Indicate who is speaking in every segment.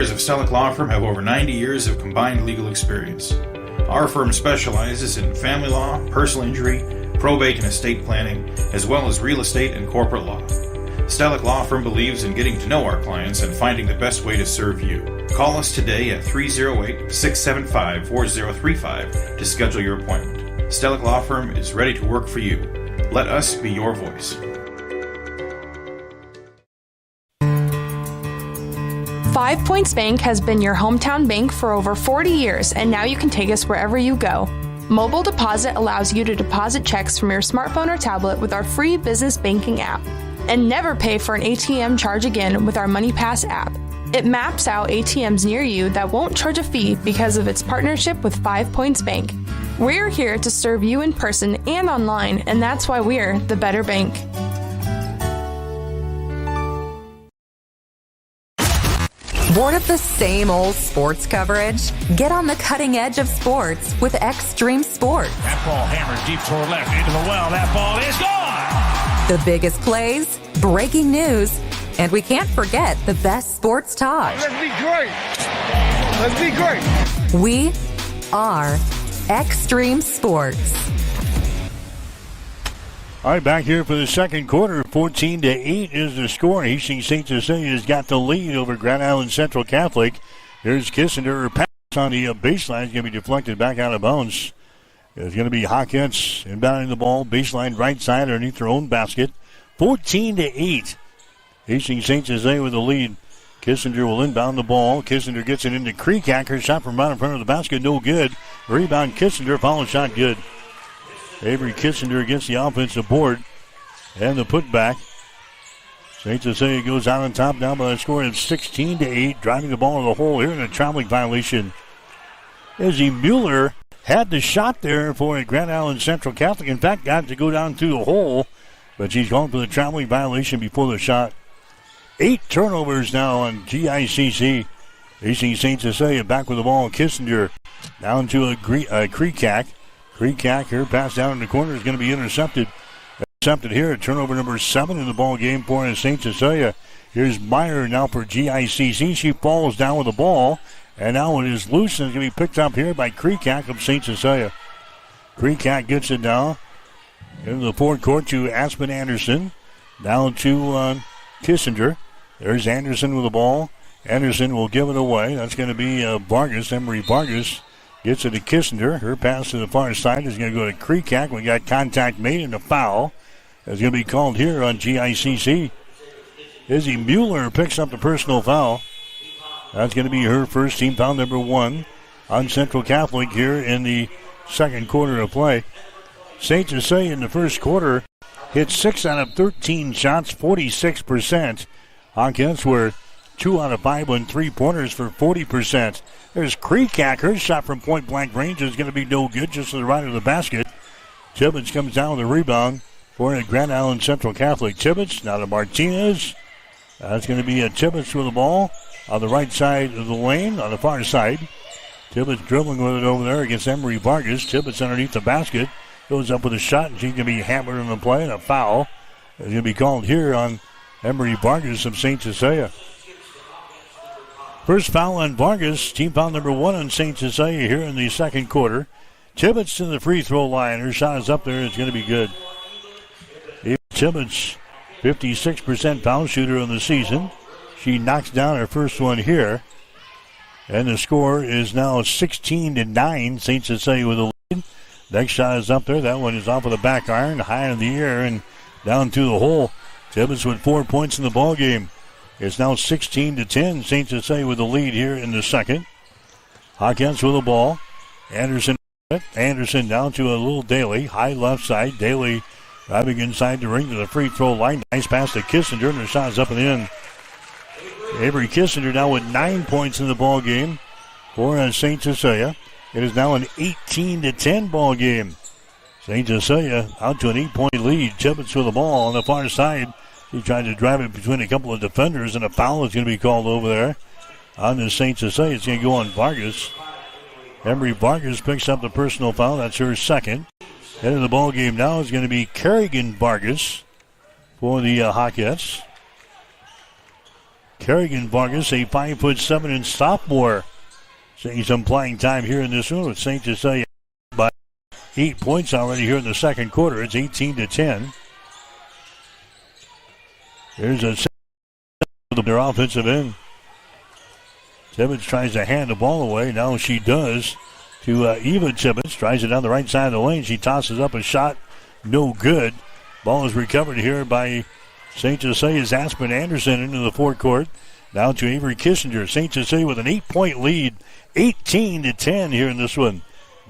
Speaker 1: of Stellick Law Firm have over 90 years of combined legal experience. Our firm specializes in family law, personal injury, probate and estate planning, as well as real estate and corporate law. Stellick Law Firm believes in getting to know our clients and finding the best way to serve you. Call us today at 308-675-4035 to schedule your appointment. Stellick Law Firm is ready to work for you. Let us be your voice.
Speaker 2: 5 Points Bank has been your hometown bank for over 40 years, and now you can take us wherever you go. Mobile Deposit allows you to deposit checks from your smartphone or tablet with our free business banking app. And never pay for an ATM charge again with our MoneyPass app. It maps out ATMs near you that won't charge a fee because of its partnership with 5 Points Bank. We're here to serve you in person and online, and that's why we're the better bank.
Speaker 3: Bored of the same old sports coverage? Get on the cutting edge of sports with Extreme Sports.
Speaker 4: That ball hammered deep toward left into the well. That ball is gone!
Speaker 3: The biggest plays, breaking news, and we can't forget the best sports talk.
Speaker 5: Let's be great! Let's be great!
Speaker 3: We are Extreme Sports.
Speaker 6: All right, back here for the second quarter. 14-8 is the score. Hastings St. Cecilia has got the lead over Grand Island Central Catholic. Here's Kissinger. Her pass on the baseline is going to be deflected back out of bounds. It's going to be Hawkins inbounding the ball. Baseline right side underneath their own basket. 14-8. Hastings St. Cecilia with the lead. Kissinger will inbound the ball. Kissinger gets it into Creekack. Her shot from right in front of the basket, no good. Rebound Kissinger. Follow shot good. Avery Kissinger against the offensive board. And the putback. St. Cecilia goes out on top now by a score of 16-8. Driving the ball to the hole here in a traveling violation. Izzy Mueller had the shot there for Grand Island Central Catholic. In fact, got to go down through the hole. But she's going for the traveling violation before the shot. 8 turnovers now on GICC. Hastings St. Cecilia back with the ball. Kissinger down to a Creekack. Creekack, her pass down in the corner is going to be intercepted. Intercepted here. Turnover number 7 in the ball game for St. Cecilia. Here's Meyer now for GICC. She falls down with the ball. And now it is loose and it's going to be picked up here by Creekack of St. Cecilia. Creekack gets it now into the forecourt to Aspen Anderson. Down to Kissinger. There's Anderson with the ball. Anderson will give it away. That's going to be Vargas. Emery Vargas gets it to Kissinger. Her pass to the far side is going to go to Creekack. We got contact made and a foul. It's going to be called here on GICC. Izzy Mueller picks up the personal foul. That's going to be her first, team foul number 1 on Central Catholic here in the second quarter of play. St. Cecilia in the first quarter hit 6 out of 13 shots, 46%. Hawkins were 2 out of 5 on 3-pointers for 40%. There's Creekack. Her shot from point-blank range is going to be no good, just to the right of the basket. Tibbetts comes down with a rebound for Grand Island Central Catholic. Tibbetts now to Martinez. That's going to be Tibbetts with the ball on the right side of the lane, on the far side. Tibbetts dribbling with it over there against Emery Vargas. Tibbetts underneath the basket. Goes up with a shot, and she's going to be hammered on the play, and a foul is going to be called here on Emery Vargas of St. Cecilia. First foul on Vargas, team foul number 1 on St. Cecilia here in the second quarter. Tibbetts to the free throw line. Her shot is up there. It's going to be good. Tibbetts, 56% foul shooter in the season. She knocks down her first one here. And the score is now 16-9. St. Cecilia with a lead. Next shot is up there. That one is off of the back iron, high in the air and down to the hole. Tibbetts with 4 points in the ball game. It's now 16-10. St. Cecilia with the lead here in the second. Hawkins with the ball. Anderson down to a little Daly. High left side. Daly driving inside the ring to the free throw line. Nice pass to Kissinger, and her shot is up and in. Avery Kissinger now with 9 points in the ball game for St. Cecilia. It is now an 18-10 ball game. St. Cecilia out to an 8-point lead. Tibbetts with the ball on the far side. He tried to drive it between a couple of defenders, and a foul is going to be called over there on the St. Cecilia. It's going to go on Vargas. Emery Vargas picks up the personal foul. That's her second. Head of the ball game now is going to be Kerrigan Vargas for the Hawkettes. Kerrigan Vargas, a 5'7" sophomore, seeing some playing time here in this one with St. Cecilia by 8 points already here in the second quarter. It's 18-10. There's a their offensive end. Tibbetts tries to hand the ball away. Now she does to Eva Tibbetts. Tries it down the right side of the lane. She tosses up a shot. No good. Ball is recovered here by St. Cecilia's Aspen Anderson into the forecourt. Now to Avery Kissinger. St. Cecilia with an 8-point lead. 18-10 here in this one.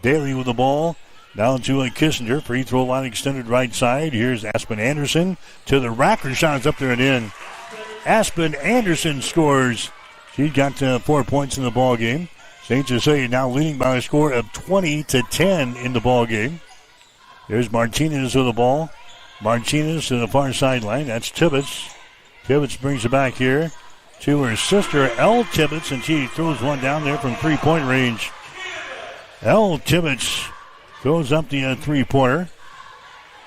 Speaker 6: Daly with the ball. Down to Kissinger. Free throw line extended right side. Here's Aspen Anderson to the rack. Her shot is up there and in. Aspen Anderson scores. She's got 4 points in the ball game. St. Cecilia now leading by a score of 20-10 in the ball game. There's Martinez with the ball. Martinez to the far sideline. That's Tibbetts. Tibbetts brings it back here to her sister, Elle Tibbetts, and she throws one down there from three-point range. Elle Tibbetts throws up the three-pointer.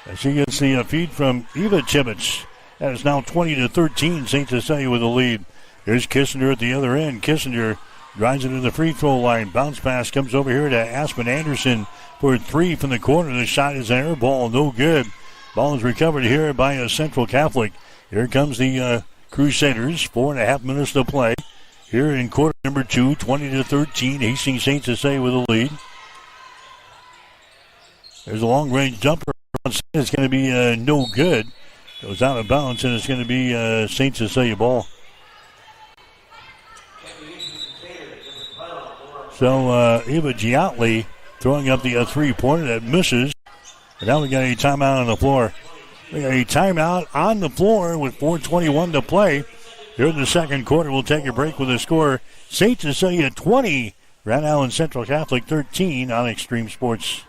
Speaker 6: And she gets the feed from Eva Tibbetts. That is now 20-13. St. Cecilia with the lead. Here's Kissinger at the other end. Kissinger drives it to the free throw line. Bounce pass comes over here to Aspen Anderson for 3 from the corner. The shot is an air ball. No good. Ball is recovered here by Central Catholic. Here comes the Crusaders. 4.5 minutes to play. Here in quarter number 2, 20-13. Hastings St. Cecilia with the lead. There's a long-range jumper. It's going to be no good. It was out of bounds, and it's going to be St. Cecilia ball. So Eva Giotli throwing up the three-pointer that misses. And now we got a timeout on the floor. We got a timeout on the floor with 4:21 to play. Here in the second quarter, we'll take a break with a score. St. Cecilia 20, Grand Island Central Catholic 13 on Extreme Sports.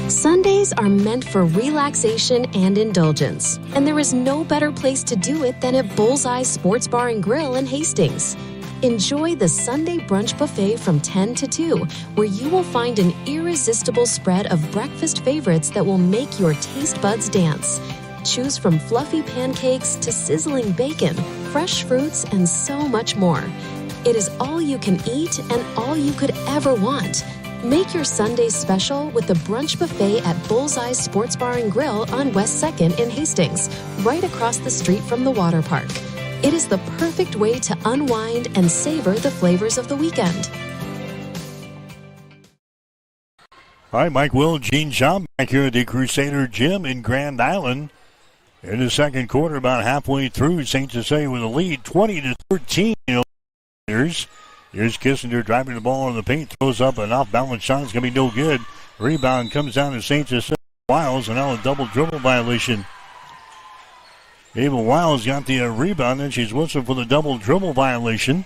Speaker 7: Sundays are meant for relaxation and indulgence, and there is no better place to do it than at Bullseye Sports Bar and Grill in Hastings. Enjoy the Sunday brunch buffet from 10 to 2, where you will find an irresistible spread of breakfast favorites that will make your taste buds dance. Choose from fluffy pancakes to sizzling bacon, fresh fruits, and so much more. It is all you can eat and all you could ever want. Make your Sundays special with the brunch buffet at Bullseye Sports Bar and Grill on West 2nd in Hastings, right across the street from the water park. It is the perfect way to unwind and savor the flavors of the weekend.
Speaker 6: All right, Mike Will, Gene Shaw back here at the Crusader Gym in Grand Island. In the second quarter, about halfway through, St. Cecilia with a lead, 20-13. Here's Kissinger driving the ball in the paint, throws up an off-balance shot. It's going to be no good. Rebound comes down to St. Cecilia Wiles, and now a double dribble violation. Ava Wiles got the rebound, and she's whistled for the double dribble violation.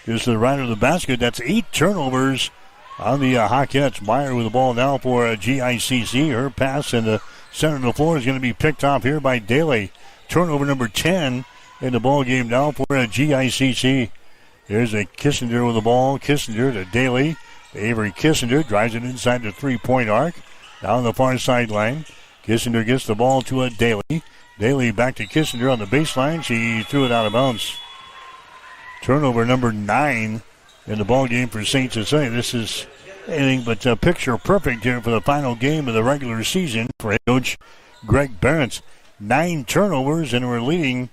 Speaker 6: Just to the right of the basket. That's 8 turnovers on the Hawkettes. Meyer with the ball now for GICC. Her pass in the center of the floor is going to be picked off here by Daly. Turnover number 10 in the ball game now for GICC. Here's a Kissinger with the ball. Kissinger to Daly. Avery Kissinger drives it inside the three-point arc. Down the far sideline. Kissinger gets the ball to Daly. Daly back to Kissinger on the baseline. She threw it out of bounds. Turnover number 9 in the ball game for St. Cecilia. This is anything but picture perfect here for the final game of the regular season for head coach Greg Barrett. 9 turnovers, and we're leading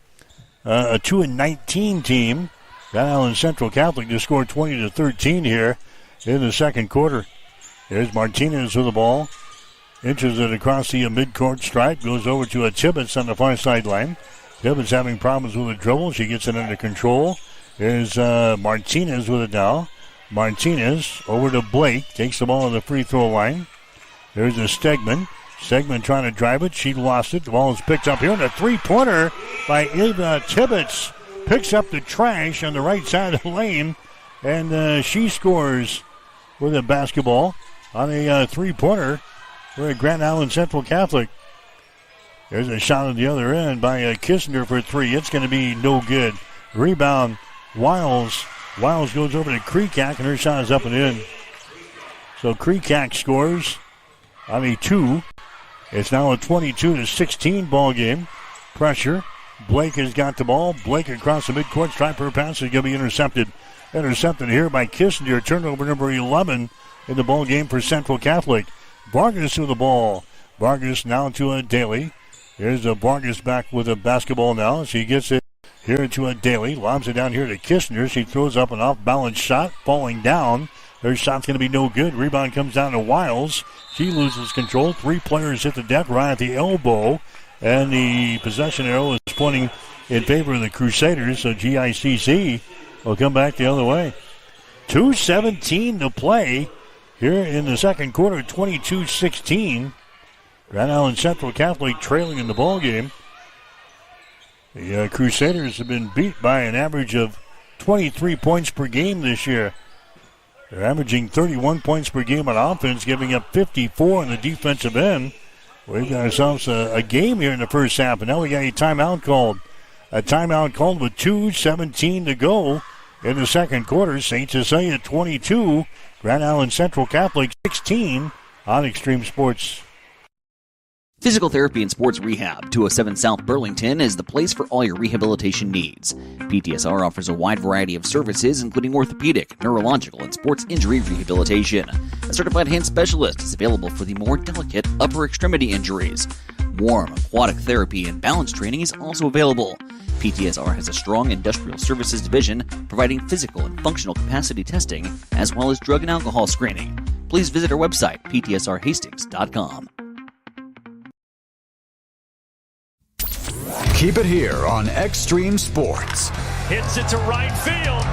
Speaker 6: a 2-19 team. Grand Island Central Catholic to score 20-13 here in the second quarter. There's Martinez with the ball. Inches it across the midcourt stripe. Goes over to Tibbetts on the far sideline. Tibbetts having problems with the dribble. She gets it under control. There's Martinez with it now. Martinez over to Blake. Takes the ball on the free throw line. There's a Stegman. Stegman trying to drive it. She lost it. The ball is picked up here. And a three-pointer by Eva Tibbetts. Picks up the trash on the right side of the lane. And she scores with a basketball on a three-pointer. We're at Grand Island Central Catholic. There's a shot at the other end by Kissinger for 3. It's going to be no good. Rebound, Wiles. Wiles goes over to Kreekak, and her shot is up and in. So Kreekak scores on a 2. It's now a 22-16 ball game. pressure. Blake has got the ball. Blake across the midcourt. Striper pass is going to be intercepted. Intercepted here by Kissinger. Turnover number 11 in the ball game for Central Catholic. Vargas with the ball. Vargas now to a Daly. Here's a Vargas back with a basketball now. She gets it here to a Daly. Lobs it down here to Kissinger. She throws up an off-balance shot. Falling down. Her shot's going to be no good. Rebound comes down to Wiles. She loses control. 3 players hit the deck right at the elbow. And the possession arrow is pointing in favor of the Crusaders. So GICC will come back the other way. 2:17 to play here in the second quarter. 22-16. Grand Island Central Catholic trailing in the ball game. The Crusaders have been beat by an average of 23 points per game this year. They're averaging 31 points per game on offense, giving up 54 on the defensive end. We've got ourselves a game here in the first half, and now we got a timeout called. A timeout called with 2:17 to go in the second quarter. St. Cecilia 22, Grand Island Central Catholic 16 on Extreme Sports.
Speaker 8: Physical Therapy and Sports Rehab, 207 South Burlington, is the place for all your rehabilitation needs. PTSR offers a wide variety of services, including orthopedic, neurological, and sports injury rehabilitation. A certified hand specialist is available for the more delicate upper extremity injuries. Warm, aquatic therapy, and balance training is also available. PTSR has a strong industrial services division providing physical and functional capacity testing, as well as drug and alcohol screening. Please visit our website, ptsrhastings.com.
Speaker 9: Keep it here on Extreme Sports.
Speaker 4: Hits it to right field.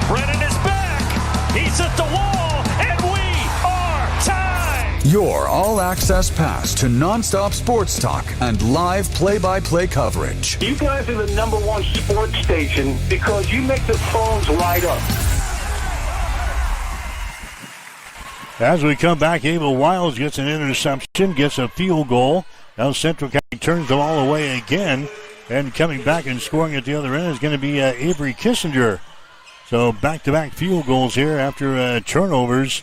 Speaker 4: Brennan is back. He's at the wall, and we are tied.
Speaker 9: Your all-access pass to nonstop sports talk and live play-by-play coverage.
Speaker 5: You guys are the #1 sports station because you make the phones light up.
Speaker 6: As we come back, Abel Wiles gets an interception, gets a field goal. Now Central County turns the ball away again. And coming back and scoring at the other end is going to be Avery Kissinger. So back-to-back field goals here after turnovers.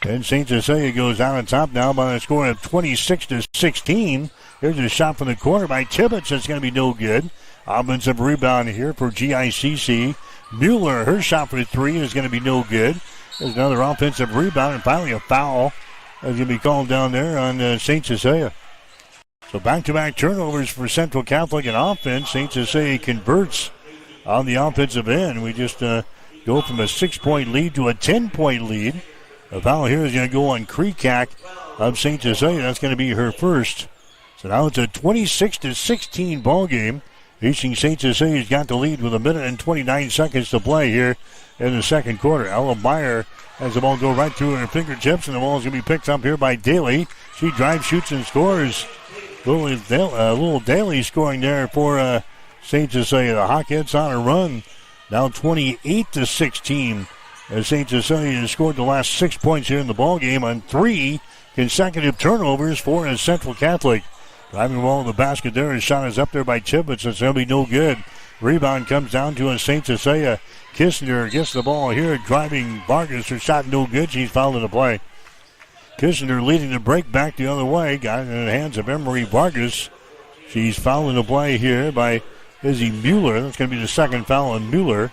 Speaker 6: And St. Cecilia goes out on top now by a score of 26-16. Here's a shot from the corner by Tibbetts. It's going to be no good. Offensive rebound here for GICC. Mueller, her shot for 3 is going to be no good. There's another offensive rebound, and finally a foul is going to be called down there on St. Cecilia. So back-to-back turnovers for Central Catholic in offense. St. Cecilia converts on the offensive end. We just go from a 6-point lead to a 10-point lead. A foul here is going to go on Kreekak of St. Cecilia. That's going to be her first. So now it's a 26-16 ball game. Hastings St. Cecilia's got the lead with 1 minute and 29 seconds to play here in the second quarter. Ella Meyer has the ball go right through her fingertips, and the ball is going to be picked up here by Daly. She drives, shoots, and scores. Little Daly scoring there for St. Cecilia. The Hawkettes on a run. Now 28-16 as St. Cecilia has scored the last 6 points here in the ball game on 3 consecutive turnovers for Central Catholic. Driving the ball in the basket there. His shot is up there by Tibbetts. It's going to be no good. Rebound comes down to St. Cecilia. Kissinger gets the ball here. Driving Vargas. Her shot no good. She's fouled in the play. Kissinger leading the break back the other way. Got it in the hands of Emery Vargas. She's fouling the play here by Izzy Mueller. That's going to be the second foul on Mueller.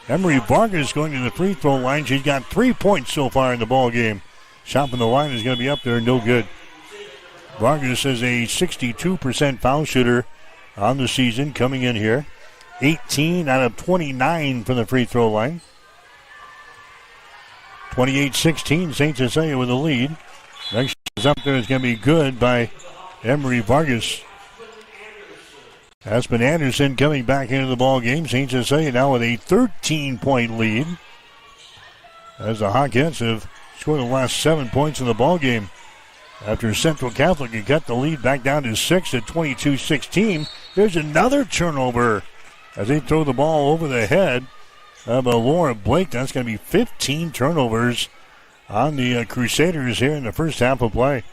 Speaker 6: Emery Vargas going to the free throw line. She's got 3 points so far in the ball game. Shot from the line is going to be up there. No good. Vargas is a 62% foul shooter on the season coming in here. 18 out of 29 from the free throw line. 28-16, St. Cecilia with the lead. Next is up there is going to be good by Emery Vargas. Aspen Anderson coming back into the ball game. St. Cecilia now with a 13-point lead as the Hawkettes have scored the last 7 points in the ball game. After Central Catholic had cut the lead back down to 6 at 22-16. There's another turnover as they throw the ball over the head of Laura Blake. That's going to be 15 turnovers on the Crusaders here in the first half of play.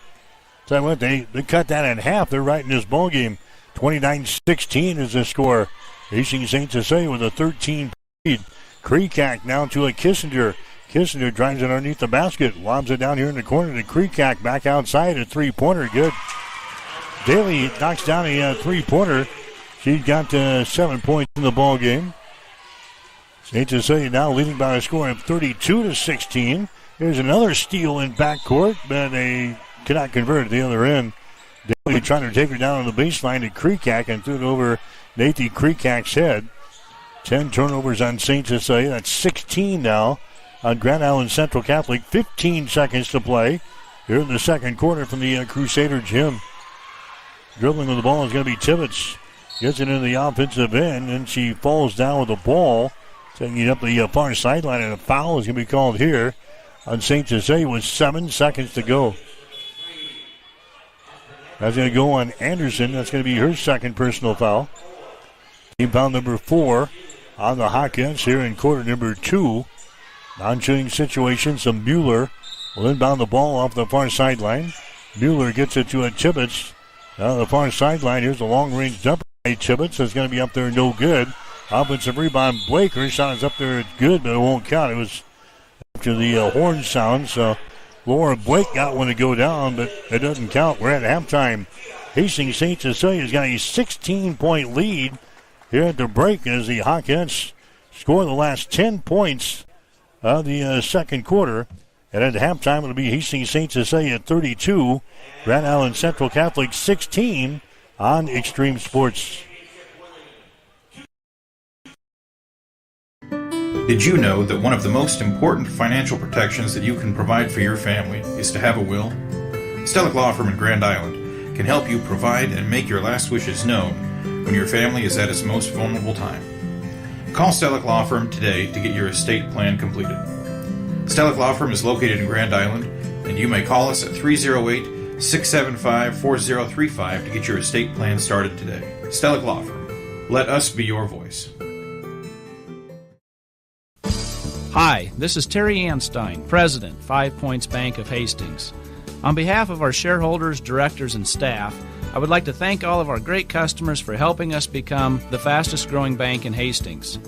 Speaker 6: So what, they cut that in half. They're right in this ball game. 29-16 is the score. Hastings St. Cecilia with a 13 lead. Kreekak now to a Kissinger. Kissinger drives it underneath the basket. Lobs it down here in the corner to Kreekak. Back outside, a three-pointer. Good. Daly knocks down a three-pointer. She's got 7 points in the ball game. St. Cecilia now leading by a score of 32-16. Here's another steal in backcourt, but they cannot convert at the other end. Daly trying to take her down on the baseline to Kreekak and threw it over Nathan Kreekak's head. 10 turnovers on St. Cecilia. That's 16 now on Grand Island Central Catholic. 15 seconds to play here in the second quarter from the Crusader gym. Dribbling with the ball is going to be Tibbetts. Gets it into the offensive end, and she falls down with the ball. Taking it up the far sideline, and a foul is going to be called here on St. Cecilia with 7 seconds to go. That's going to go on Anderson. That's going to be her second personal foul. Team foul number 4 on the Hawkins here in quarter number 2. Non-shooting situation. Some Mueller will inbound the ball off the far sideline. Mueller gets it to a Tibbetts. Down the far sideline, here's a long-range jumper by Tibbetts. It's going to be up there, no good. Offensive rebound, Blake. Her shot is up there, it's good, but it won't count. It was after the horn sound, so Laura Blake got one to go down, but it doesn't count. We're at halftime. Hastings St. Cecilia's got a 16-point lead here at the break as the Hawkins score the last 10 points of the second quarter. And at halftime, it'll be Hastings St. Cecilia 32, Grand Island Central Catholic 16 on Extreme Sports.
Speaker 1: Did you know that one of the most important financial protections that you can provide for your family is to have a will? Stellick Law Firm in Grand Island can help you provide and make your last wishes known when your family is at its most vulnerable time. Call Stellick Law Firm today to get your estate plan completed. Stellick Law Firm is located in Grand Island, and you may call us at 308-675-4035 to get your estate plan started today. Stellick Law Firm. Let us be your voice.
Speaker 10: Hi, this is Terry Anstein, President, 5 Points Bank of Hastings. On behalf of our shareholders, directors, and staff, I would like to thank all of our great customers for helping us become the fastest growing bank in Hastings.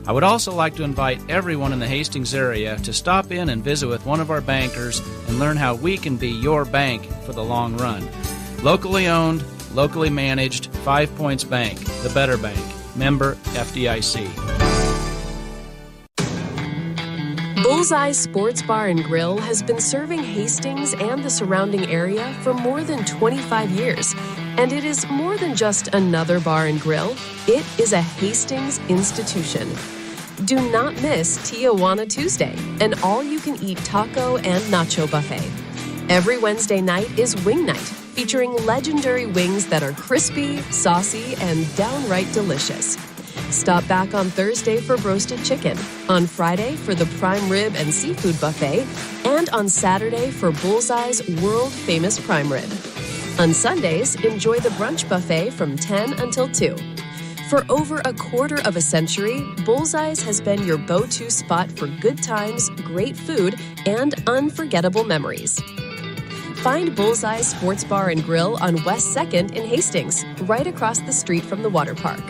Speaker 10: I would also like to invite everyone in the Hastings area to stop in and visit with one of our bankers and learn how we can be your bank for the long run. Locally owned, locally managed, 5 Points Bank, the better bank. Member FDIC.
Speaker 7: Bullseye Sports Bar and Grill has been serving Hastings and the surrounding area for more than 25 years. And it is more than just another bar and grill. It is a Hastings institution. Do not miss Tijuana Tuesday, an all-you-can-eat taco and nacho buffet. Every Wednesday night is Wing Night, featuring legendary wings that are crispy, saucy, and downright delicious. Stop back on Thursday for roasted chicken, on Friday for the prime rib and seafood buffet, and on Saturday for Bullseye's world-famous prime rib. On Sundays, enjoy the brunch buffet from 10 until 2. For over a quarter of a century, Bullseye's has been your go-to spot for good times, great food, and unforgettable memories. Find Bullseye Sports Bar and Grill on West 2nd in Hastings, right across the street from the water park.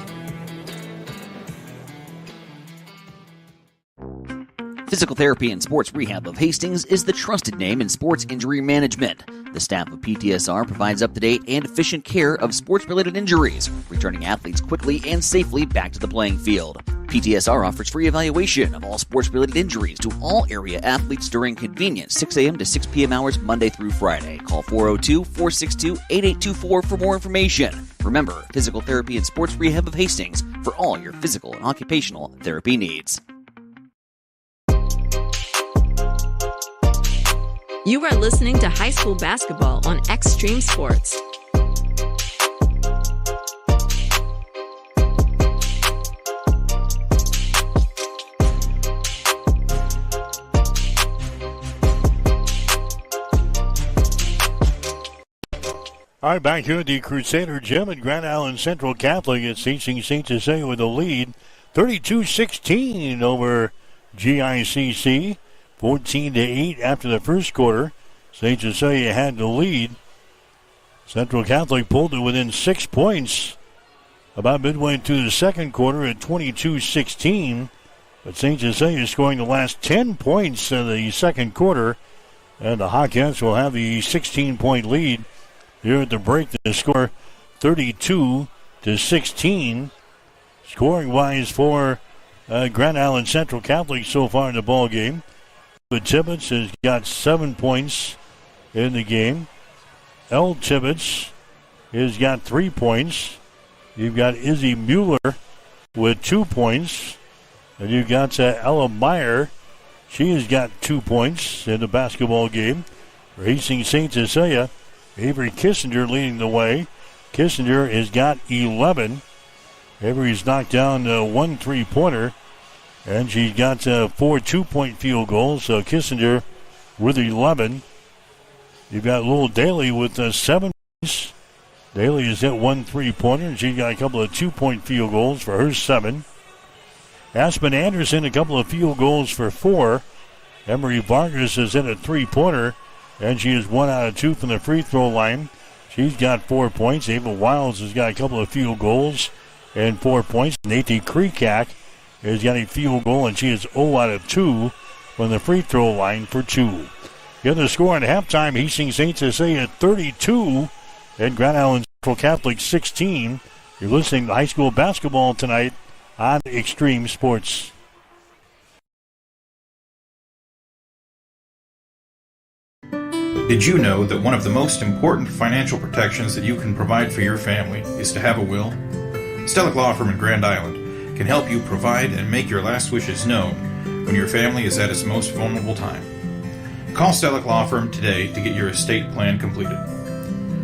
Speaker 8: Physical Therapy and Sports Rehab of Hastings is the trusted name in sports injury management. The staff of PTSR provides up-to-date and efficient care of sports-related injuries, returning athletes quickly and safely back to the playing field. PTSR offers free evaluation of all sports-related injuries to all area athletes during convenient 6 a.m. to 6 p.m. hours Monday through Friday. Call 402-462-8824 for more information. Remember, Physical Therapy and Sports Rehab of Hastings for all your physical and occupational therapy needs.
Speaker 11: You are listening to high school basketball on Extreme Sports.
Speaker 6: All right, back here at the Crusader Gym at Grand Island Central Catholic. It's Hastings St. Cecilia with a lead, 32-16 over GICC. 14-8 after the first quarter. St. Cecilia had the lead. Central Catholic pulled it within 6 points about midway through the second quarter at 22-16. But St. Cecilia scoring the last 10 points in the second quarter. And the Hawkins will have the 16-point lead here at the break. The score 32-16 16. Scoring-wise for Grand Island Central Catholic so far in the ball game. But Tibbetts has got 7 points in the game. L. Tibbetts has got 3 points. You've got Izzy Mueller with 2 points. And you've got Ella Meyer. She has got 2 points in the basketball game. For Hastings St. Cecilia, Avery Kissinger leading the way. Kissinger has got 11. Avery's knocked down 1 3-pointer. And she's got 4 2-point field goals. So Kissinger with 11. You've got Lowell Daly with 7 points. Daly has hit 1 3-pointer, and she's got a couple of 2-point field goals for her 7. Aspen Anderson, a couple of field goals for 4. Emery Vargas has hit a 3-pointer, and she is 1 out of 2 from the free throw line. She's got 4 points. Ava Wiles has got a couple of field goals and 4 points. Nathan Kreekak has got a field goal, and she is 0 out of 2 from the free throw line for 2. Get the score at halftime. Hastings St. Cecilia 32 and Grand Island Central Catholic 16. You're listening to high school basketball tonight on Extreme Sports.
Speaker 1: Did you know that one of the most important financial protections that you can provide for your family is to have a will? Stellick Law Firm in Grand Island can help you provide and make your last wishes known when your family is at its most vulnerable time. Call Stellick Law Firm today to get your estate plan completed.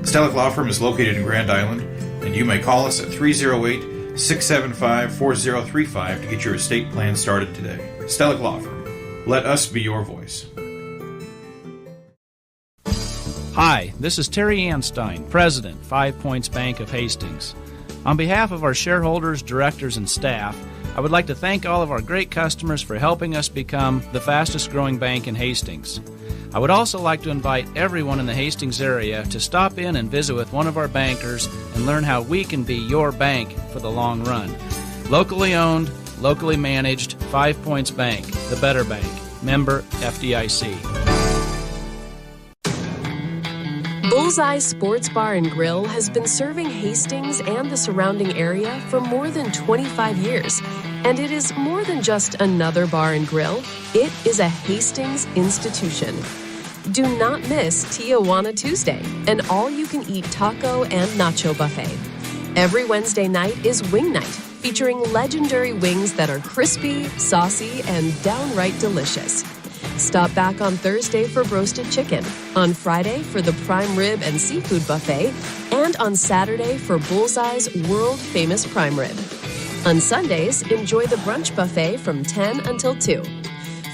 Speaker 1: Stellick Law Firm is located in Grand Island, and you may call us at 308-675-4035 to get your estate plan started today. Stellick Law Firm. Let us be your voice.
Speaker 10: Hi, this is Terry Anstein, President, 5 Points Bank of Hastings. On behalf of our shareholders, directors, and staff, I would like to thank all of our great customers for helping us become the fastest growing bank in Hastings. I would also like to invite everyone in the Hastings area to stop in and visit with one of our bankers and learn how we can be your bank for the long run. Locally owned, locally managed, 5 Points Bank, the better bank. Member FDIC.
Speaker 7: Bullseye Sports Bar and Grill has been serving Hastings and the surrounding area for more than 25 years. And it is more than just another bar and grill. It is a Hastings institution. Do not miss Tijuana Tuesday, an all-you-can-eat taco and nacho buffet. Every Wednesday night is Wing Night, featuring legendary wings that are crispy, saucy, and downright delicious. Stop back on Thursday for roasted chicken, on Friday for the prime rib and seafood buffet, and on Saturday for Bullseye's world-famous prime rib. On Sundays, enjoy the brunch buffet from 10 until 2.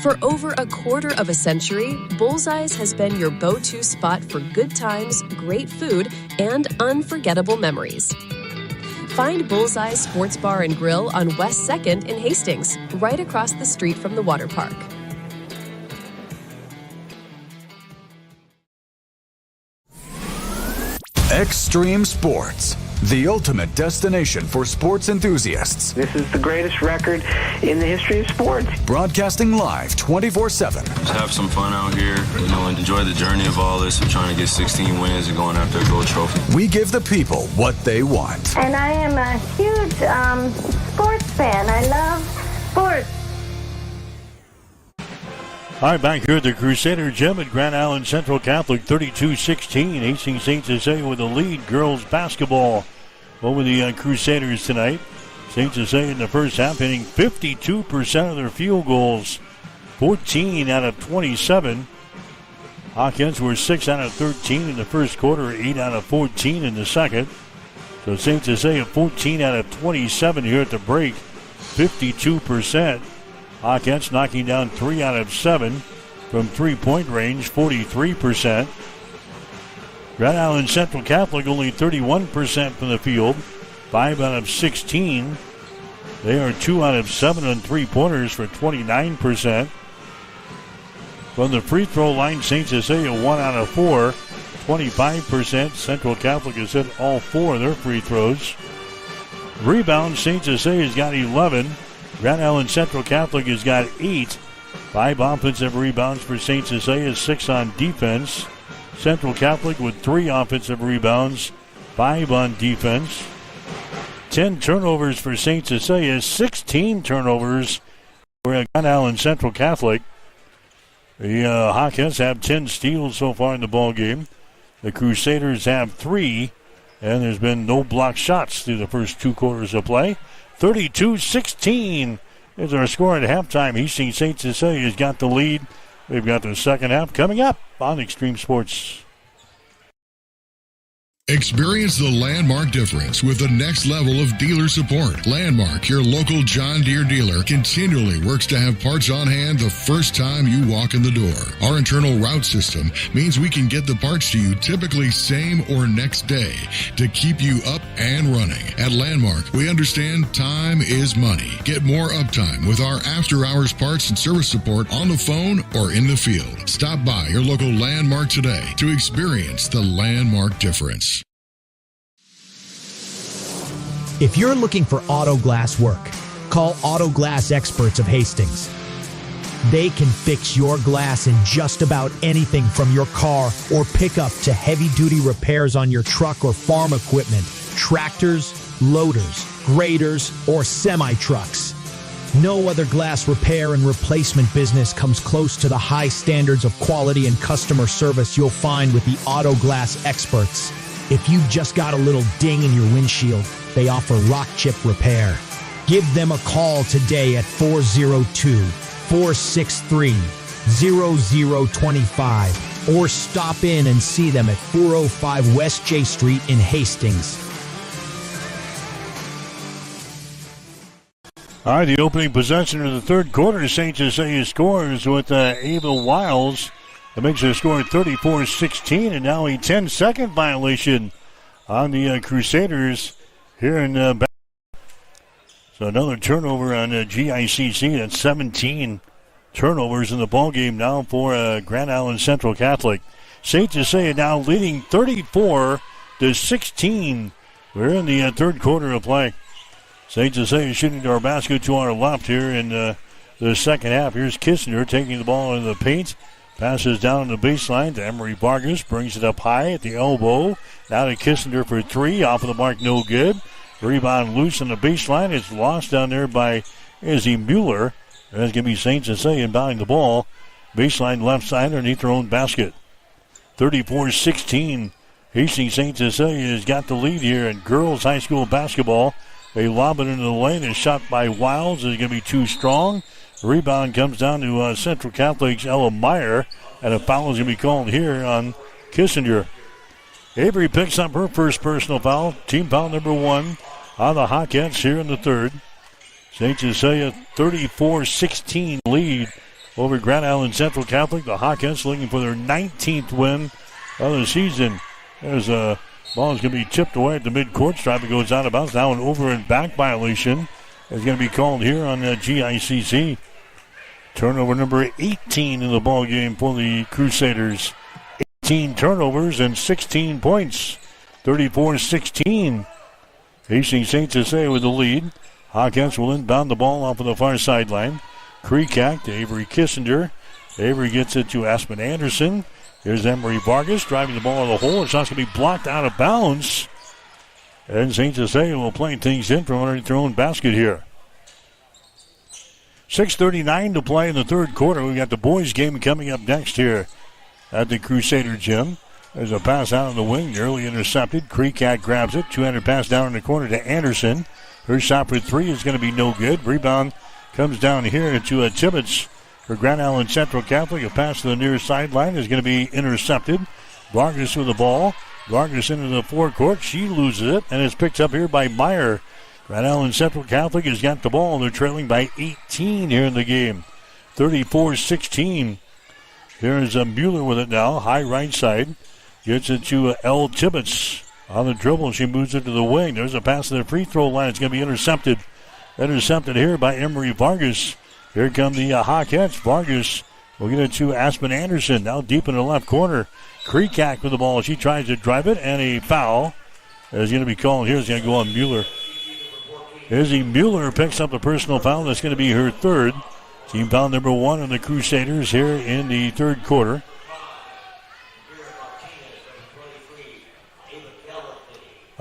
Speaker 7: For over a quarter of a century, Bullseye's has been your go-to spot for good times, great food, and unforgettable memories. Find Bullseye Sports Bar and Grill on West 2nd in Hastings, right across the street from the water park.
Speaker 9: Extreme Sports, the ultimate destination for sports enthusiasts.
Speaker 5: This is the greatest record in the history of sports.
Speaker 9: Broadcasting live 24/7.
Speaker 12: Just have some fun out here, and enjoy the journey of all this. We're trying to get 16 wins and going after a gold trophy.
Speaker 9: We give the people what they want.
Speaker 13: And I am a huge sports fan. I love sports.
Speaker 6: All right, back here at the Crusader Gym at Grand Island Central Catholic, 32-16. Hastings St. Cecilia with the lead. Girls basketball over the Crusaders tonight. St. Cecilia in the first half hitting 52% of their field goals, 14 out of 27. Hawkins were 6 out of 13 in the first quarter, 8 out of 14 in the second. So St. Cecilia 14 out of 27 here at the break, 52%. Hawkins knocking down 3 out of 7 from three-point range, 43%. Grand Island Central Catholic only 31% from the field, 5 out of 16. They are 2 out of 7 on three-pointers for 29%. From the free throw line, St. Cecilia 1 out of 4, 25%. Central Catholic has hit all 4 of their free throws. Rebounds, St. Cecilia's got 11. Grand Island Central Catholic has got 8. 5 offensive rebounds for St. Cecilia, 6 on defense. Central Catholic with 3 offensive rebounds, 5 on defense. 10 turnovers for St. Cecilia, 16 turnovers for Grand Island Central Catholic. The Hawkins have 10 steals so far in the ball game. The Crusaders have 3, and there's been no blocked shots through the first 2 quarters of play. 32-16 is our score at halftime. Hastings St. Cecilia's got the lead. They've got the second half coming up on Extreme Sports.
Speaker 14: Experience the Landmark difference with the next level of dealer support. Landmark, your local John Deere dealer, continually works to have parts on hand the first time you walk in the door. Our internal route system means we can get the parts to you typically same or next day to keep you up and running. At Landmark, we understand time is money. Get more uptime with our after-hours parts and service support on the phone or in the field. Stop by your local Landmark today to experience the Landmark difference.
Speaker 15: If you're looking for auto glass work, call Auto Glass Experts of Hastings. They can fix your glass in just about anything from your car or pickup to heavy-duty repairs on your truck or farm equipment, tractors, loaders, graders, or semi-trucks. No other glass repair and replacement business comes close to the high standards of quality and customer service you'll find with the Auto Glass Experts. If you've just got a little ding in your windshield, they offer rock chip repair. Give them a call today at 402-463-0025 or stop in and see them at 405 West J Street in Hastings.
Speaker 6: All right, the opening possession of the third quarter, St. Cecilia scores with Ava Wiles. That makes their score 34-16, and now a 10-second violation on the Crusaders here in back. So another turnover on GICC. That's 17 turnovers in the ballgame now for Grand Island Central Catholic. St. Cecilia now leading 34-16. We're in the third quarter of play. St. Cecilia shooting to our basket to our left here in the second half. Here's Kissinger taking the ball in the paint. Passes down the baseline to Emery Vargas. Brings it up high at the elbow. Now to Kissinger for 3. Off of the mark, no good. Rebound loose on the baseline. It's lost down there by Izzy Mueller. That's going to be St. Cecilia inbounding the ball. Baseline left side underneath their own basket. 34-16. Hastings St. Cecilia has got the lead here in girls high school basketball. They lob it into the lane. It's shot by Wiles. It's going to be too strong. Rebound comes down to Central Catholic's Ella Meyer, and a foul is going to be called here on Kissinger. Avery picks up her first personal foul, team foul number 1 on the Hawkettes here in the third. St. Cecilia 34-16 lead over Grand Island Central Catholic. The Hawkettes looking for their 19th win of the season. There's a ball is going to be tipped away at the midcourt stripe. It goes out of bounds. Now an over and back violation is going to be called here on GICC. Turnover number 18 in the ball game for the Crusaders. 18 turnovers and 16 points. 34-16. Hastings St. Cecilia with the lead. Hawkins will inbound the ball off of the far sideline. Kreekak to Avery Kissinger. Avery gets it to Aspen Anderson. Here's Emery Vargas driving the ball in the hole. It's not going to be blocked out of bounds. And St. Cecilia will play things in from underneath their own basket here. 6:39 to play in the third quarter. We've got the boys game coming up next here at the Crusader Gym. There's a pass out on the wing, nearly intercepted. Kreekak grabs it. 200 pass down in the corner to Anderson. Her shot for 3 is going to be no good. Rebound comes down here to Tibbetts for Grand Island Central Catholic. A pass to the near sideline is going to be intercepted. Vargas with the ball. Vargas into the forecourt. She loses it, and it's picked up here by Meyer. Grand Island Central Catholic has got the ball. They're trailing by 18 here in the game. 34-16. Here's Mueller with it now. High right side. Gets it to L. Tibbetts. On the dribble, she moves it to the wing. There's a pass to the free throw line. It's going to be intercepted. Intercepted here by Emery Vargas. Here come the Hawkettes. Vargas will get it to Aspen Anderson. Now deep in the left corner. Kreekak with the ball. She tries to drive it, and a foul is going to be called here. It's going to go on Mueller. Izzy Mueller picks up the personal foul. That's going to be her third. Team foul number 1 on the Crusaders here in the third quarter.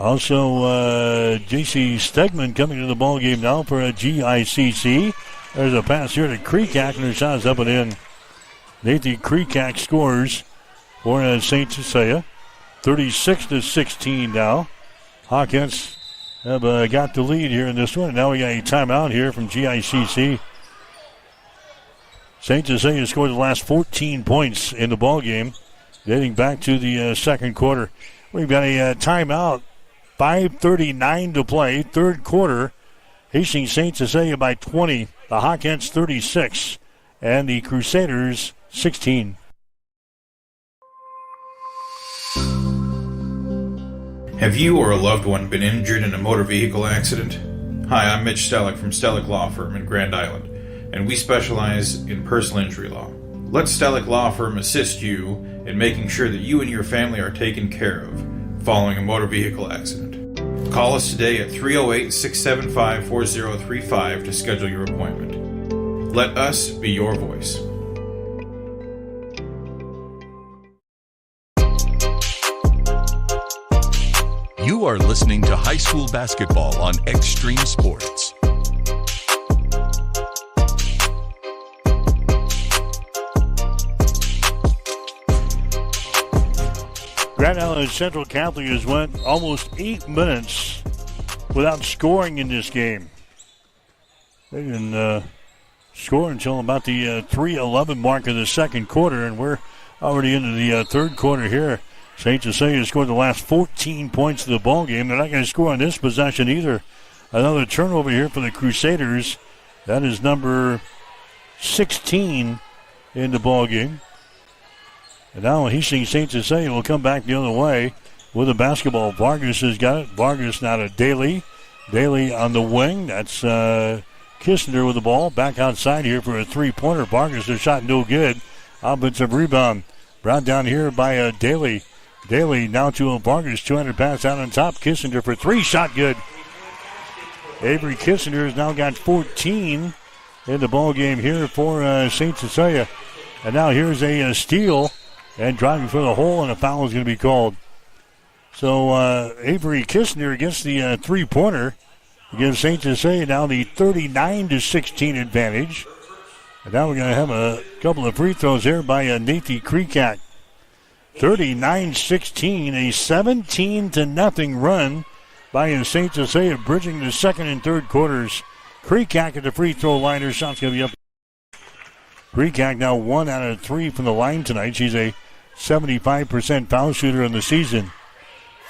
Speaker 6: Also, J.C. Stegman coming to the ball game now for a GICC. There's a pass here to Kreekak, and her shot is up and in. Nathan Kreekak scores for St. Cecilia. 36-16 now. Hawkins have got the lead here in this one. Now we got a timeout here from GICC. St. Cecilia scored the last 14 points in the ball game, dating back to the second quarter. We've got a timeout. 5:39 to play, third quarter. Hastings St. Cecilia by 20. The Hawkins 36, and the Crusaders 16.
Speaker 1: Have you or a loved one been injured in a motor vehicle accident? Hi, I'm Mitch Stellick from Stellick Law Firm in Grand Island, and we specialize in personal injury law. Let Stellick Law Firm assist you in making sure that you and your family are taken care of following a motor vehicle accident. Call us today at 308-675-4035 to schedule your appointment. Let us be your voice.
Speaker 16: You are listening to high school basketball on Extreme Sports.
Speaker 6: Grand Island Central Catholic has went almost 8 minutes without scoring in this game. They didn't score until about the 3:11 mark of the second quarter, and we're already into the third quarter here. St. Cecilia scored the last 14 points of the ball game. They're not going to score on this possession either. Another turnover here for the Crusaders. That is number 16 in the ball game. And now Hastings St. Cecilia will come back the other way with the basketball. Vargas has got it. Vargas now to Daly. Daly on the wing. That's Kissinger with the ball. Back outside here for a three-pointer. Vargas, their shot no good. Offensive rebound. Brought down here by Daly. Daly now to Vargas. 200 pass out on top. Kissinger for three. Shot good. Avery Kissinger has now got 14 in the ball game here for St. Cecilia. And now here's a steal. And driving for the hole, and a foul is going to be called. So Avery Kissinger gets the three-pointer. Gives St. Cecilia now the 39-16 advantage. And now we're going to have a couple of free throws here by Nathan Kreekak. 39-16, a 17-0 run by St. Cecilia, bridging the second and third quarters. Kreekak at the free throw line. Her shot's going to be up. Kreekak now 1 out of 3 from the line tonight. She's a 75% foul shooter in the season.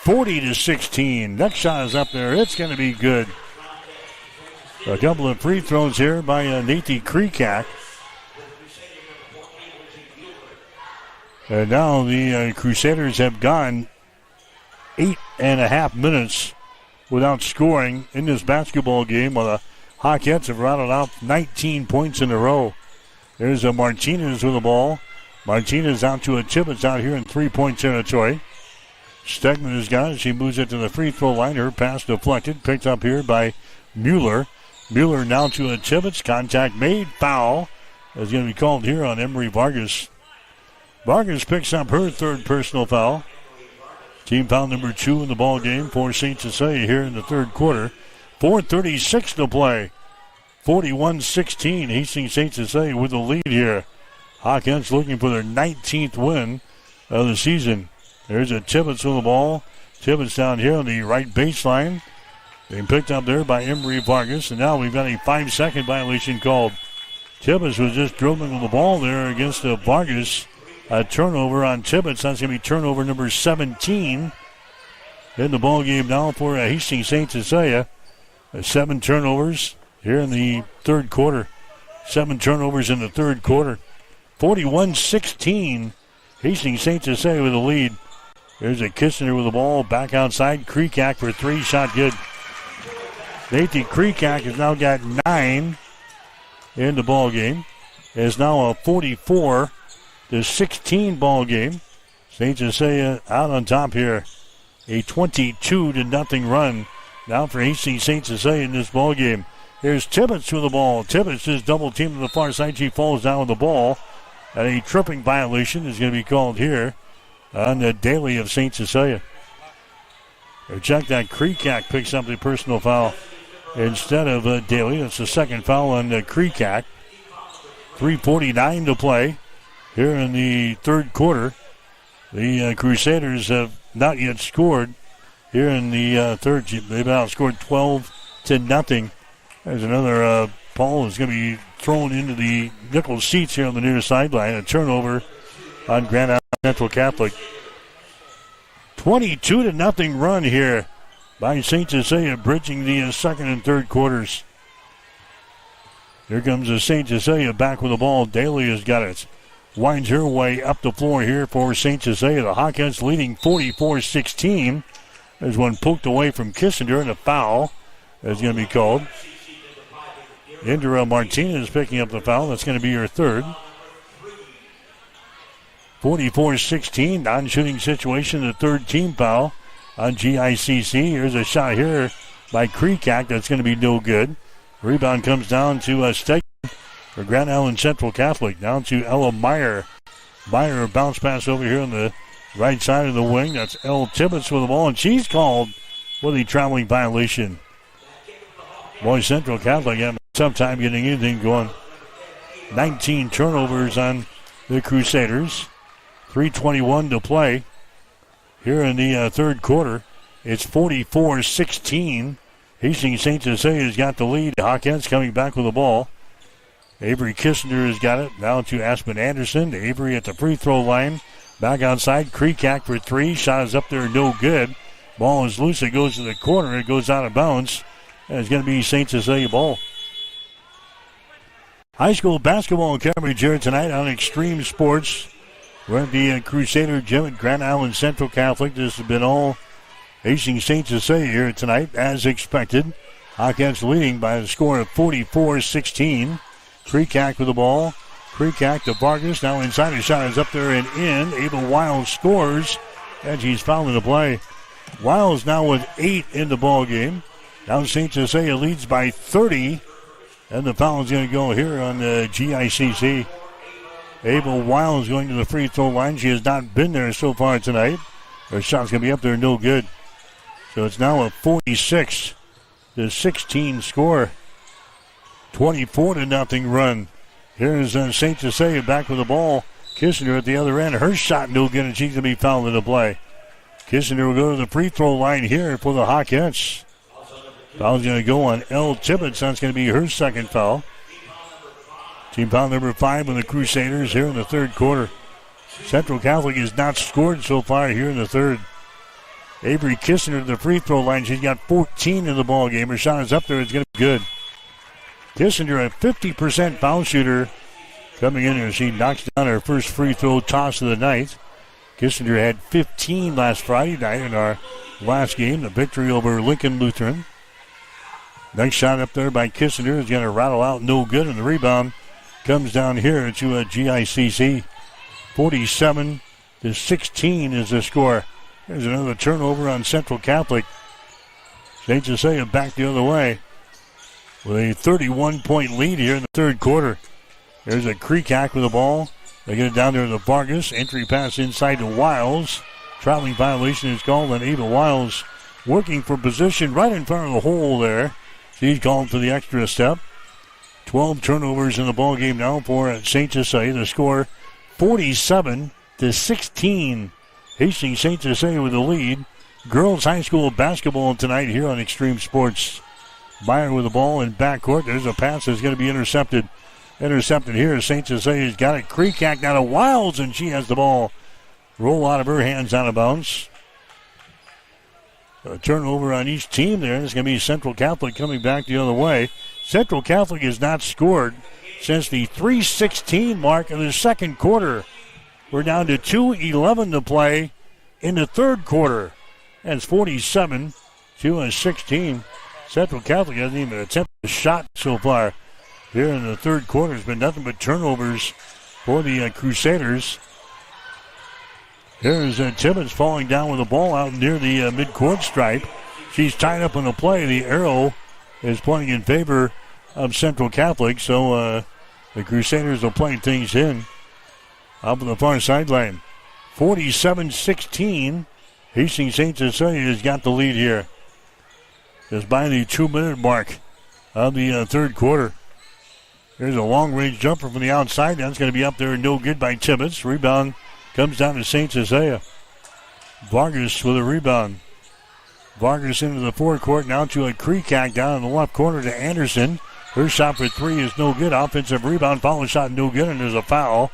Speaker 6: 40-16. Next shot is up there. It's going to be good. A couple of free throws here by Nathan Kreekak. And now the Crusaders have gone 8.5 minutes without scoring in this basketball game, while the Hawkettes have rounded out 19 points in a row. There's a Martinez with the ball. Martinez out to a Tibbetts out here in three-point territory. Stegman has got it. She moves it to the free throw line. Her pass deflected. Picked up here by Mueller. Mueller now to a Tibbetts. Contact made. Foul is going to be called here on Emery Vargas. Vargas picks up her third personal foul. Team foul number 2 in the ball game for St. Cecilia here in the third quarter. 4:36 to play. 41-16. Hastings St. Cecilia with the lead here. Hawkins looking for their 19th win of the season. There's a Tibbetts with the ball. Tibbetts down here on the right baseline. Being picked up there by Emery Vargas. And now we've got a 5-second violation called. Tibbetts was just dribbling with the ball there against Vargas. A turnover on Tibbetts. That's going to be turnover number 17 in the ball game now for Hastings St. Cecilia. 7 turnovers here in the third quarter. 7 turnovers in the third quarter. 41-16. Hastings St. Cecilia with the lead. There's a Kissinger with the ball. Back outside. Kreekak for 3. Shot good. Nathan Kreekak has now got 9 in the ball game. It's now a 44-16 ball game. St. Cecilia out on top here. A 22-0 run now for Hastings St. Cecilia in this ball game. Here's Tibbetts with the ball. Tibbetts is double teamed to the far side. She falls down with the ball. And a tripping violation is going to be called here on the Daly of St. Cecilia. Check that. Kreekak picks up the personal foul instead of Daly. That's the second foul on Kreekak. 3:49 to play here in the third quarter. The Crusaders have not yet scored here in the third. They've outscored 12-0. There's another ball is going to be thrown into the nickel seats here on the near sideline. A turnover on Grand Island Central Catholic. 22-0 run here by St. Cecilia, bridging the second and third quarters. Here comes St. Cecilia back with the ball. Daly has got it. Winds her way up the floor here for St. Cecilia. The Hawkins leading 44-16. There's one poked away from Kissinger, and a foul is going to be called. Indra Martinez picking up the foul. That's going to be her third. 44-16, non-shooting situation, the third team foul on GICC. Here's a shot here by Kreekak. That's going to be no good. Rebound comes down to Stegman for Grand Island Central Catholic. Down to Ella Meyer. Meyer bounce pass over here on the right side of the wing. That's Elle Tibbetts with the ball, and she's called with a traveling violation. Boy, Central Catholic having a tough time getting anything going. 19 turnovers on the Crusaders. 3:21 to play here in the third quarter. It's 44-16. Hastings St. Cecilia's got the lead. Hawkins coming back with the ball. Avery Kissinger has got it. Now to Aspen Anderson. Avery at the free throw line. Back outside. Kreekak for three. Shot is up there. No good. Ball is loose. It goes to the corner. It goes out of bounds. And it's going to be St. Cecilia ball. High school basketball coverage here tonight on Extreme Sports. We're at the Crusader Gym at Grand Island Central Catholic. This has been all Hastings St. Cecilia here tonight, as expected. Hawkins leading by a score of 44-16. Kreekak with the ball. Kreekak to Vargas. Now inside. His shot is up there and in. Ava Wiles scores, and she's fouling the play. Wiles now with 8 in the ball game. Now St. Cecilia leads by 30, and the foul is going to go here on the GICC. Ava Wiles going to the free throw line. She has not been there so far tonight. Her shot's going to be up there, no good. So it's now a 46-16 score. 24-0 run. Here's St. Cecilia back with the ball. Kissinger at the other end. Her shot no good, and she's going to be fouled in the play. Kissinger will go to the free throw line here for the Hawkins. Foul's going to go on Elle Tibbetts. That's going to be her second foul. Team foul number 5 on the Crusaders here in the third quarter. Central Catholic has not scored so far here in the third. Avery Kissinger to the free throw line. She's got 14 in the ball game. Her shot is up there. It's going to be good. Kissinger, a 50% foul shooter, coming in here. She knocks down her first free throw toss of the night. Kissinger had 15 last Friday night in our last game, the victory over Lincoln Lutheran. Next shot up there by Kissinger is going to rattle out, no good, and the rebound comes down here to a GICC. 47-16 is the score. There's another turnover on Central Catholic. St. Cecilia back the other way with a 31-point lead here in the third quarter. There's a Kreekak with the ball. They get it down there to Vargas. Entry pass inside to Wiles. Traveling violation is called on Ava Wiles, working for position right in front of the hole there. She's called for the extra step. 12 turnovers in the ball game now for St. Cecilia. The score 47-16. Hastings St. Cecilia with the lead. Girls high school basketball tonight here on Extreme Sports. Meyer with the ball in backcourt. There's a pass that's going to be intercepted. Intercepted here. St. Cecilia's got it. Kreekak down to Wiles, and she has the ball. Roll out of her hands out of bounds. A turnover on each team there. It's going to be Central Catholic coming back the other way. Central Catholic has not scored since the 3:16 mark of the second quarter. We're down to 2:11 to play in the third quarter. And it's 47-16. Central Catholic hasn't even attempted a shot so far. Here in the third quarter, it's been nothing but turnovers for the Crusaders. Here's Tibbetts falling down with the ball out near the midcourt stripe. She's tied up on the play. The arrow is pointing in favor of Central Catholic, so the Crusaders are playing things in up on the far sideline. 47-16 Hastings St. Cecilia has got the lead here. Just by the 2-minute mark of the third quarter. There's a long-range jumper from the outside. That's going to be up there and no good by Tibbetts. Rebound comes down to St. Cecilia. Vargas with a rebound. Vargas into the forecourt, now to a Kreekak down in the left corner to Anderson. Her shot for three is no good. Offensive rebound, follow shot no good, and there's a foul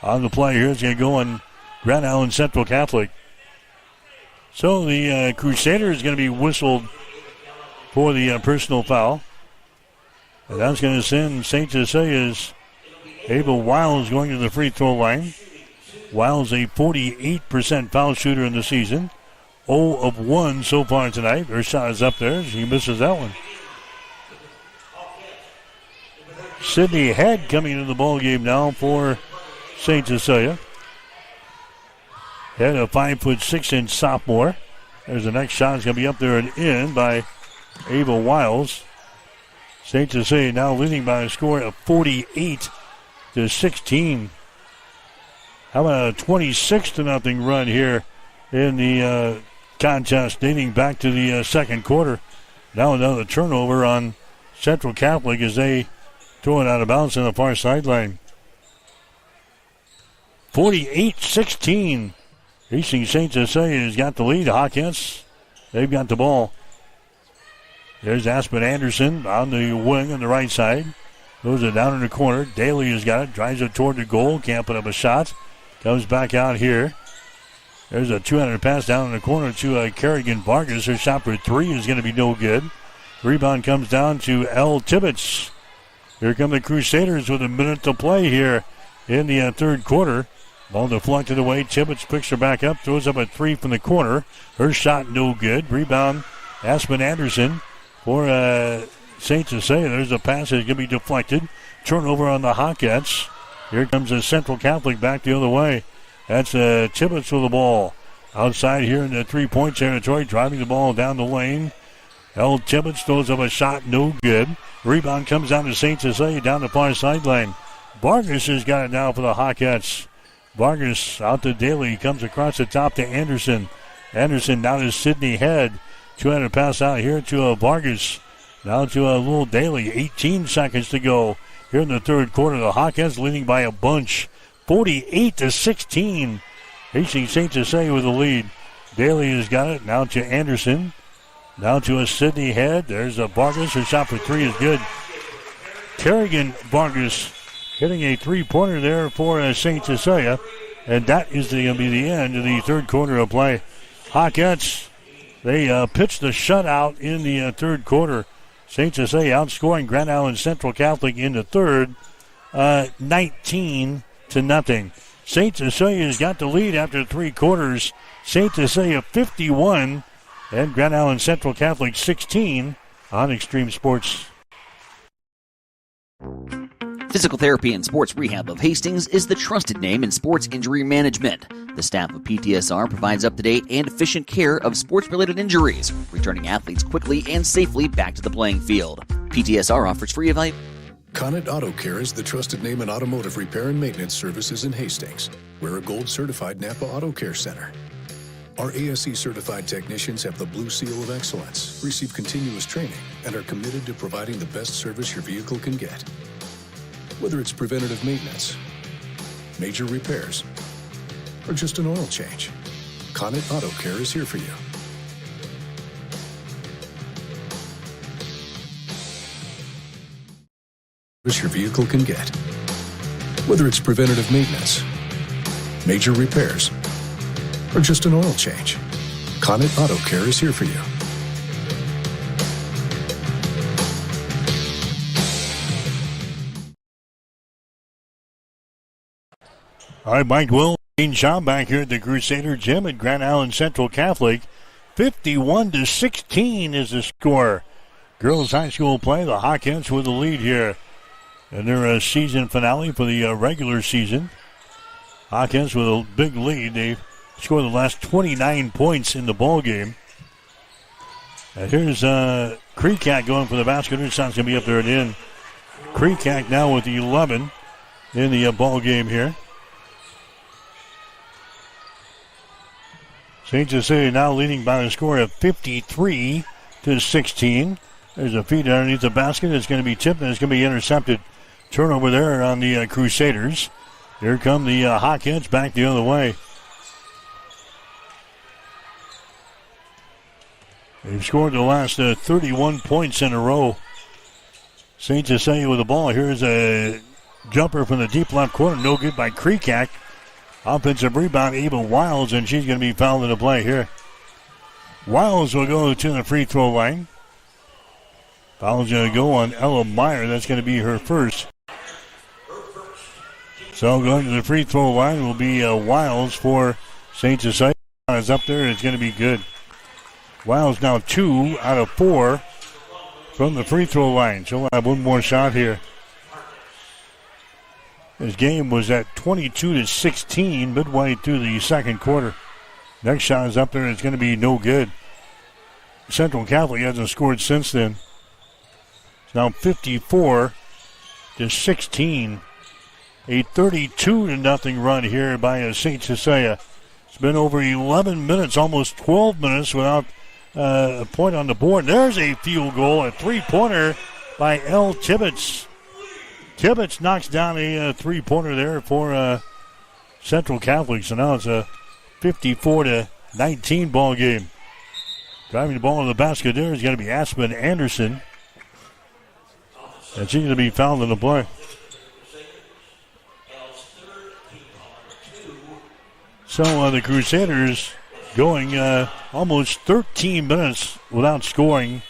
Speaker 6: on the play here. It's going to go on Grand Island Central Catholic. So the Crusader is going to be whistled for the personal foul. And that's going to send St. Cecilia's Ava Wiles going to the free throw line. Wiles a 48% foul shooter in the season. 0 of 1 so far tonight. Her shot is up there. She misses that one. Sydney Head coming into the ball game now for St. Cecilia. Head, a 5'6" sophomore. There's the next shot. It's going to be up there and in by Ava Wiles. St. Cecilia now leading by a score of 48-16. How about a 26-0 run here in the contest dating back to the second quarter. Now another turnover on Central Catholic as they throw it out of bounds on the far sideline. 48-16. Hastings St. Cecilia has got the lead. Hawkins, they've got the ball. There's Aspen Anderson on the wing on the right side. Throws it down in the corner. Daly has got it. Drives it toward the goal. Can't put up a shot. Comes back out here. There's a 200 pass down in the corner to Kerrigan Vargas. Her shot for three is going to be no good. Rebound comes down to L. Tibbetts. Here come the Crusaders with a minute to play here in the third quarter. Ball deflected away. Tibbetts picks her back up. Throws up a three from the corner. Her shot no good. Rebound Aspen Anderson for St. Cecilia. There's a pass that's going to be deflected. Turnover on the Hawkettes. Here comes a Central Catholic back the other way. That's Tibbetts with the ball. Outside here in the three-point territory, driving the ball down the lane. L. Tibbetts throws up a shot, no good. Rebound comes down to St. Cecilia down the far sideline. Vargas has got it now for the Hawkettes. Vargas out to Daly, comes across the top to Anderson. Anderson down to Sydney Head. 200 pass out here to Vargas. Now to Lil Daly. 18 seconds to go here in the third quarter. The Hawkins leading by a bunch. 48-16. Hastings St. Cecilia with the lead. Daly has got it. Now to Anderson. Now to a Sydney Head. There's a Vargas. Her shot for three is good. Kerrigan Vargas hitting a three-pointer there for St. Cecilia. And that is going to be the end of the third quarter of play. Hawkettes, they pitched the shutout in the third quarter. St. Cecilia outscoring Grand Island Central Catholic in the third, 19-0. St. Cecilia has got the lead after three quarters. St. Cecilia 51 and Grand Island Central Catholic 16 on Extreme Sports.
Speaker 8: Physical Therapy and Sports Rehab of Hastings is the trusted name in sports injury management. The staff of PTSR provides up-to-date and efficient care of sports-related injuries, returning athletes quickly and safely back to the playing field. PTSR offers free evaluation.
Speaker 17: Conant Auto Care is the trusted name in automotive repair and maintenance services in Hastings. We're a gold-certified Napa Auto Care Center. Our ASE-certified technicians have the Blue Seal of Excellence, receive continuous training, and are committed to providing the best service your vehicle can get. Whether it's preventative maintenance, major repairs, or just an oil change, Conant Auto Care is here for you. Your vehicle can get. Whether it's preventative maintenance, major repairs, or just an oil change, Conant Auto Care is here for you.
Speaker 6: All right, Mike Will, Dean Shaw back here at the Crusader Gym at Grand Island Central Catholic. 51-16 is the score. Girls high school play, the Hawkins with the lead here. And their season finale for the regular season. Hawkins with a big lead. They've scored the last 29 points in the ball game. And here's Kreekak going for the basket. Her shot's going to be up there and in. Kreekak now with 11 in the ball game here. St. Cecilia now leading by a score of 53-16. There's a feed underneath the basket. It's going to be tipped and it's going to be intercepted. Turnover there on the Crusaders. Here come the Hawkins back the other way. They've scored the last 31 points in a row. St. Cecilia with the ball. Here's a jumper from the deep left corner. No good by Kreekak. Offensive rebound, Ava Wiles, and she's going to be fouled in the play here. Wiles will go to the free throw line. Foul's going to go on Ella Meyer. That's going to be her first. So going to the free throw line will be Wiles for St. Cecilia. Is up there. It's going to be good. Wiles now 2 out of 4 from the free throw line. So we'll have one more shot here. This game was at 22-16 midway through the second quarter. Next shot is up there. It's going to be no good. Central Catholic hasn't scored since then. It's now 54-16. A 32-0 run here by St. Cecilia. It's been over 11 minutes, almost 12 minutes without a point on the board. There's a field goal, a three-pointer by L. Tibbetts. Tibbetts knocks down a three-pointer there for Central Catholic. So now it's a 54-19 ball game. Driving the ball in the basket there is going to be Aspen Anderson. And she's going to be fouled in the play. So the Crusaders going almost 13 minutes without scoring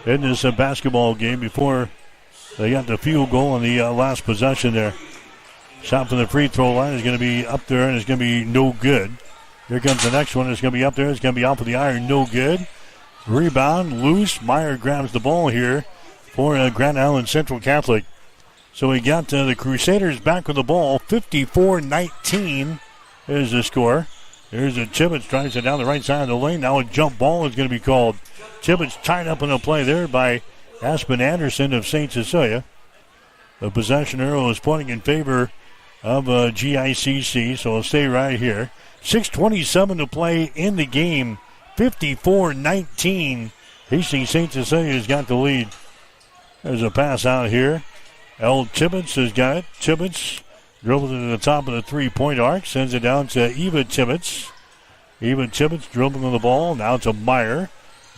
Speaker 6: in this basketball game before they got the field goal on the last possession there. Shot from the free throw line is going to be up there and it's going to be no good. Here comes the next one. It's going to be up there. It's going to be off of the iron. No good. Rebound loose. Meyer grabs the ball here for Grand Island Central Catholic. So we got the Crusaders back with the ball. 54-19 is the score. There's a Tibbetts drives it down the right side of the lane. Now a jump ball is going to be called. Tibbetts tied up in the play there by Aspen Anderson of St. Cecilia. The possession arrow is pointing in favor of GICC, so it'll stay right here. 6:27 to play in the game. 54-19. Hastings St. Cecilia's got the lead. There's a pass out here. L. Tibbetts has got it. Tibbetts dribbles it to the top of the three-point arc. Sends it down to Eva Tibbetts. Eva Tibbetts dribbling the ball. Now to Meyer.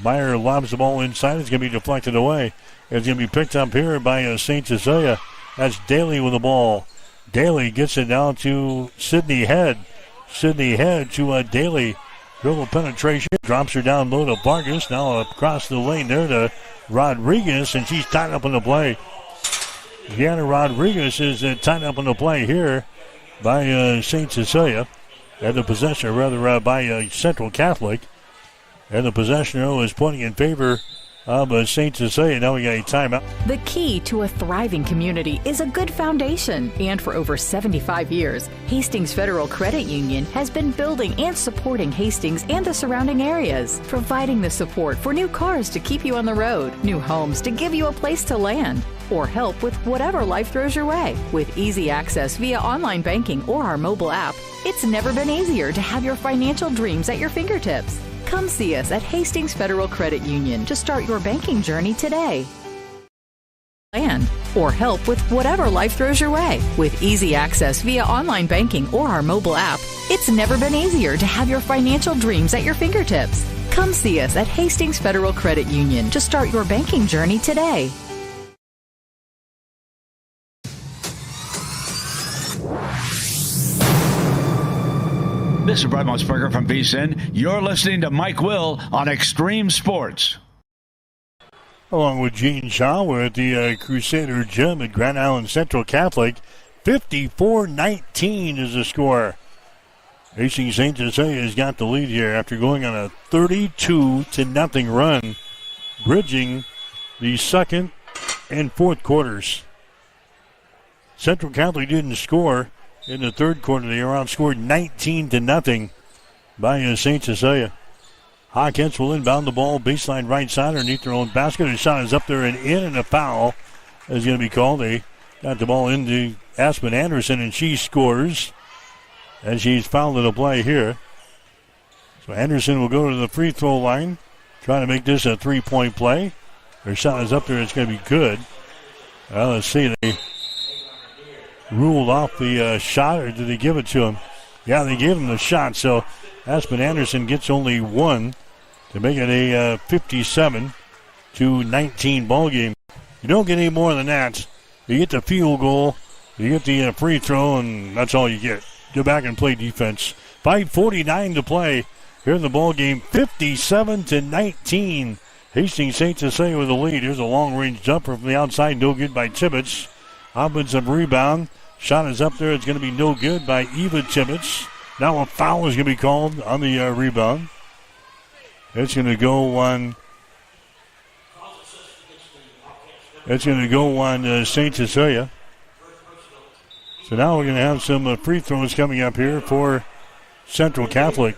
Speaker 6: Meyer lobs the ball inside. It's going to be deflected away. It's going to be picked up here by St. Cecilia. That's Daly with the ball. Daly gets it down to Sydney Head. Sydney Head to Daly. Dribble penetration. Drops her down low to Vargas. Now across the lane there to Rodriguez. And she's tied up in the play. Gianna Rodriguez is tied up in the play here by St. Cecilia. And the possession, rather, by Central Catholic. And the possession arrow is pointing in favor of St. Cecilia. Now we got a timeout.
Speaker 18: The key to a thriving community is a good foundation. And for over 75 years, Hastings Federal Credit Union has been building and supporting Hastings and the surrounding areas, providing the support for new cars to keep you on the road, new homes to give you a place to land, or help with whatever life throws your way. With easy access via online banking or our mobile app, it's never been easier to have your financial dreams at your fingertips. Come see us at Hastings Federal Credit Union to start your banking journey today. Land or help with whatever life throws your way. With easy access via online banking or our mobile app, it's never been easier to have your financial dreams at your fingertips. Come see us at Hastings Federal Credit Union to start your banking journey today.
Speaker 19: This is Brett Musburger from VSiN. You're listening to Mike Will on Extreme Sports.
Speaker 6: Along with Gene Shaw, we're at the Crusader Gym at Grand Island Central Catholic. 54-19 is the score. Hastings St. Cecilia has got the lead here after going on a 32-0 run, bridging the second and fourth quarters. Central Catholic didn't score in the third quarter. They were outscored 19-0 by St. Cecilia. Hawkins will inbound the ball, baseline right side underneath their own basket. The shot is up there and in, and a foul is going to be called. They got the ball into Aspen Anderson, and she scores. And she's fouled in the play here. So Anderson will go to the free throw line, trying to make this a 3-point play. Their shot is up there. It's going to be good. Well, let's see. They ruled off the shot, or did they give it to him? Yeah, they gave him the shot. So Aspen Anderson gets only one to make it a 57-19 ball game. You don't get any more than that. You get the field goal, you get the free throw, and that's all you get. Go back and play defense. 5:49 to play here in the ball game. 57-19. Hastings St. Cecilia with the lead. Here's a long-range jumper from the outside, no good by Tibbetts. Offensive rebound. Shot is up there. It's going to be no good by Eva Tibbetts. Now a foul is going to be called on the rebound. It's going to go on. It's going to go on St. Cecilia. So now we're going to have some free throws coming up here for Central Catholic.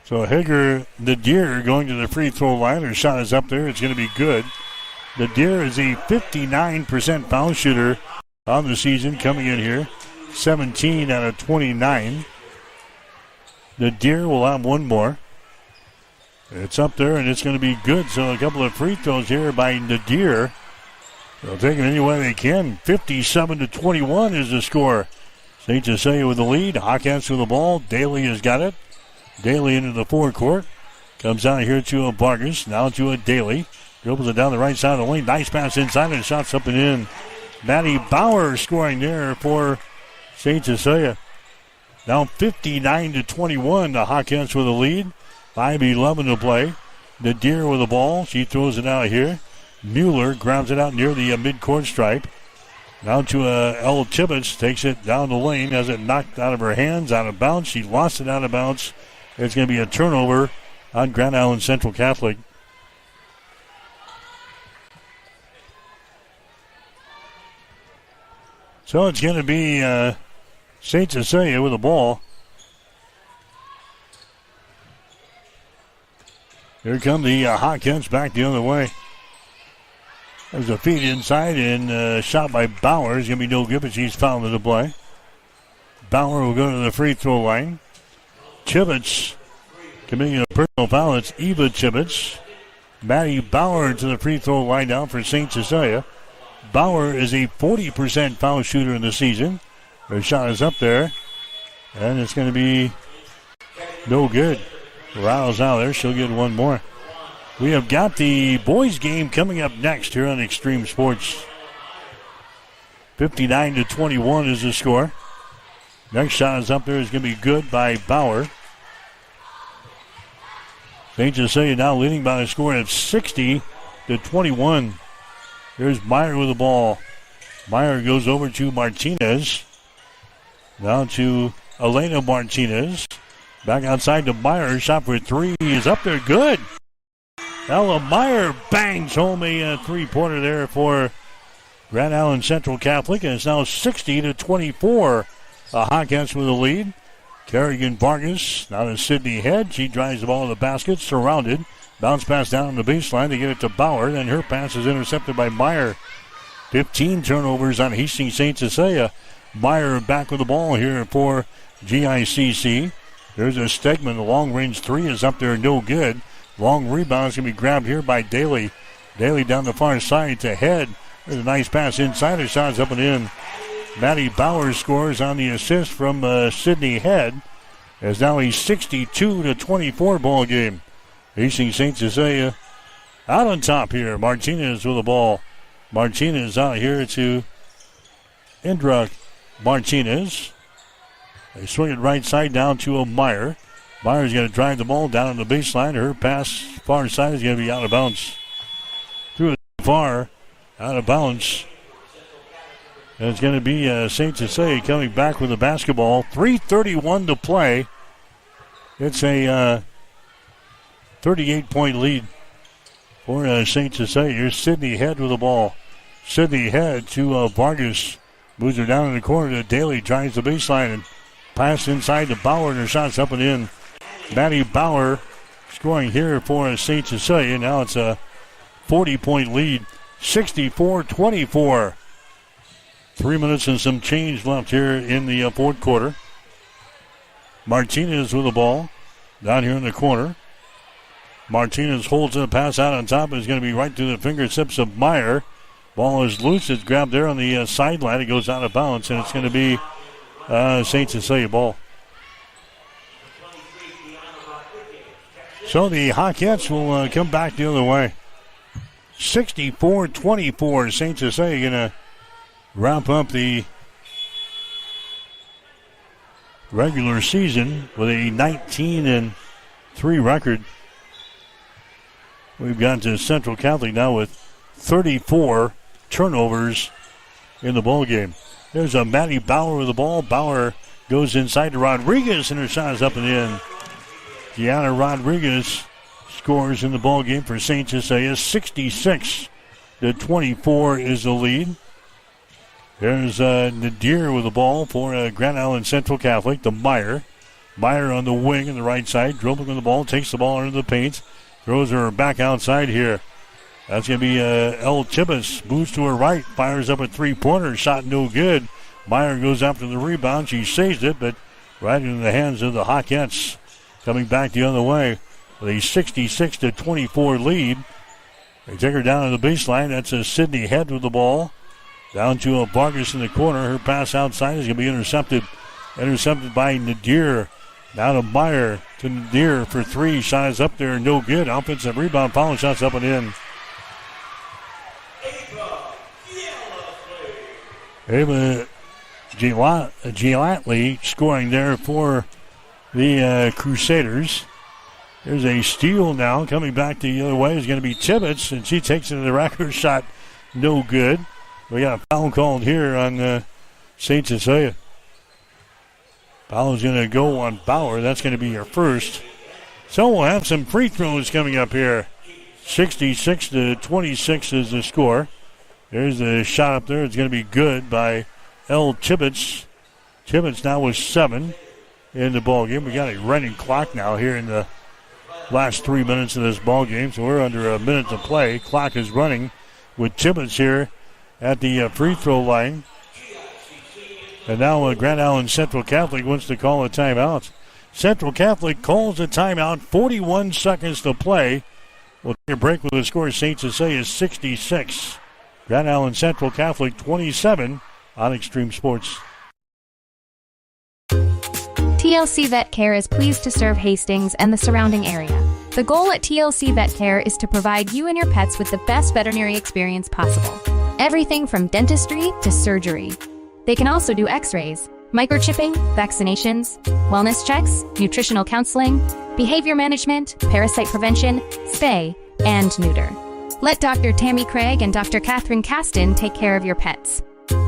Speaker 6: So Hager, the Deer, going to the free throw line. Her shot is up there. It's going to be good. The Deer is a 59% foul shooter on the season, coming in here. 17 out of 29. The Deer will have one more. It's up there, and it's going to be good. So a couple of free throws here by the Deer. They'll take it any way they can. 57-21 is the score. St. Cecilia with the lead. Hawkins with the ball. Daly has got it. Daly into the forecourt. Comes out here to a Vargas. Now to a Daly. Dribbles it down the right side of the lane. Nice pass inside and shots up and in. Maddie Bauer scoring there for St. Cecilia. Now 59-21. The Hawkins with the lead. 5:11 to play. The Deer with the ball. She throws it out here. Mueller grounds it out near the midcourt stripe. Now to Ella Tibbetts. Takes it down the lane. Has it knocked out of her hands, out of bounds. She lost it out of bounds. It's going to be a turnover on Grand Island Central Catholic. So it's going to be St. Cecilia with the ball. Here come the Hawkins back the other way. There's a feed inside and shot by Bauer. Is going to be no good, but she's fouled in the play. Bauer will go to the free throw line. Tibbetts committing a personal foul. It's Eva Tibbetts. Maddie Bauer to the free throw line down for St. Cecilia. Bauer is a 40% foul shooter in the season. Her shot is up there, and it's going to be no good. Rouse out there. She'll get one more. We have got the boys game coming up next here on Extreme Sports. 59-21 is the score. Next shot is up there. Is going to be good by Bauer. St. Cecilia now leading by a score of 60-21. Here's Meyer with the ball. Meyer goes over to Martinez. Now to Elena Martinez. Back outside to Meyer. Shot for three is up there. Good. Ella Meyer bangs home a three-pointer there for Grand Island Central Catholic. And it's now 60-24. Hawkins with the lead. Kerrigan Vargas now to Sydney Head. She drives the ball to the basket. Surrounded. Bounce pass down the baseline to get it to Bauer. Then her pass is intercepted by Meyer. 15 turnovers on Hastings St. Cecilia. Meyer back with the ball here for GICC. There's a Stegman. The long-range three is up there, no good. Long rebound is going to be grabbed here by Daly. Daly down the far side to Head. There's a nice pass inside. Her shot's up and in. Maddie Bauer scores on the assist from Sydney Head. As now a 62-24 ball game. Hastings St. Cecilia out on top here. Martinez with the ball. Martinez out here to Indra Martinez. They swing it right side down to a Meyer. Meyer's going to drive the ball down on the baseline. Her pass far side is going to be out of bounds. Through it far, out of bounds. And it's going to be St. Cecilia coming back with the basketball. 3:31 to play. It's a 38-point lead for St. Cecilia. Here's Sydney Head with the ball. Sydney Head to Vargas. Moves her down in the corner to Daly. Drives the baseline and pass inside to Bauer, and her shot's up and in. Maddie Bauer scoring here for St. Cecilia. Now it's a 40-point lead. 64-24. 3 minutes and some change left here in the fourth quarter. Martinez with the ball down here in the corner. Martinez holds the pass out on top. It's going to be right to the fingertips of Meyer. Ball is loose. It's grabbed there on the sideline. It goes out of bounds, and it's going to be St. Cecilia ball. So the Hawkettes will come back the other way. 64-24. St. Cecilia going to wrap up the regular season with a 19-3 record. We've got to Central Catholic now with 34 turnovers in the ball game. There's a Maddie Bauer with the ball. Bauer goes inside to Rodriguez, and her shot is up and in. Gianna Rodriguez scores in the ball game for St. Cecilia. 66-24 is the lead. There's Nadir with the ball for Grand Island Central Catholic to Meyer. Meyer on the wing on the right side, dribbling with the ball, takes the ball under the paint, throws her back outside here. That's going to be El Tibbas. Moves to her right, fires up a three-pointer, shot no good. Meyer goes after the rebound. She saves it, but right into the hands of the Hawkettes. Coming back the other way with a 66-24 lead. They take her down to the baseline. That's a Sydney Head with the ball. Down to Vargas in the corner. Her pass outside is going to be intercepted. Intercepted by Nadir. Now to Meyer. To Nadir for three. Shot is up there. No good. Offensive rebound. Foul shots up and in. Ava Gilatli scoring there for the Crusaders. There's a steal now. Coming back the other way is going to be Tibbetts, and she takes it to the rack. Her shot no good. We got a foul called here on St. Cecilia. Foul is going to go on Bauer. That's going to be her first. So we'll have some free throws coming up here. 66-26 is the score. There's the shot up there. It's going to be good by L. Tibbetts. Tibbetts now with 7 in the ball game. We got a running clock now here in the last 3 minutes of this ball game, so we're under a minute to play. Clock is running with Tibbetts here at the free throw line. And now Grand Island Central Catholic wants to call a timeout. Central Catholic calls a timeout. 41 seconds to play. We'll take a break with the score. St. Cecilia 66. Grand Island Central Catholic 27 on Extreme Sports.
Speaker 20: TLC Vet Care is pleased to serve Hastings and the surrounding area. The goal at TLC Vet Care is to provide you and your pets with the best veterinary experience possible. Everything from dentistry to surgery. They can also do x-rays, microchipping, vaccinations, wellness checks, nutritional counseling, behavior management, parasite prevention, spay, and neuter. Let Dr. Tammy Craig and Dr. Catherine Caston take care of your pets.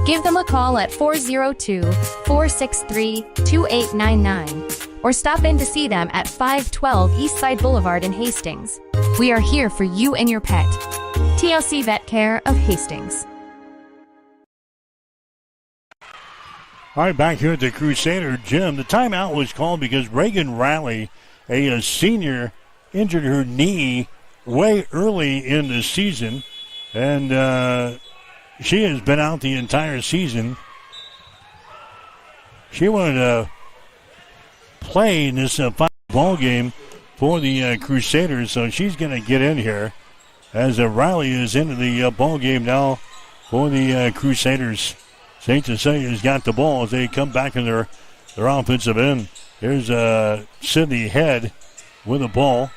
Speaker 20: Give them a call at 402-463-2899 or stop in to see them at 512 Eastside Boulevard in Hastings. We are here for you and your pet. TLC Vet Care of Hastings.
Speaker 6: All right, back here at the Crusader gym. The timeout was called because Reagan Riley, a senior, injured her knee way early in the season. And she has been out the entire season. She wanted to play in this final ball game for the Crusaders, so she's going to get in here as Riley is into the ball game now for the Crusaders. St. Cecilia's got the ball as they come back in their offensive end. Here's Sydney Head with the ball.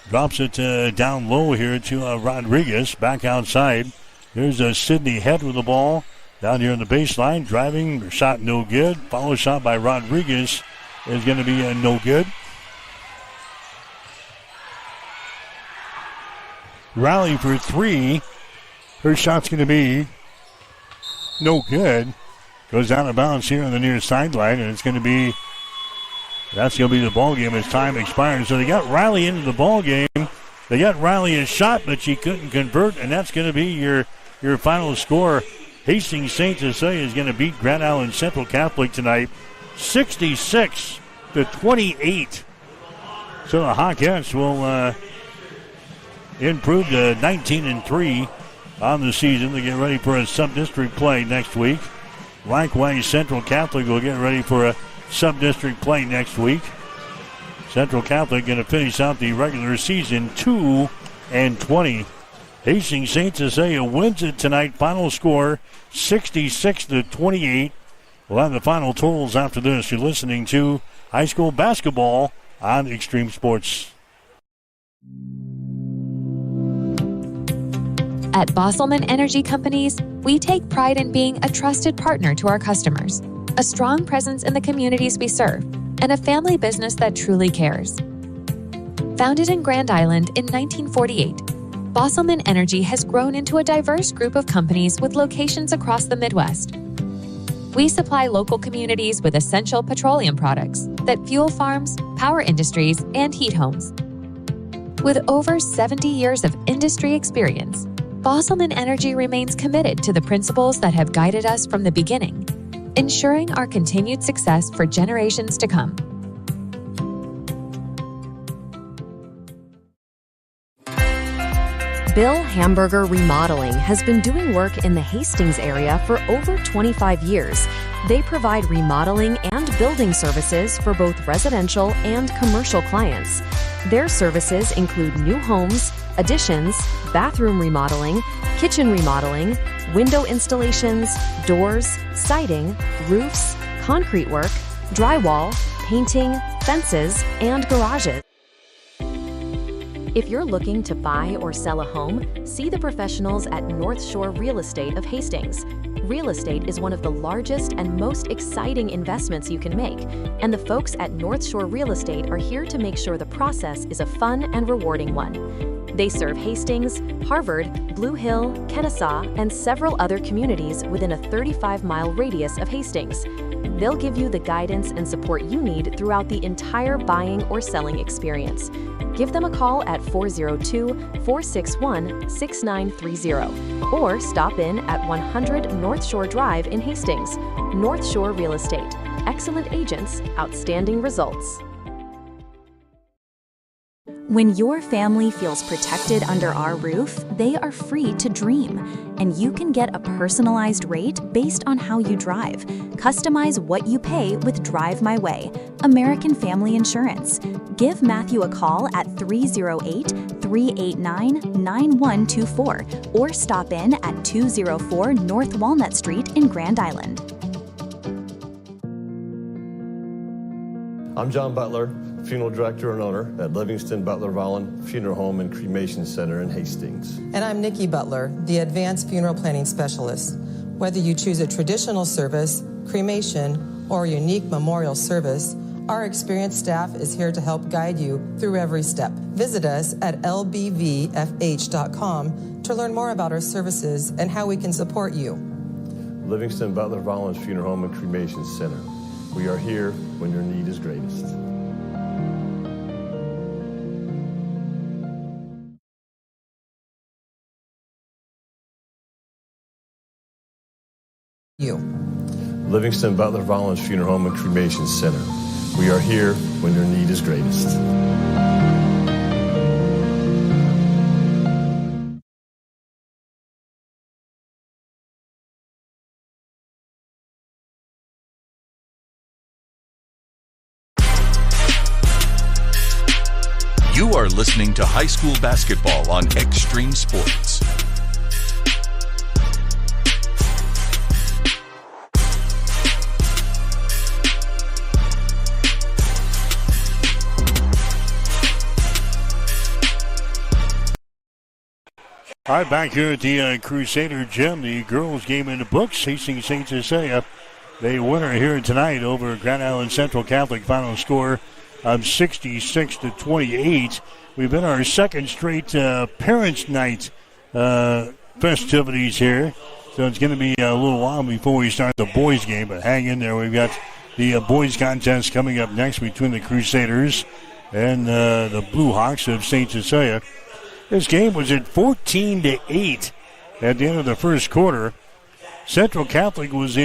Speaker 6: Drops it down low here to Rodriguez. Back outside. There's Sydney Head with the ball. Down here on the baseline. Driving. Shot no good. Follow shot by Rodriguez is going to be no good. Riley for three. Her shot's going to be no good. Goes out of bounds here on the near sideline, and that's going to be the ball game as time expires. So they got Riley into the ball game. They got Riley a shot, but she couldn't convert, and that's going to be your final score. Hastings St. Cecilia is going to beat Grand Island Central Catholic tonight, 66-28. So the Hawkettes will improve to 19-3 on the season. They get ready for a sub-district play next week. Likewise, Central Catholic will get ready for a sub-district play next week. Central Catholic going to finish out the regular season 2-20. Hastings St. Cecilia wins it tonight. Final score 66-28. We'll have the final totals after this. You're listening to high school basketball on Extreme Sports.
Speaker 21: At Bosselman Energy Companies, we take pride in being a trusted partner to our customers, a strong presence in the communities we serve, and a family business that truly cares. Founded in Grand Island in 1948, Bosselman Energy has grown into a diverse group of companies with locations across the Midwest. We supply local communities with essential petroleum products that fuel farms, power industries, and heat homes. With over 70 years of industry experience, Bosselman Energy remains committed to the principles that have guided us from the beginning, ensuring our continued success for generations to come.
Speaker 22: Bill Hamburger Remodeling has been doing work in the Hastings area for over 25 years. They provide remodeling and building services for both residential and commercial clients. Their services include new homes, additions, bathroom remodeling, kitchen remodeling, window installations, doors, siding, roofs, concrete work, drywall, painting, fences, and garages. If you're looking to buy or sell a home, see the professionals at North Shore Real Estate of Hastings. Real estate is one of the largest and most exciting investments you can make, and the folks at North Shore Real Estate are here to make sure the process is a fun and rewarding one. They serve Hastings, Harvard, Blue Hill, Kennesaw, and several other communities within a 35-mile radius of Hastings. They'll give you the guidance and support you need throughout the entire buying or selling experience. Give them a call at 402-461-6930 or stop in at 100 North Shore Drive in Hastings. North Shore Real Estate. Excellent agents, outstanding results.
Speaker 23: When your family feels protected under our roof, they are free to dream. And you can get a personalized rate based on how you drive. Customize what you pay with Drive My Way, American Family Insurance. Give Matthew a call at 308-389-9124 or stop in at 204 North Walnut Street in Grand Island.
Speaker 24: I'm John Butler, Funeral Director and Owner at Livingston Butler Volland Funeral Home and Cremation Center in Hastings.
Speaker 25: And I'm Nikki Butler, the Advanced Funeral Planning Specialist. Whether you choose a traditional service, cremation, or a unique memorial service, our experienced staff is here to help guide you through every step. Visit us at lbvfh.com to learn more about our services and how we can support you.
Speaker 24: Livingston Butler Volland Funeral Home and Cremation Center. We are here when your need is greatest.
Speaker 25: You.
Speaker 24: Livingston Butler Volland Funeral Home and Cremation Center. We are here when your need is greatest.
Speaker 16: You are listening to high school basketball on Extreme Sports.
Speaker 6: All right, back here at the Crusader Gym, the girls game in the books. Hastings St. Cecilia, they winner here tonight over Grand Island Central Catholic. Final score of 66-28. We've been our second straight Parents' Night festivities here, so it's going to be a little while before we start the boys' game. But hang in there. We've got the boys' contest coming up next between the Crusaders and the Blue Hawks of St. Cecilia. This game was at 14-8 at the end of the first quarter. Central Catholic was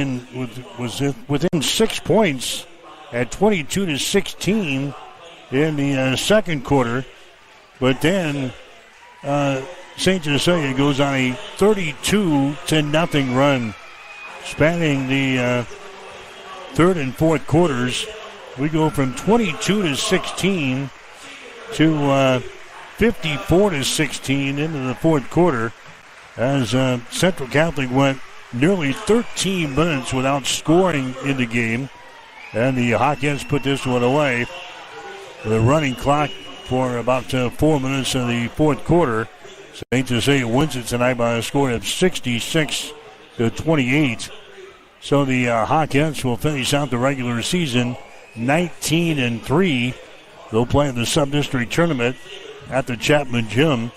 Speaker 6: within 6 points at 22-16 in the second quarter, but then St. Cecilia goes on a 32-0 run. Spanning the third and fourth quarters, we go from 22-16 to 54-16 into the fourth quarter as Central Catholic went nearly 13 minutes without scoring in the game. And the Hawkins put this one away with a running clock for about 4 minutes of the fourth quarter. St. Cecilia wins it tonight by a score of 66-28. So the Hawkins will finish out the regular season 19-3. They'll play in the sub-district tournament at the Chapman Gym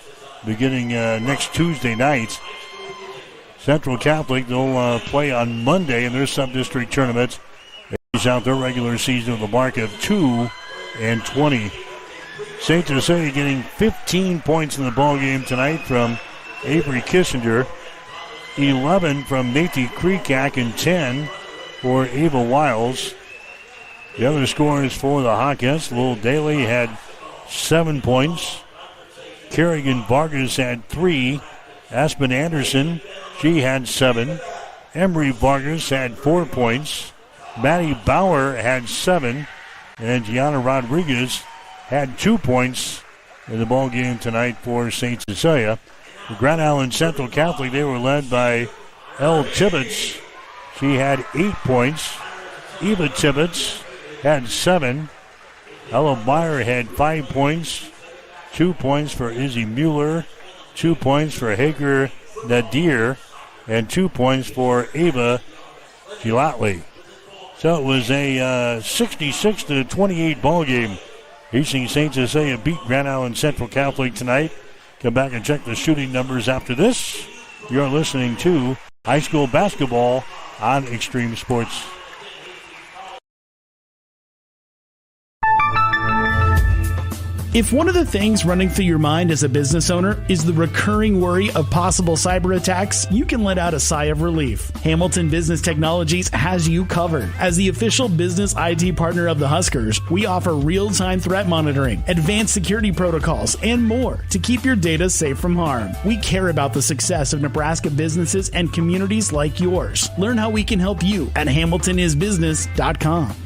Speaker 6: beginning next Tuesday night. Central Catholic, they'll play on Monday in their sub-district tournament. They finish out their regular season with a mark of 2-20. St. Cecilia getting 15 points in the ballgame tonight from Avery Kissinger, 11 from Nathan Kreekak, and 10 for Ava Wiles. The other scorers for the Hawkins, Lil Daly had 7 points. Kerrigan Vargas had 3. Aspen Anderson, she had 7. Emery Vargas had 4 points. Maddie Bauer had 7. And Gianna Rodriguez had 2 points in the ball game tonight for St. Cecilia. The Grand Island Central Catholic, they were led by Elle Tibbetts. She had 8 points. Eva Tibbetts had 7. Ella Meyer had 5 points. 2 points for Izzy Mueller. 2 points for Hager Nadir. And 2 points for Ava Gilatli. So it was a 66-28 ball game. Hastings St. Cecilia beat Grand Island Central Catholic tonight. Come back and check the shooting numbers after this. You're listening to high school basketball on Extreme Sports.
Speaker 2: If one of the things running through your mind as a business owner is the recurring worry of possible cyber attacks, you can let out a sigh of relief. Hamilton Business Technologies has you covered. As the official business IT partner of the Huskers, we offer real-time threat monitoring, advanced security protocols, and more to keep your data safe from harm. We care about the success of Nebraska businesses and communities like yours. Learn how we can help you at HamiltonIsBusiness.com.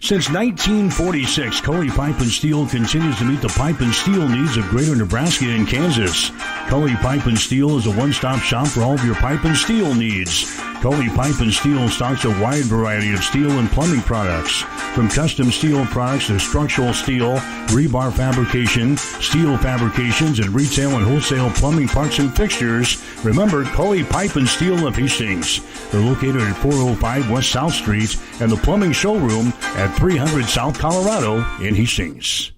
Speaker 6: Since 1946, Cully Pipe and Steel continues to meet the pipe and steel needs of greater Nebraska and Kansas. Cully Pipe and Steel is a one-stop shop for all of your pipe and steel needs. Cully Pipe and Steel stocks a wide variety of steel and plumbing products, from custom steel products to structural steel, rebar fabrication, steel fabrications, and retail and wholesale plumbing parts and fixtures. Remember, Cully Pipe and Steel of Hastings. They're located at 405 West South Street and the plumbing showroom at 300 South Colorado in Hastings.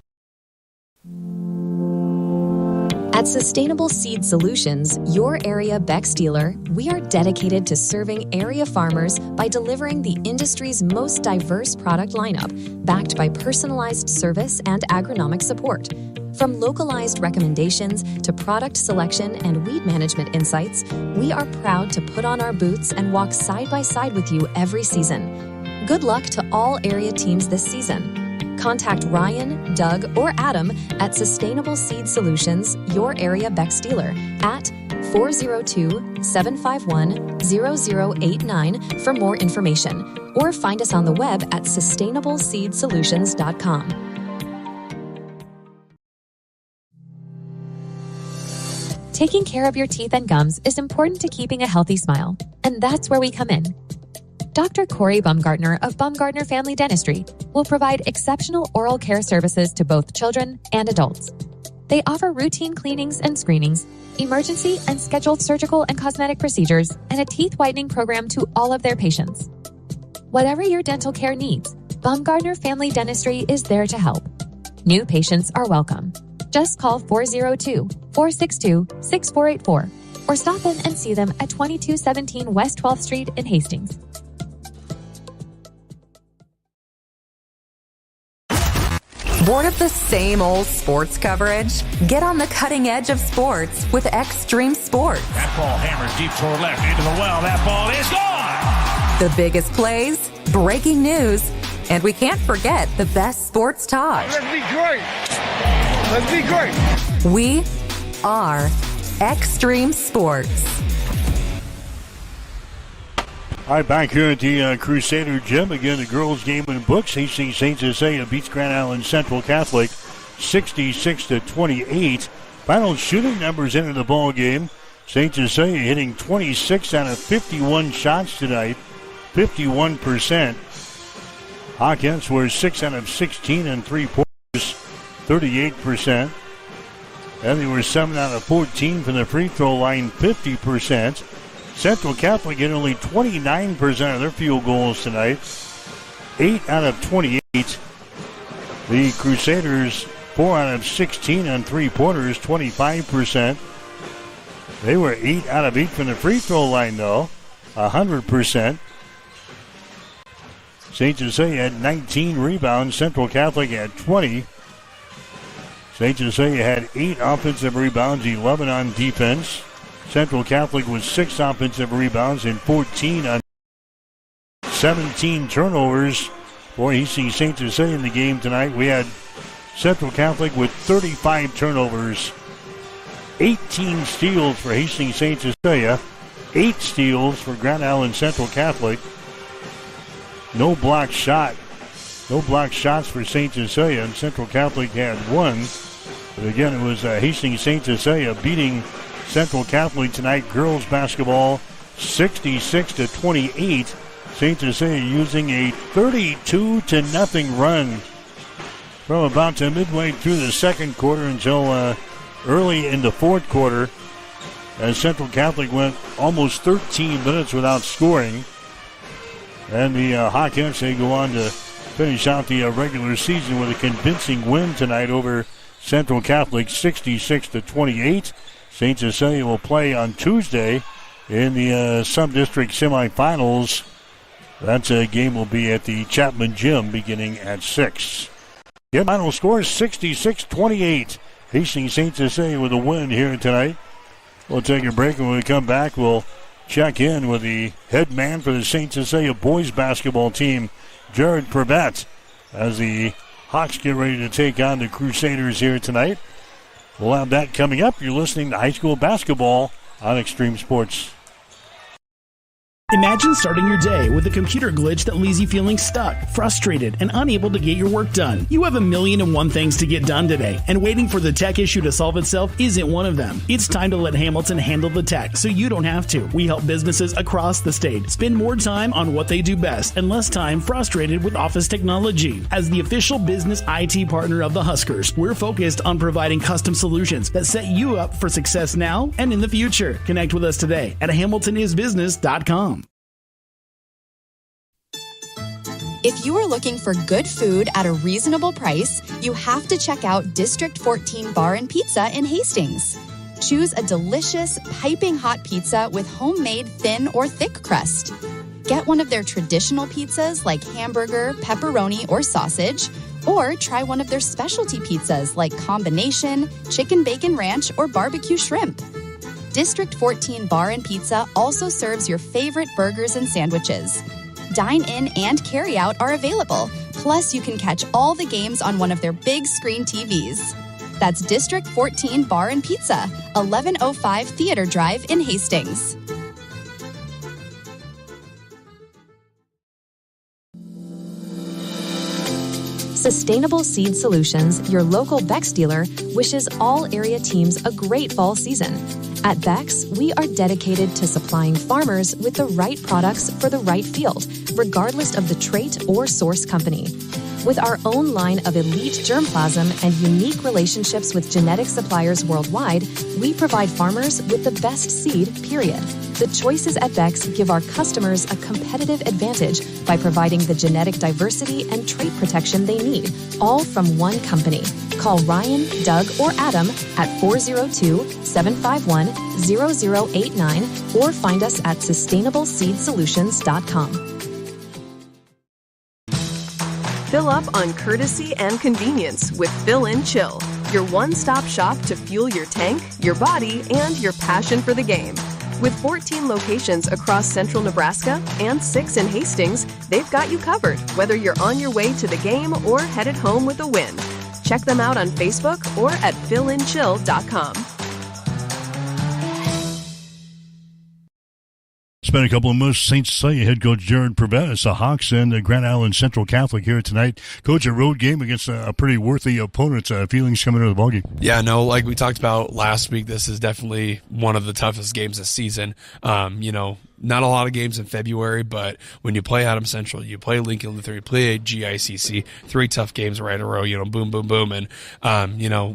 Speaker 22: At Sustainable Seed Solutions, your area Beck's dealer, we are dedicated to serving area farmers by delivering the industry's most diverse product lineup, backed by personalized service and agronomic support. From localized recommendations to product selection and weed management insights, we are proud to put on our boots and walk side by side with you every season. Good luck to all area teams this season. Contact Ryan, Doug, or Adam at Sustainable Seed Solutions, your area Beck's dealer, at 402-751-0089 for more information, or find us on the web at sustainableseedsolutions.com.
Speaker 21: Taking care of your teeth and gums is important to keeping a healthy smile, and that's where we come in. Dr. Corey Bumgardner of Bumgardner Family Dentistry will provide exceptional oral care services to both children and adults. They offer routine cleanings and screenings, emergency and scheduled surgical and cosmetic procedures, and a teeth whitening program to all of their patients. Whatever your dental care needs, Bumgardner Family Dentistry is there to help. New patients are welcome. Just call 402-462-6484 or stop in and see them at 2217 West 12th Street in Hastings.
Speaker 3: Bored of the same old sports coverage? Get on the cutting edge of sports with Extreme Sports.
Speaker 19: That ball hammered deep toward left into the well. That ball is gone!
Speaker 3: The biggest plays, breaking news, and we can't forget the best sports talk.
Speaker 5: Let's be great! Let's be great.
Speaker 3: We are Extreme Sports.
Speaker 6: All right, back here at the Crusader Gym. Again, the girls' game in books. Hastings St. Cecilia beats Grand Island Central Catholic 66-28. Final shooting numbers into the ball game. St. Cecilia hitting 26 out of 51 shots tonight, 51%. Hawkins were 6 out of 16 and 3-pointers, 38%. And they were 7 out of 14 from the free throw line, 50%. Central Catholic hit only 29% of their field goals tonight, 8 out of 28. The Crusaders, 4 out of 16 on 3-pointers, 25%. They were 8 out of 8 from the free throw line, though, 100%. St. Cecilia had 19 rebounds. Central Catholic had 20. St. Cecilia had 8 offensive rebounds, 11 on defense. Central Catholic was 6 offensive rebounds and 14 on 17 turnovers for Hastings St. Cecilia in the game tonight. We had Central Catholic with 35 turnovers, 18 steals for Hastings St. Cecilia, 8 steals for Grand Island Central Catholic. No block shots for St. Cecilia, and Central Catholic had 1. But again, it was Hastings St. Cecilia beating Central Catholic tonight. Girls basketball 66-28. St. Cecilia using a 32-0 run from about to midway through the second quarter until early in the fourth quarter, as Central Catholic went almost 13 minutes without scoring. And the Hawkins, they go on to finish out the regular season with a convincing win tonight over Central Catholic, 66-28. St. Cecilia will play on Tuesday in the sub-district semifinals. That game will be at the Chapman Gym beginning at 6. The final score is 66-28. Hastings St. Cecilia with a win here tonight. We'll take a break, and when we come back, we'll check in with the head man for the St. Cecilia boys basketball team, Jared Prevet, as the Hawks get ready to take on the Crusaders here tonight. We'll have that coming up. You're listening to high school basketball on Extreme Sports.
Speaker 2: Imagine starting your day with a computer glitch that leaves you feeling stuck, frustrated, and unable to get your work done. You have 1,000,001 things to get done today, and waiting for the tech issue to solve itself isn't one of them. It's time to let Hamilton handle the tech so you don't have to. We help businesses across the state spend more time on what they do best and less time frustrated with office technology. As the official business IT partner of the Huskers, we're focused on providing custom solutions that set you up for success now and in the future. Connect with us today at hamiltonisbusiness.com.
Speaker 4: If you are looking for good food at a reasonable price, you have to check out District 14 Bar and Pizza in Hastings. Choose a delicious, piping hot pizza with homemade thin or thick crust. Get one of their traditional pizzas like hamburger, pepperoni, or sausage, or try one of their specialty pizzas like combination, chicken bacon ranch, or barbecue shrimp. District 14 Bar and Pizza also serves your favorite burgers and sandwiches. Dine-in and carry-out are available. Plus, you can catch all the games on one of their big screen TVs. That's District 14 Bar and Pizza, 1105 Theater Drive in Hastings.
Speaker 22: Sustainable Seed Solutions, your local Bex dealer, wishes all area teams a great fall season. At Bex, we are dedicated to supplying farmers with the right products for the right field, regardless of the trait or source company. With our own line of elite germplasm and unique relationships with genetic suppliers worldwide, we provide farmers with the best seed, period. The choices at Bex give our customers a competitive advantage by providing the genetic diversity and trait protection they need, all from one company. Call Ryan, Doug, or Adam at 402-751-0089 or find us at sustainableseedsolutions.com.
Speaker 7: Fill up on courtesy and convenience with Fill In Chill, your one-stop shop to fuel your tank, your body, and your passion for the game. With 14 locations across central Nebraska and 6 in Hastings, they've got you covered, whether you're on your way to the game or headed home with a win. Check them out on Facebook or at philinchill.com.
Speaker 6: Spent a couple of months St. Cecilia head coach Jared Prevettis, the Hawks and Grand Island Central Catholic here tonight. Coach, a road game against a pretty worthy opponent. Feelings coming into the ballgame?
Speaker 9: Yeah, no, like we talked about last week, this is definitely one of the toughest games this season. Not a lot of games in February, but when you play Adams Central, you play Lincoln Lutheran, you play GICC, 3 tough games right in a row, boom, boom, boom. And,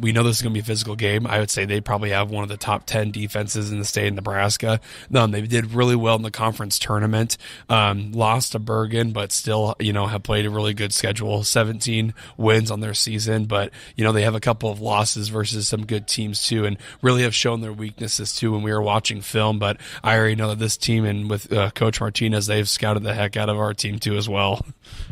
Speaker 9: we know this is going to be a physical game. I would say they probably have one of the top 10 defenses in the state of Nebraska. They did really well in the conference tournament, lost to Bergen, but still, have played a really good schedule, 17 wins on their season. But, they have a couple of losses versus some good teams too, and really have shown their weaknesses too when we were watching film. But I already know that this team and with Coach Martinez, they've scouted the heck out of our team too as well.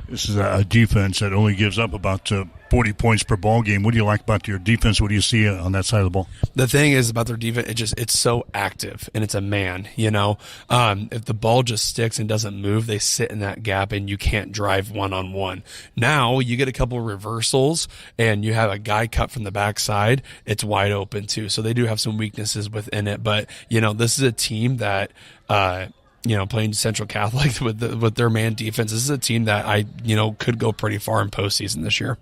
Speaker 6: This is a defense that only gives up about 40 points per ball game. What do you like about your defense? What do you see on that side of the ball?
Speaker 9: The thing is about their defense, it's so active, and it's a man, If the ball just sticks and doesn't move, they sit in that gap, and you can't drive one-on-one. Now, you get a couple of reversals, and you have a guy cut from the backside, it's wide open too. So they do have some weaknesses within it, but, this is a team that playing Central Catholic with their man defense, this is a team that I could go pretty far in postseason this year.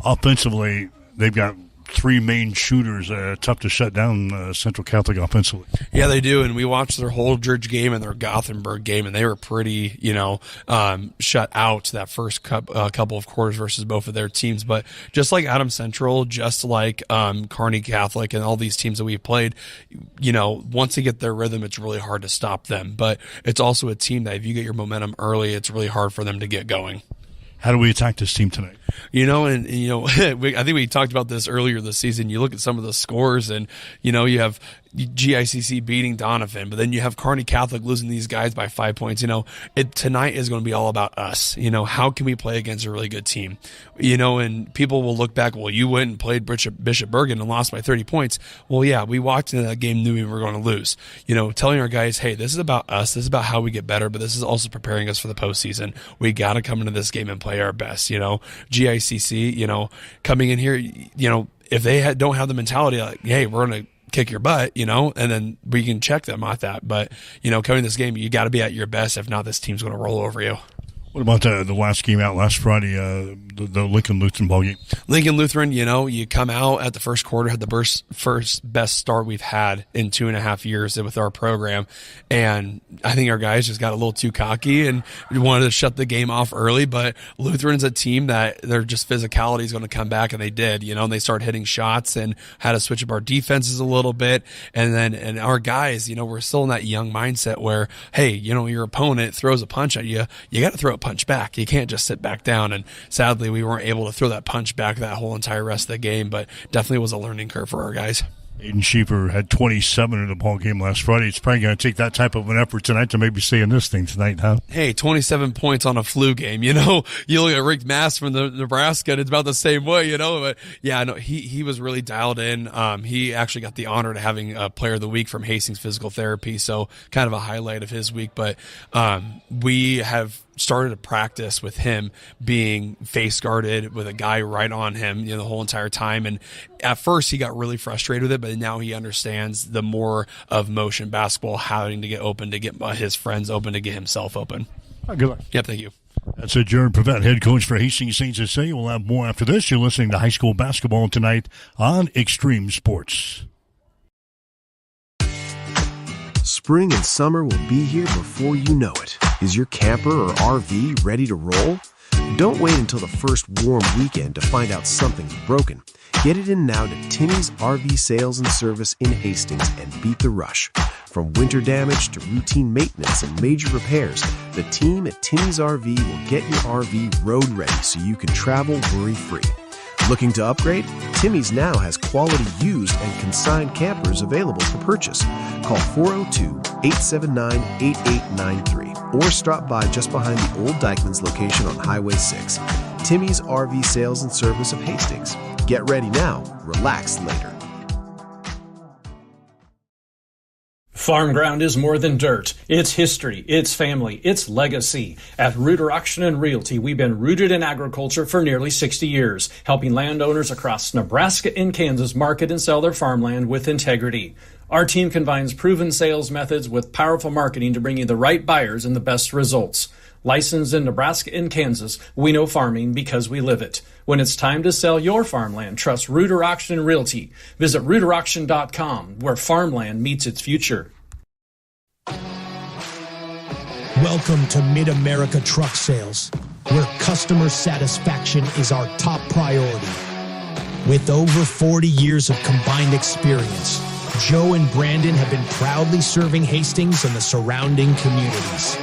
Speaker 6: Offensively, they've got 3 main shooters. Tough to shut down Central Catholic offensively.
Speaker 9: Yeah, they do. And we watched their Holdridge game and their Gothenburg game, and they were pretty, shut out that first couple of quarters versus both of their teams. But just like Adams Central, just like Kearney Catholic and all these teams that we've played, once they get their rhythm, it's really hard to stop them. But it's also a team that if you get your momentum early, it's really hard for them to get going.
Speaker 6: How do we attack this team tonight?
Speaker 9: I think we talked about this earlier this season. You look at some of the scores, and you have GICC beating Donovan, but then you have Kearney Catholic losing these guys by 5 points. Tonight is going to be all about us. How can we play against a really good team? And people will look back, well, you went and played Bishop Bergen and lost by 30 points. Well, yeah, we walked into that game knowing we were going to lose. Telling our guys, hey, this is about us. This is about how we get better, but this is also preparing us for the postseason. We got to come into this game and play our best. GICC, coming in here, if they don't have the mentality like, hey, we're going to kick your butt, and then we can check them at that. But, coming to this game, you got to be at your best. If not, this team's going to roll over you.
Speaker 6: What about the last game out last Friday, the Lincoln Lutheran ball game?
Speaker 9: Lincoln Lutheran, you come out at the first quarter, had the first best start we've had in 2.5 years with our program. And I think our guys just got a little too cocky and wanted to shut the game off early. But Lutheran's a team that their just physicality is going to come back, and they did, and they started hitting shots and had to switch up our defenses a little bit. And our guys, we're still in that young mindset where, hey, your opponent throws a punch at you, you got to throw a punch back. You can't just sit back down. And sadly, we weren't able to throw that punch back that whole entire rest of the game, but definitely was a learning curve for our guys.
Speaker 6: Aiden Schiefer had 27 in the ball game last Friday. It's probably going to take that type of an effort tonight to maybe stay in this thing tonight, huh?
Speaker 9: Hey, 27 points on a flu game. You look at Rick Mass from the Nebraska, and it's about the same way, But yeah, no, he was really dialed in. He actually got the honor to having a Player of the Week from Hastings Physical Therapy, so kind of a highlight of his week. But we have started to practice with him being face guarded with a guy right on him, the whole entire time. And at first he got really frustrated with it, but now he understands the more of motion basketball, having to get open, to get his friends open, to get himself open.
Speaker 6: Good luck.
Speaker 9: Yep, thank you.
Speaker 6: That's Jared Prevet, head coach for Hastings St. Cecilia. We'll have more after this. You're listening to high school basketball tonight on Extreme Sports.
Speaker 10: Spring and summer will be here before you know it. Is your camper or RV ready to roll? Don't wait until the first warm weekend to find out something's broken. Get it in now to Timmy's RV Sales and Service in Hastings and beat the rush. From winter damage to routine maintenance and major repairs, the team at Timmy's RV will get your RV road ready so you can travel worry-free. Looking to upgrade? Timmy's now has quality used and consigned campers available for purchase. Call 402-879-8893 or stop by just behind the old Dykeman's location on Highway 6. Timmy's RV Sales and Service of Hastings. Get ready now, relax later.
Speaker 11: Farm ground is more than dirt. It's history, it's family, it's legacy. At Rooter Auction and Realty, we've been rooted in agriculture for nearly 60 years, helping landowners across Nebraska and Kansas market and sell their farmland with integrity. Our team combines proven sales methods with powerful marketing to bring you the right buyers and the best results. Licensed in Nebraska and Kansas, we know farming because we live it. When it's time to sell your farmland, trust Rooter Auction and Realty. Visit RooterAuction.com, where farmland meets its future.
Speaker 2: Welcome to Mid-America Truck Sales, where customer satisfaction is our top priority. With over 40 years of combined experience, Joe and Brandon have been proudly serving Hastings and the surrounding communities.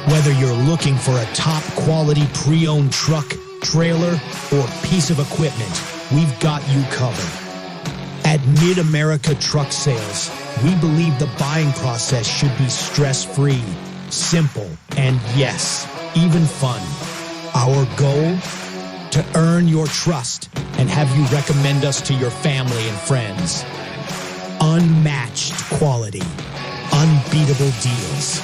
Speaker 2: Whether you're looking for a top-quality pre-owned truck, trailer, or piece of equipment, we've got you covered. At Mid-America Truck Sales, we believe the buying process should be stress-free, simple, and yes, even fun. Our goal? To earn your trust and have you recommend us to your family and friends. Unmatched quality, unbeatable deals.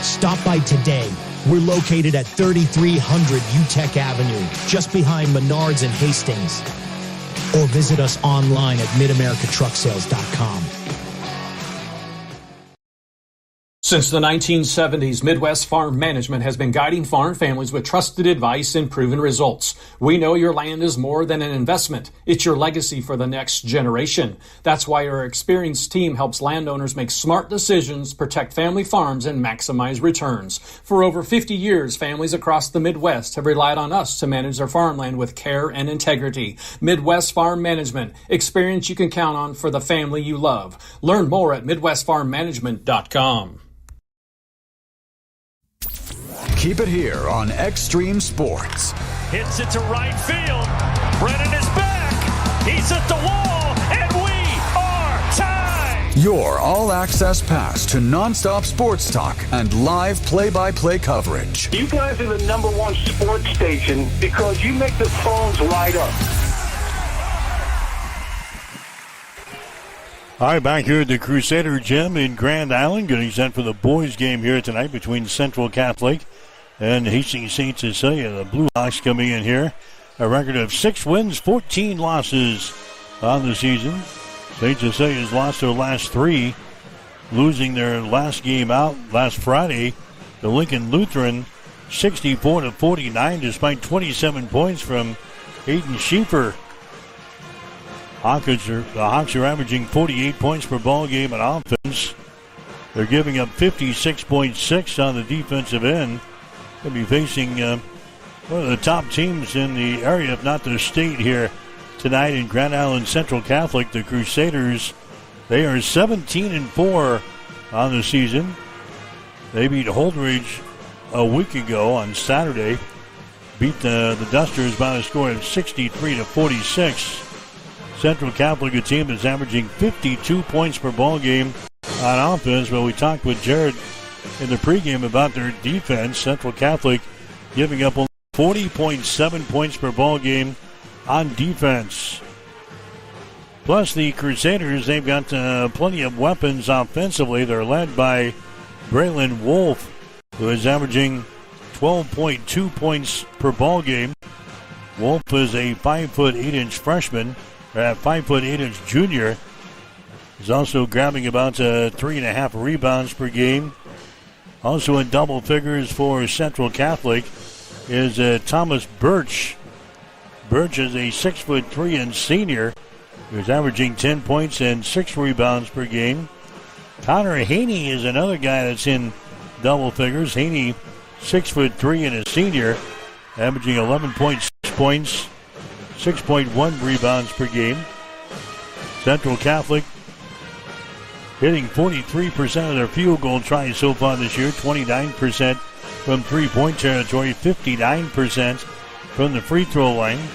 Speaker 2: Stop by today. We're located at 3300 UTEC Avenue, just behind Menards and Hastings. Or visit us online at midamericatrucksales.com.
Speaker 11: Since the 1970s, Midwest Farm Management has been guiding farm families with trusted advice and proven results. We know your land is more than an investment. It's your legacy for the next generation. That's why our experienced team helps landowners make smart decisions, protect family farms, and maximize returns. For over 50 years, families across the Midwest have relied on us to manage their farmland with care and integrity. Midwest Farm Management, experience you can count on for the family you love. Learn more at MidwestFarmManagement.com.
Speaker 12: Keep it here on Extreme Sports.
Speaker 13: Hits it to right field. Brennan is back. He's at the wall, and we are tied.
Speaker 12: Your all-access pass to nonstop sports talk and live play-by-play coverage.
Speaker 5: You guys are the #1 sports station because you make the phones light up.
Speaker 6: All right, back here at the Crusader Gym in Grand Island, getting set for the boys' game here tonight between Central Catholic and Hastings St. Cecilia. The Blue Hawks coming in here, a record of 6 wins, 14 losses on the season. St. Cecilia's lost their last 3, losing their last game out last Friday to Lincoln Lutheran, 64-49, despite 27 points from Hayden Schieffer. The Hawks are averaging 48 points per ball game on offense. They're giving up 56.6 on the defensive end. They'll be facing one of the top teams in the area, if not the state, here tonight in Grand Island Central Catholic. The Crusaders, they are 17-4 on the season. They beat Holdridge a week ago on Saturday. Beat the Dusters by a score of 63-46. Central Catholic, a team that's averaging 52 points per ball game on offense. But we talked with Jared in the pregame about their defense. Central Catholic giving up only 40.7 points per ball game on defense. Plus the Crusaders, they've got plenty of weapons offensively. They're led by Braylon Wolf, who is averaging 12.2 points per ball game. Wolf is a 5'8" freshman. At 5'8" junior. He's also grabbing about 3.5 rebounds per game. Also in double figures for Central Catholic is Thomas Birch. Birch is a 6'3" and senior who's averaging 10 points and 6 rebounds per game. Connor Haney is another guy that's in double figures. Haney, 6'3" and a senior, averaging 11.6 points, 6.1 rebounds per game. Central Catholic hitting 43% of their field goal tries so far this year, 29% from three-point territory, 59% from the free throw line.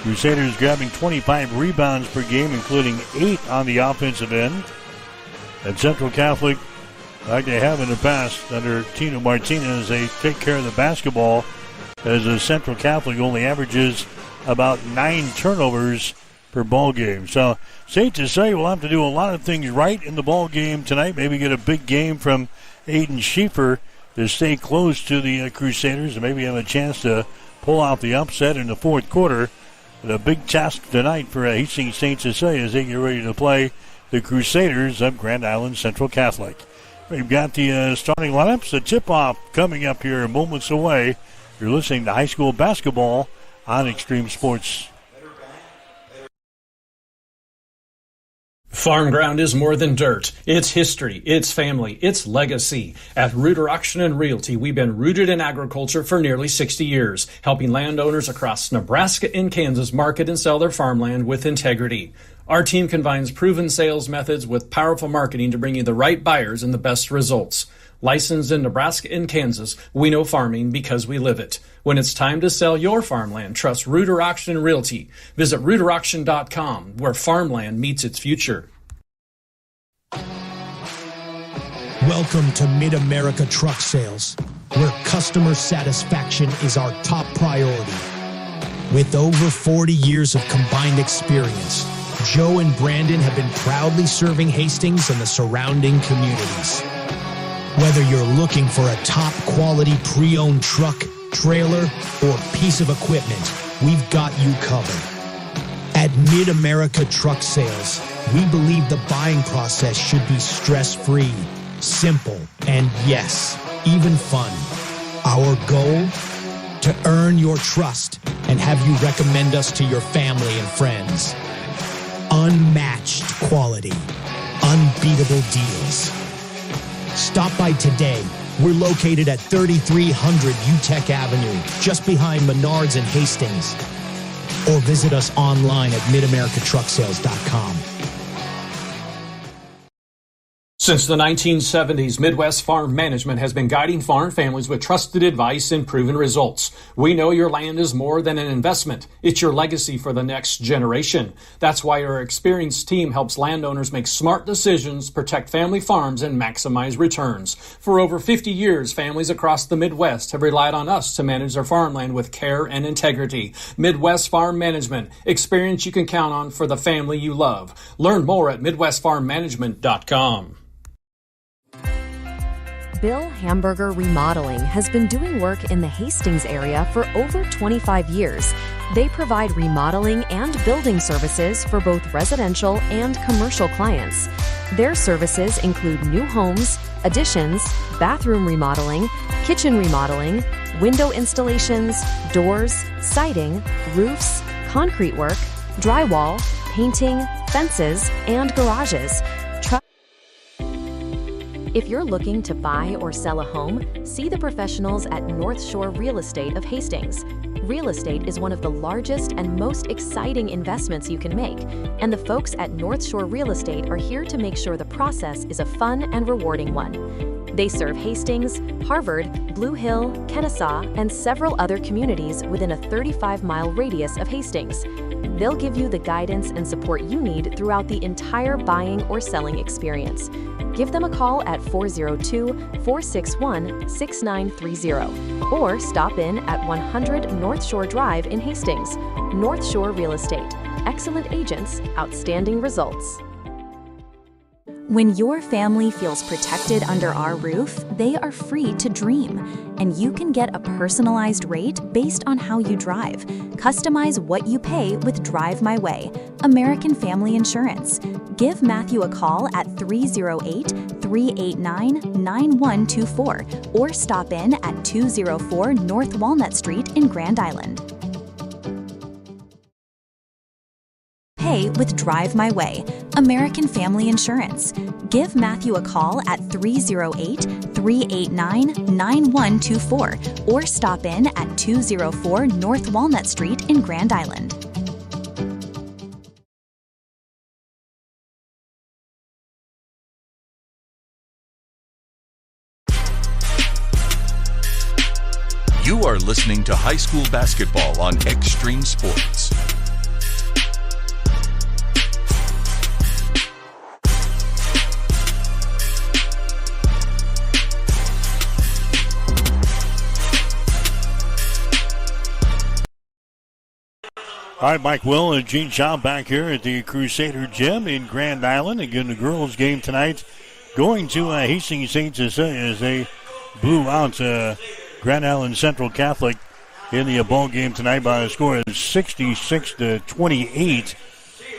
Speaker 6: Crusaders grabbing 25 rebounds per game, including 8 on the offensive end. And Central Catholic, like they have in the past under Tino Martinez, they take care of the basketball, as the Central Catholic only averages about 9 turnovers per ball game. So safe to say we'll have to do a lot of things right in the ball game tonight. Maybe get a big game from Aiden Schieffer to stay close to the Crusaders and maybe have a chance to pull out the upset in the fourth quarter. But a big task tonight for Hastings St. Cecilia as they get ready to play the Crusaders of Grand Island Central Catholic. We've got the starting lineups, the tip-off coming up here moments away. You're listening to high school basketball on Extreme Sports.
Speaker 11: Farm ground is more than dirt. It's history, it's family, it's legacy. At Reuter Auction and Realty, we've been rooted in agriculture for nearly 60 years, helping landowners across Nebraska and Kansas market and sell their farmland with integrity. Our team combines proven sales methods with powerful marketing to bring you the right buyers and the best results. Licensed in Nebraska and Kansas, we know farming because we live it. When it's time to sell your farmland, trust Reuter Auction and Realty. Visit ReuterAuction.com, where farmland meets its future.
Speaker 1: Welcome to Mid-America Truck Sales, where customer satisfaction is our top priority. With over 40 years of combined experience, Joe and Brandon have been proudly serving Hastings and the surrounding communities. Whether you're looking for a top-quality pre-owned truck, trailer, or piece of equipment, we've got you covered. At Mid-America Truck Sales, we believe the buying process should be stress-free, simple, and yes, even fun. Our goal? To earn your trust and have you recommend us to your family and friends. Unmatched quality, unbeatable deals. Stop by today. We're located at 3300 UTEC Avenue, just behind Menards and Hastings. Or visit us online at midamericatrucksales.com.
Speaker 11: Since the 1970s, Midwest Farm Management has been guiding farm families with trusted advice and proven results. We know your land is more than an investment. It's your legacy for the next generation. That's why our experienced team helps landowners make smart decisions, protect family farms, and maximize returns. For over 50 years, families across the Midwest have relied on us to manage their farmland with care and integrity. Midwest Farm Management, experience you can count on for the family you love. Learn more at MidwestFarmManagement.com.
Speaker 22: Bill Hamburger Remodeling has been doing work in the Hastings area for over 25 years. They provide remodeling and building services for both residential and commercial clients. Their services include new homes, additions, bathroom remodeling, kitchen remodeling, window installations, doors, siding, roofs, concrete work, drywall, painting, fences, and garages. If you're looking to buy or sell a home, see the professionals at North Shore Real Estate of Hastings. Real estate is one of the largest and most exciting investments you can make, and the folks at North Shore Real Estate are here to make sure the process is a fun and rewarding one. They serve Hastings, Harvard, Blue Hill, Kennesaw, and several other communities within a 35-mile radius of Hastings. They'll give you the guidance and support you need throughout the entire buying or selling experience. Give them a call at 402-461-6930 or stop in at 100 North Shore Drive in Hastings. North Shore Real Estate. Excellent agents, outstanding results.
Speaker 23: When your family feels protected under our roof, they are free to dream. And you can get a personalized rate based on how you drive. Customize what you pay with Drive My Way, American Family Insurance. Give Matthew a call at 308-389-9124 or stop in at 204 North Walnut Street in Grand Island. Pay with Drive My Way, American Family Insurance. Give Matthew a call at 308-389-9124 or stop in at 204 North Walnut Street in Grand Island.
Speaker 16: You are listening to high school basketball on Extreme Sports.
Speaker 6: All right, Mike Will and Gene Shaw back here at the Crusader Gym in Grand Island. Again, the girls' game tonight going to Hastings St. Cecilia as they blew out Grand Island Central Catholic in the ball game tonight by a score of 66-28.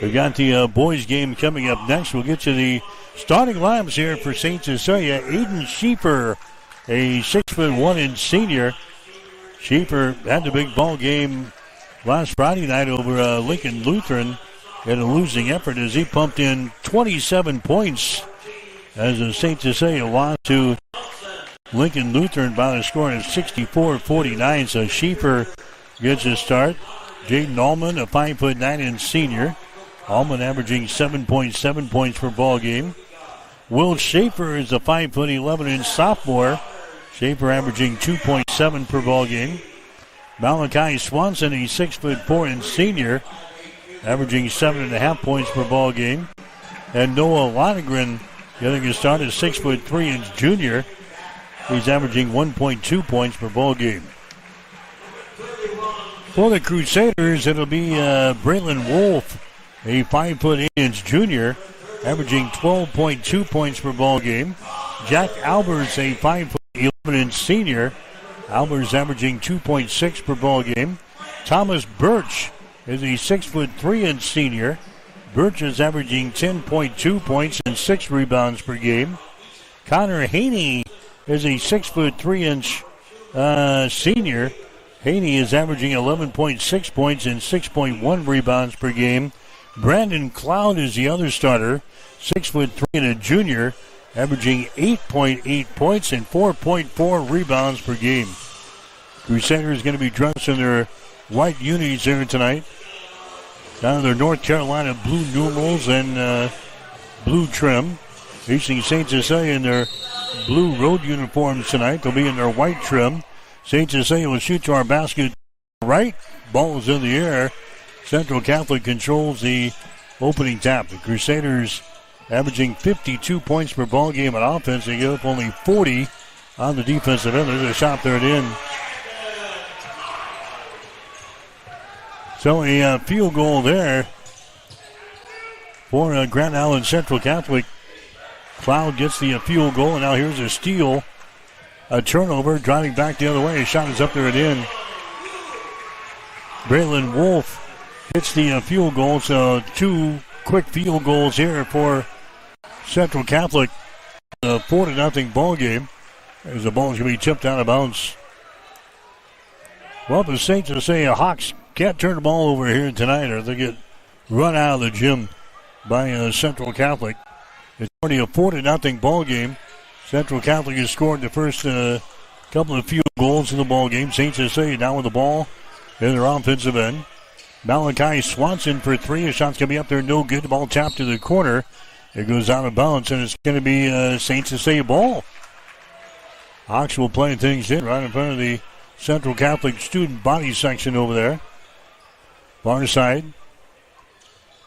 Speaker 6: We've got the boys' game coming up next. We'll get to the starting lineups here for St. Cecilia. Aiden Schieffer, a 6'1" senior. Schieffer had the big ball game last Friday night over Lincoln Lutheran in a losing effort as he pumped in 27 points as St. Cecilia lost to Lincoln Lutheran by a score of 64-49. So Schieffer gets a start. Jaden Allman, a 5'9" senior. Allman averaging 7.7 points per ball game. Will Schaefer is a 5'11" sophomore. Schaefer averaging 2.7 per ball game. Malachi Swanson, a 6'4" senior, averaging 7.5 points per ball game. And Noah Lonergan getting a start as 6'3" junior. He's averaging 1.2 points per ball game. For the Crusaders, it'll be Braylon Wolf, a 5'8" junior, averaging 12.2 points per ball game. Jack Albers, a 5'11" senior. Albers averaging 2.6 per ball game. Thomas Birch is a 6'3" senior. Birch is averaging 10.2 points and 6 rebounds per game. Connor Haney is a 6'3" senior. Haney is averaging 11.6 points and 6.1 rebounds per game. Brandon Cloud is the other starter, 6'3" and a junior, averaging 8.8 points and 4.4 rebounds per game. Crusaders going to be dressed in their white unis there tonight. Down in their North Carolina blue numerals and blue trim. Hastings St. Cecilia in their blue road uniforms tonight. They'll be in their white trim. St. Cecilia will shoot to our basket right. Ball is in the air. Central Catholic controls the opening tap. The Crusaders averaging 52 points per ball game on offense. They give up only 40 on the defensive end. There's a shot there and in. So a field goal there for Grand Island Central Catholic. Cloud gets the field goal, and now here's a steal. A turnover, driving back the other way. His shot is up there and in. Braylon Wolf hits the field goal, so 2 quick field goals here for Central Catholic. A 4-0 ball game as the ball is going to be tipped out of bounds. Well, the St. Cecilia Hawks can't turn the ball over here tonight, or they get run out of the gym by Central Catholic. It's already a 4-0 ball game. Central Catholic has scored the first couple of field goals in the ball game. St. Cecilia now with the ball in their offensive end. Malachi Swanson for 3. His shot's going to be up there, no good. The ball tapped to the corner. It goes out of bounds, and it's going to be St. Cecilia ball. Hawks will play things in right in front of the Central Catholic student body section over there. Far side.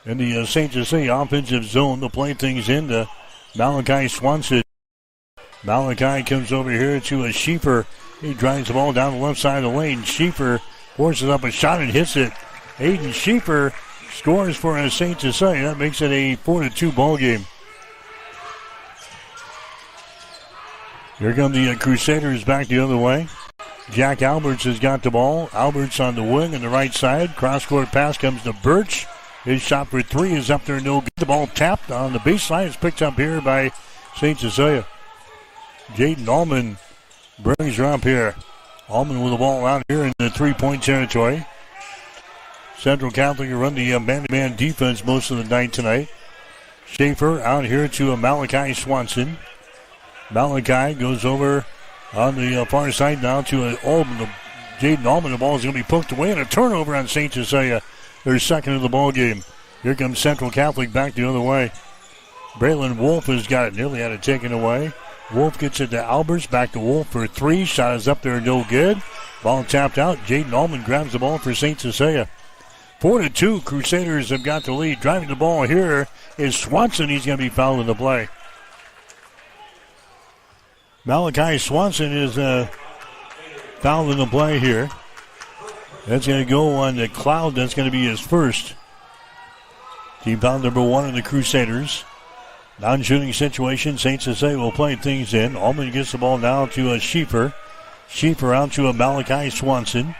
Speaker 6: In the St. Cecilia offensive zone, they'll play things in to Malachi Swanson. Malachi comes over here to a Schieffer. He drives the ball down the left side of the lane. Schieffer forces up a shot and hits it. Aiden Schieffer scores for St. Cecilia. That makes it a 4-2 ball game. Here come the Crusaders back the other way. Jack Alberts has got the ball. Alberts on the wing on the right side. Cross-court pass comes to Birch. His shot for 3 is up there, no good. The ball tapped on the baseline. It's picked up here by St. Cecilia. Jaden Allman brings her up here. Allman with the ball out here in the 3-point territory. Central Catholic will run the man-to-man defense most of the night tonight. Schaefer out here to Malachi Swanson. Malachi goes over on the far side now to Allman. Jaden Allman. The ball is going to be poked away, and a turnover on St. Cecilia. Their second of the ball game. Here comes Central Catholic back the other way. Braylon Wolf has got it. Nearly had it taken away. Wolf gets it to Albers. Back to Wolf for 3. Shot is up there, no good. Ball tapped out. Jaden Allman grabs the ball for St. Cecilia. 4-2. Crusaders have got the lead. Driving the ball here is Swanson. He's going to be fouled in the play. Malachi Swanson is fouled in the play here. That's going to go on the Cloud. That's going to be his first. Team foul number 1 in the Crusaders. Non-shooting situation. St. Cecilia will play things in. Allman gets the ball now to a Schieffer. Schieffer out to a Malachi Swanson.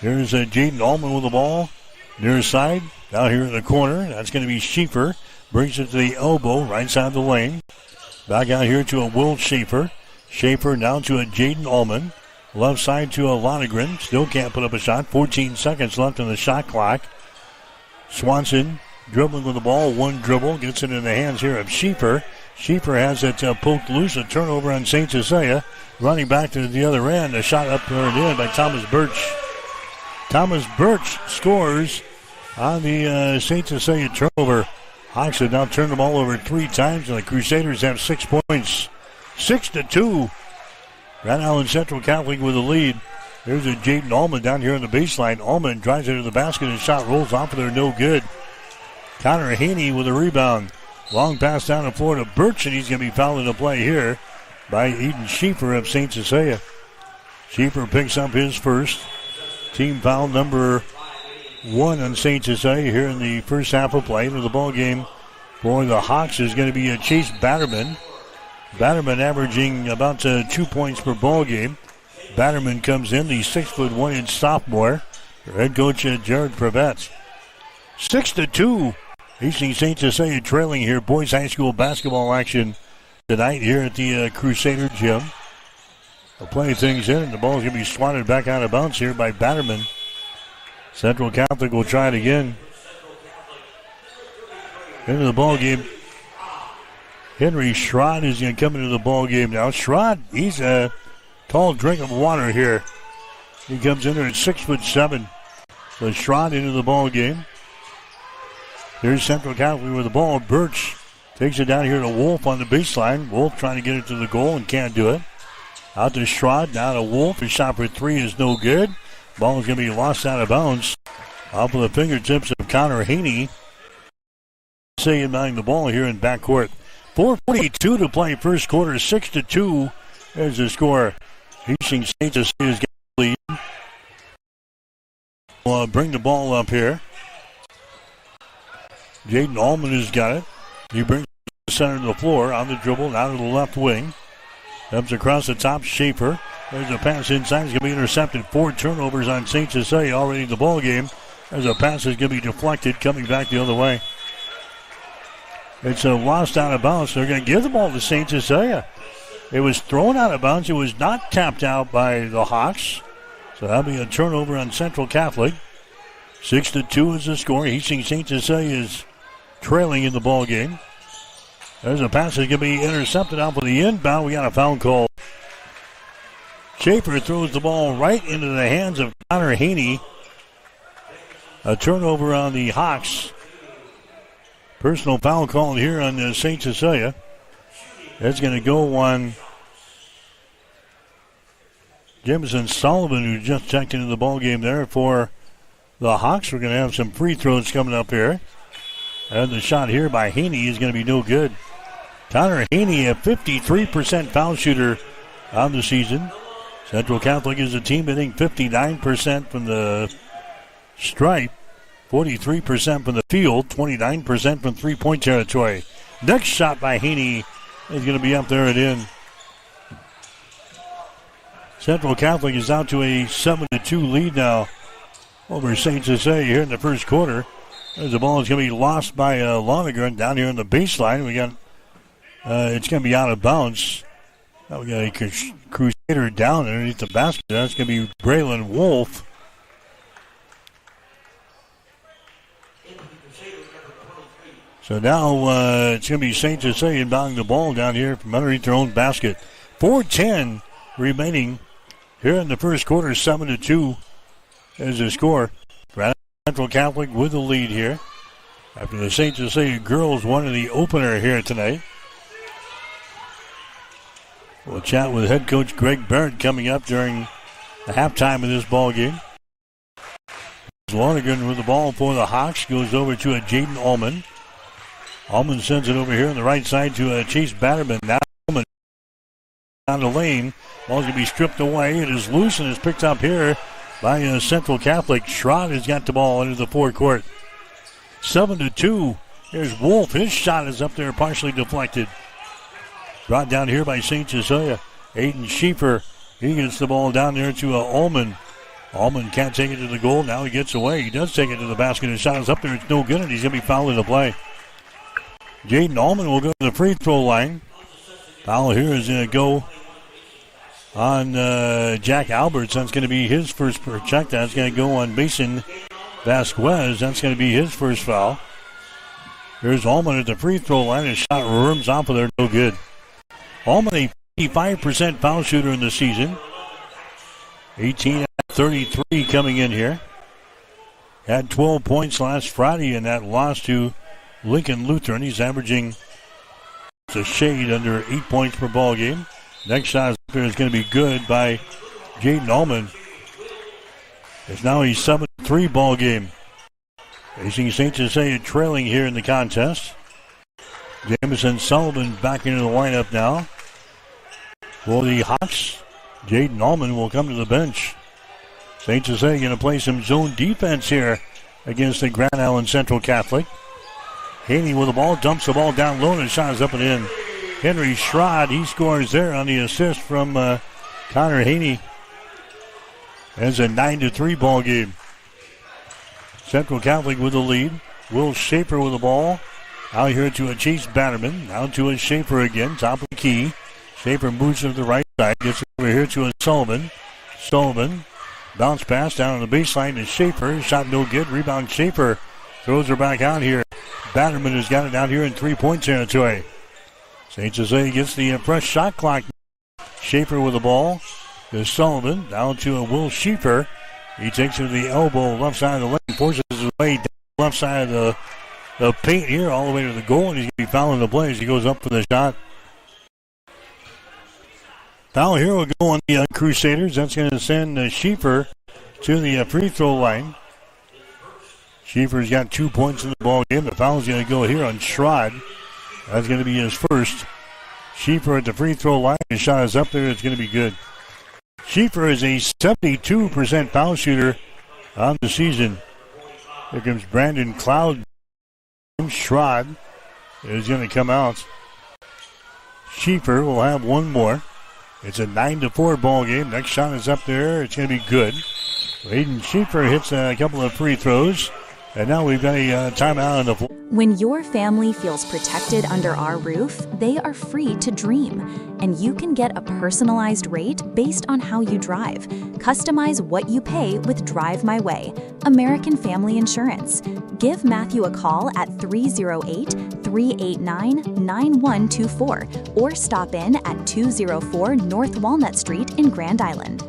Speaker 6: Here's Jaden Allman with the ball. Near side. Down here in the corner. That's going to be Schieffer. Brings it to the elbow. Right side of the lane. Back out here to a Will Schaefer. Schaefer now to a Jaden Allman. Left side to a Lonergan. Still can't put up a shot. 14 seconds left on the shot clock. Swanson dribbling with the ball. One dribble. Gets it in the hands here of Schieffer. Schieffer has it poked loose. A turnover on St. Cecilia. Running back to the other end. A shot up there and in by Thomas Birch. Thomas Birch scores on the St. Cecilia turnover. Hawks have now turned the ball over 3 times, and the Crusaders have 6 points. 6-2. Grand Island Central Catholic with the lead. There's a Jaden Allman down here on the baseline. Allman drives it to the basket and shot rolls off of there, no good. Connor Haney with a rebound. Long pass down the floor to Birch, and he's going to be fouled in the play here by Eden Schieffer of St. Cecilia. Schieffer picks up his first. Team foul number 1 on St. Cecilia here in the first half of play. Into the ball game for the Hawks is going to be Chase Batterman. Batterman averaging about 2 points per ball game. Batterman comes in, the 6'1" sophomore. Head coach Jared Prevett. 6-2. Hastings St. Cecilia trailing here. Boys high school basketball action tonight here at the Crusader Gym. They'll play things in, and the ball's going to be swatted back out of bounds here by Batterman. Central Catholic will try it again. Into the ball game. Henry Schrod is going to come into the ball game now. Schrod, he's a tall drink of water here. He comes in there at 6'7". So Schrod into the ball game. Here's Central Catholic with the ball. Birch takes it down here to Wolf on the baseline. Wolf trying to get it to the goal and can't do it. Out to Schrod, now to Wolf. His shot for 3 is no good. Ball is going to be lost out of bounds. Off of the fingertips of Connor Haney. Saying behind the ball here in backcourt. 4:42 to play first quarter. 6-2 is the score. Hastings St. Cecilia's got the lead. We'll bring the ball up here. Jaden Allman has got it. He brings the center to the floor on the dribble, now to the left wing. Comes across the top, Schaefer. There's a pass inside. It's going to be intercepted. 4 turnovers on St. Cecilia already in the ball game. As a pass is going to be deflected, coming back the other way. It's lost out of bounds. They're going to give the ball to St. Cecilia. It was thrown out of bounds. It was not tapped out by the Hawks. So that'll be a turnover on Central Catholic. 6-2 is the score. Hastings St. Cecilia is trailing in the ball game. There's a pass that's going to be intercepted out for the inbound. We got a foul call. Schaefer throws the ball right into the hands of Connor Haney. A turnover on the Hawks. Personal foul called here on St. Cecilia. That's going to go on Jemison Sullivan, who just checked into the ball game there for the Hawks. We're going to have some free throws coming up here. And the shot here by Haney is going to be no good. Connor Haney, a 53% foul shooter on the season. Central Catholic is a team hitting 59% from the stripe, 43% from the field, 29% from three-point territory. Next shot by Haney is going to be up there and in. Central Catholic is out to a 7-2 lead now over St. Cecilia here in the first quarter. As the ball is going to be lost by Lonergan down here on the baseline. We got it's going to be out of bounds. Now we got a Crusader down underneath the basket. That's going to be Braylon Wolf. So now it's going to be St. Cecilia inbounding the ball down here from underneath their own basket. 4:10 remaining here in the first quarter. 7-2 is the score. Central Catholic with the lead here after the St. Cecilia girls won in the opener here tonight. We'll chat with head coach Greg Barrett coming up during the halftime of this ball game. Lonergan with the ball for the Hawks goes over to a Jaden Allman. Allman sends it over here on the right side to Chase Batterman. Now Allman down the lane. Ball's going to be stripped away. It is loose and is picked up here by Central Catholic. Schrod has got the ball into the forecourt. 7-2. Here's Wolf. His shot is up there, partially deflected. Brought down here by St. Cecilia. Aiden Schieffer. He gets the ball down there to Ullman. Ullman can't take it to the goal. Now he gets away. He does take it to the basket. His shot is up there. It's no good, and he's going to be fouled in the play. Jaden Ullman will go to the free throw line. Foul here is going to go on Jack Alberts. That's going to be his first check. That's going to go on Mason Vasquez. That's going to be his first foul. Here's Ullman at the free throw line. His shot rims off of there. No good. Ullman, a 55% foul shooter in the season. 18 out of 33 coming in here. Had 12 points last Friday in that loss to Lincoln Lutheran. He's averaging a shade under 8 points per ball game. Next shot is going to be good by Jaden Ullman. It's now a 7-3 ball game. Facing St. Cecilia trailing here in the contest. Jamison Sullivan back into the lineup now. For the Hawks, Jaden Ullman will come to the bench. St. Cecilia going to play some zone defense here against the Grand Island Central Catholic. Haney with the ball, dumps the ball down low, and his shot is up and in. Henry Schrod, he scores there on the assist from Connor Haney. It's a 9-3 ball game. Central Catholic with the lead. Will Schaefer with the ball. Out here to a Chase Batterman. Now to a Schaefer again, top of the key. Schaefer moves to the right side. Gets over here to a Sullivan. Sullivan. Bounce pass down on the baseline to Schaefer. Shot no good. Rebound Schaefer. Throws her back out here. Batterman has got it down here in 3-point territory. St. Cecilia gets the fresh shot clock. Schaefer with the ball. There's Sullivan. Down to a Will Schaefer. He takes it to the elbow, left side of the lane. Forces his way down the left side of the paint here, all the way to the goal. And he's going to be fouling the play as he goes up for the shot. Foul here will go on the Crusaders. That's going to send Schaefer to the free throw line. Schaefer's got 2 points in the ball game. The foul's going to go here on Schrod. That's going to be his first. Schaefer at the free throw line. His shot is up there. It's going to be good. Schaefer is a 72% foul shooter on the season. Here comes Brandon Cloud. Schrod is going to come out. Schaefer will have one more. It's a 9-4 ball game. Next shot is up there. It's going to be good. Aiden Schaefer hits a couple of free throws. And now we've got a timeout on the floor.
Speaker 23: When your family feels protected under our roof, they are free to dream. And you can get a personalized rate based on how you drive. Customize what you pay with Drive My Way, American Family Insurance. Give Matthew a call at 308-389-9124 or stop in at 204 North Walnut Street in Grand Island.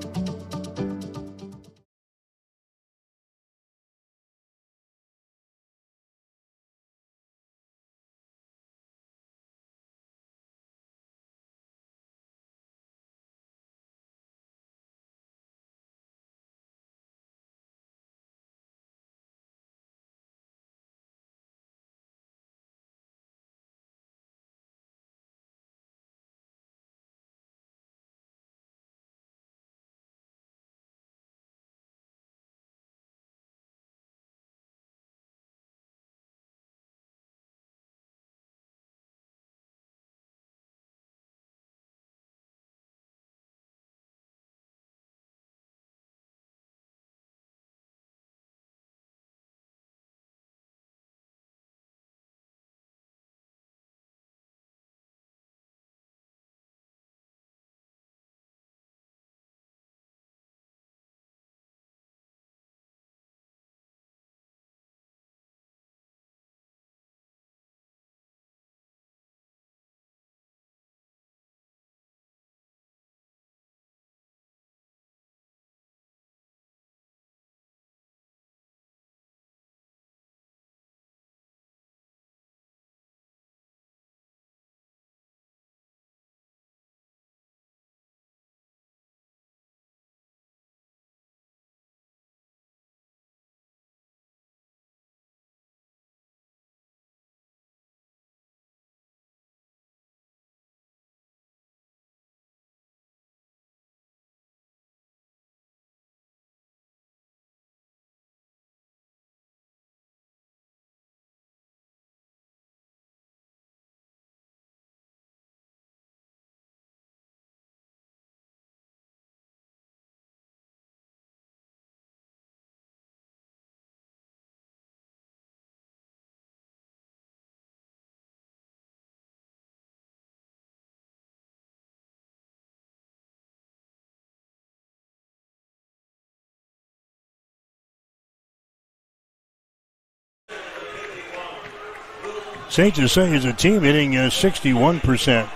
Speaker 6: St. Cecilia is a team hitting 61%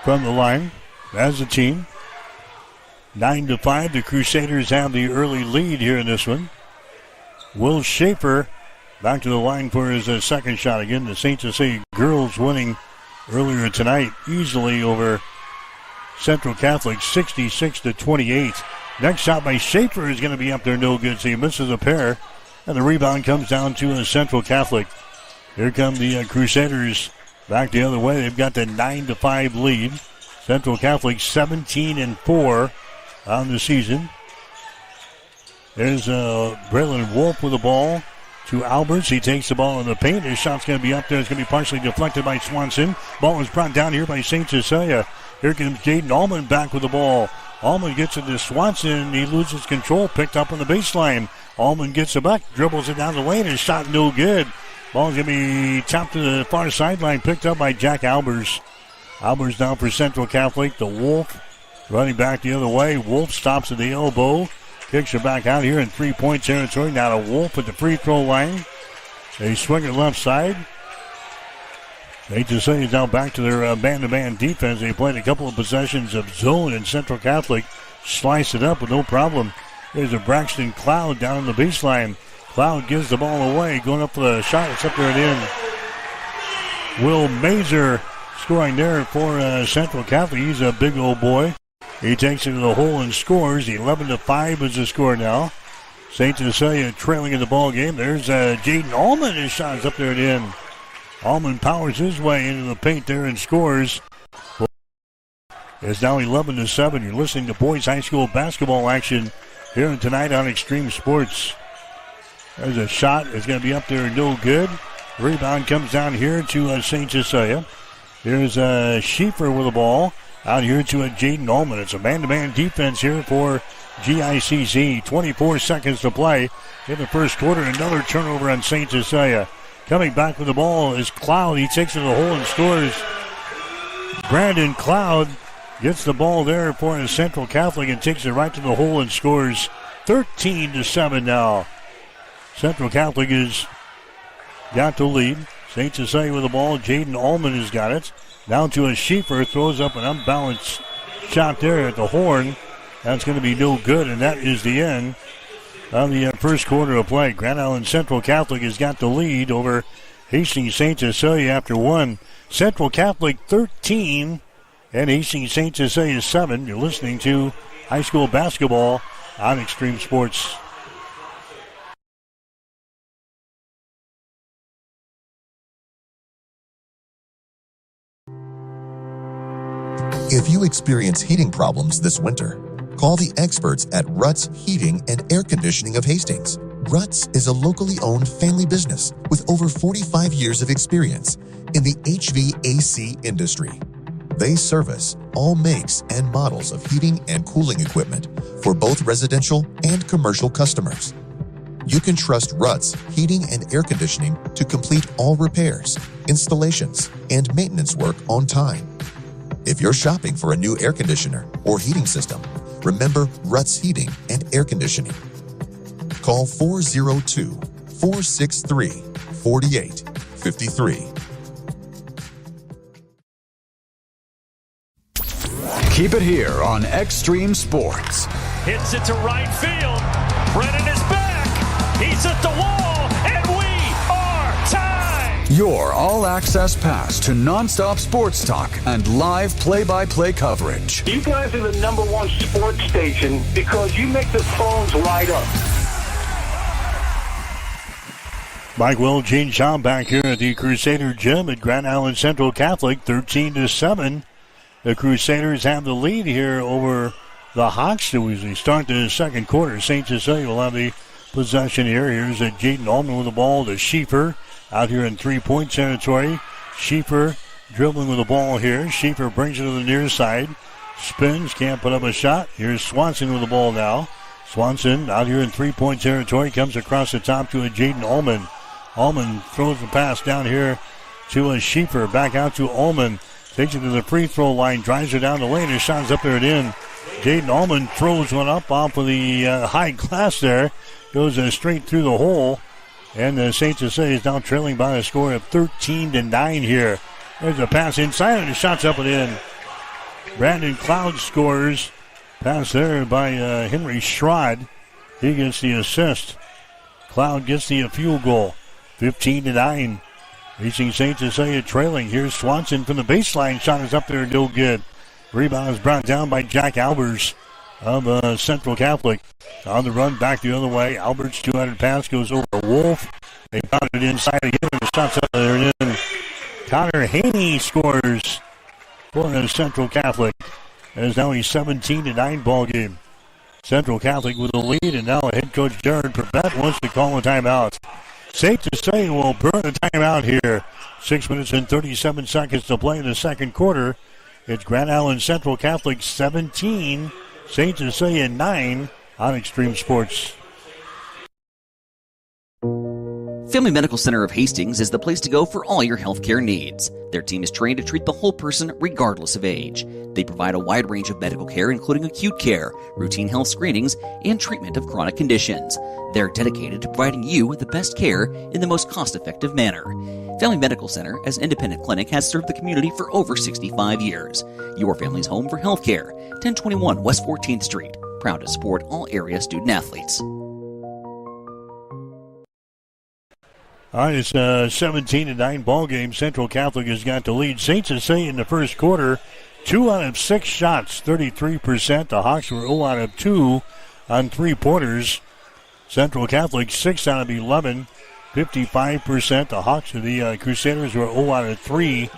Speaker 6: from the line as a team. 9-5, the Crusaders have the early lead here in this one. Will Schaefer back to the line for his second shot. Again, the St. Cecilia girls winning earlier tonight easily over Central Catholic, 66-28. Next shot by Schaefer is going to be up there, no good. So he misses a pair, and the rebound comes down to Central Catholic. Here come the Crusaders back the other way. They've got the 9-5 lead. Central Catholic 17-4 on the season. There's Braylon Wolf with the ball to Alberts. He takes the ball in the paint. His shot's going to be up there. It's going to be partially deflected by Swanson. Ball is brought down here by St. Cecilia. Here comes Jaden Allman back with the ball. Allman gets it to Swanson. He loses control. Picked up on the baseline. Allman gets it back. Dribbles it down the lane. His shot no good. Ball's going to be chopped to the far sideline. Picked up by Jack Albers. Albers down for Central Catholic. The Wolf running back the other way. Wolf stops at the elbow. Kicks her back out here in three-point territory. Now to Wolf at the free throw line. They swing it left side. St. Cecilia is now back to their man-to-man defense. They played a couple of possessions of zone, and Central Catholic sliced it up with no problem. There's a Braxton Cloud down the baseline. Cloud gives the ball away. Going up for the shot. It's up there and in. Will Mazer scoring there for Central Catholic. He's a big old boy. He takes it to the hole and scores. 11-5 is the score now. St. Cecilia trailing in the ball game. There's Jaden Allman. His shot is up there and in. Allman powers his way into the paint there and scores. It's now 11-7. You're listening to boys high school basketball action here tonight on Extreme Sports. There's a shot. It's going to be up there, no good. Rebound comes down here to St. Cecilia. Here's Schaefer with the ball. Out here to Jaden Allman. It's a man-to-man defense here for GICC. 24 seconds to play in the first quarter. Another turnover on St. Cecilia. Coming back with the ball is Cloud. He takes it to the hole and scores. Brandon Cloud gets the ball there for Central Catholic and takes it right to the hole and scores. 13-7 now. Central Catholic has got the lead. St. Cecilia with the ball. Jaden Allman has got it. Down to a Schaefer. Throws up an unbalanced shot there at the horn. That's going to be no good, and that is the end of the first quarter of play. Grand Island Central Catholic has got the lead over Hastings St. Cecilia after one. Central Catholic 13 and Hastings St. Cecilia 7. You're listening to high school basketball on Extreme Sports.
Speaker 8: If you experience heating problems this winter, call the experts at Ruts Heating and Air Conditioning of Hastings. Ruts is a locally owned family business with over 45 years of experience in the HVAC industry. They service all makes and models of heating and cooling equipment for both residential and commercial customers. You can trust Ruts Heating and Air Conditioning to complete all repairs, installations, and maintenance work on time. If you're shopping for a new air conditioner or heating system, remember Ruts Heating and Air Conditioning. Call 402-463-4853.
Speaker 12: Keep it here on Extreme Sports.
Speaker 13: Hits it to right field. Brennan is back. He's at the wall, and we are tied.
Speaker 12: Your all-access pass to nonstop sports talk and live play-by-play coverage.
Speaker 5: You guys are the #1 sports station because you make the phones light up.
Speaker 6: Mike Will, Gene Shaw back here at the Crusader Gym at Grand Island Central Catholic, 13-7. The Crusaders have the lead here over the Hawks as we start the second quarter. St. Cecilia will have the possession here. Here's Jaden Allman with the ball to Schaefer out here in three-point territory. Schaefer dribbling with the ball here. Schaefer brings it to the near side. Spins, can't put up a shot. Here's Swanson with the ball now. Swanson out here in three-point territory comes across the top to Jaden Allman. Allman throws the pass down here to Schaefer. Back out to Allman. Takes it to the free throw line. Drives her down the lane. His shot's up there and in. Jaden Allman throws one up off of the high glass there. Goes straight through the hole. And St. Cecilia is now trailing by a score of 13-9 here. There's a pass inside and the shot's up and in. Brandon Cloud scores. Pass there by Henry Schrod. He gets the assist. Cloud gets the field goal. 15-9. Reaching St. Cecilia trailing. Here's Swanson from the baseline. Shot is up there, no good. Rebound is brought down by Jack Albers of Central Catholic. On the run, back the other way. Albert's 200 pass goes over Wolf. They got it inside again. The shot's up there and in. Connor Haney scores for Central Catholic. As now a 17-9 ball game. Central Catholic with the lead, and now head coach Jared Prevett wants to call a timeout. Safe to say we'll burn a timeout here. 6 minutes and 37 seconds to play in the second quarter. It's Grand Island Central Catholic 17, St. Cecilia 9 on Extreme Sports.
Speaker 14: Family Medical Center of Hastings is the place to go for all your healthcare needs. Their team is trained to treat the whole person regardless of age. They provide a wide range of medical care, including acute care, routine health screenings, and treatment of chronic conditions. They're dedicated to providing you the best care in the most cost-effective manner. Family Medical Center, as an independent clinic, has served the community for over 65 years. Your family's home for healthcare. 1021 West 14th Street. Proud to support all area student-athletes.
Speaker 6: All right, it's a 17-9 ball game. Central Catholic has got the lead. St. Cecilia in the first quarter, 2 out of 6 shots, 33%. The Hawks were 0 out of 2 on three-pointers. Central Catholic 6 out of 11, 55%. The Hawks of the Crusaders were 0 out of 3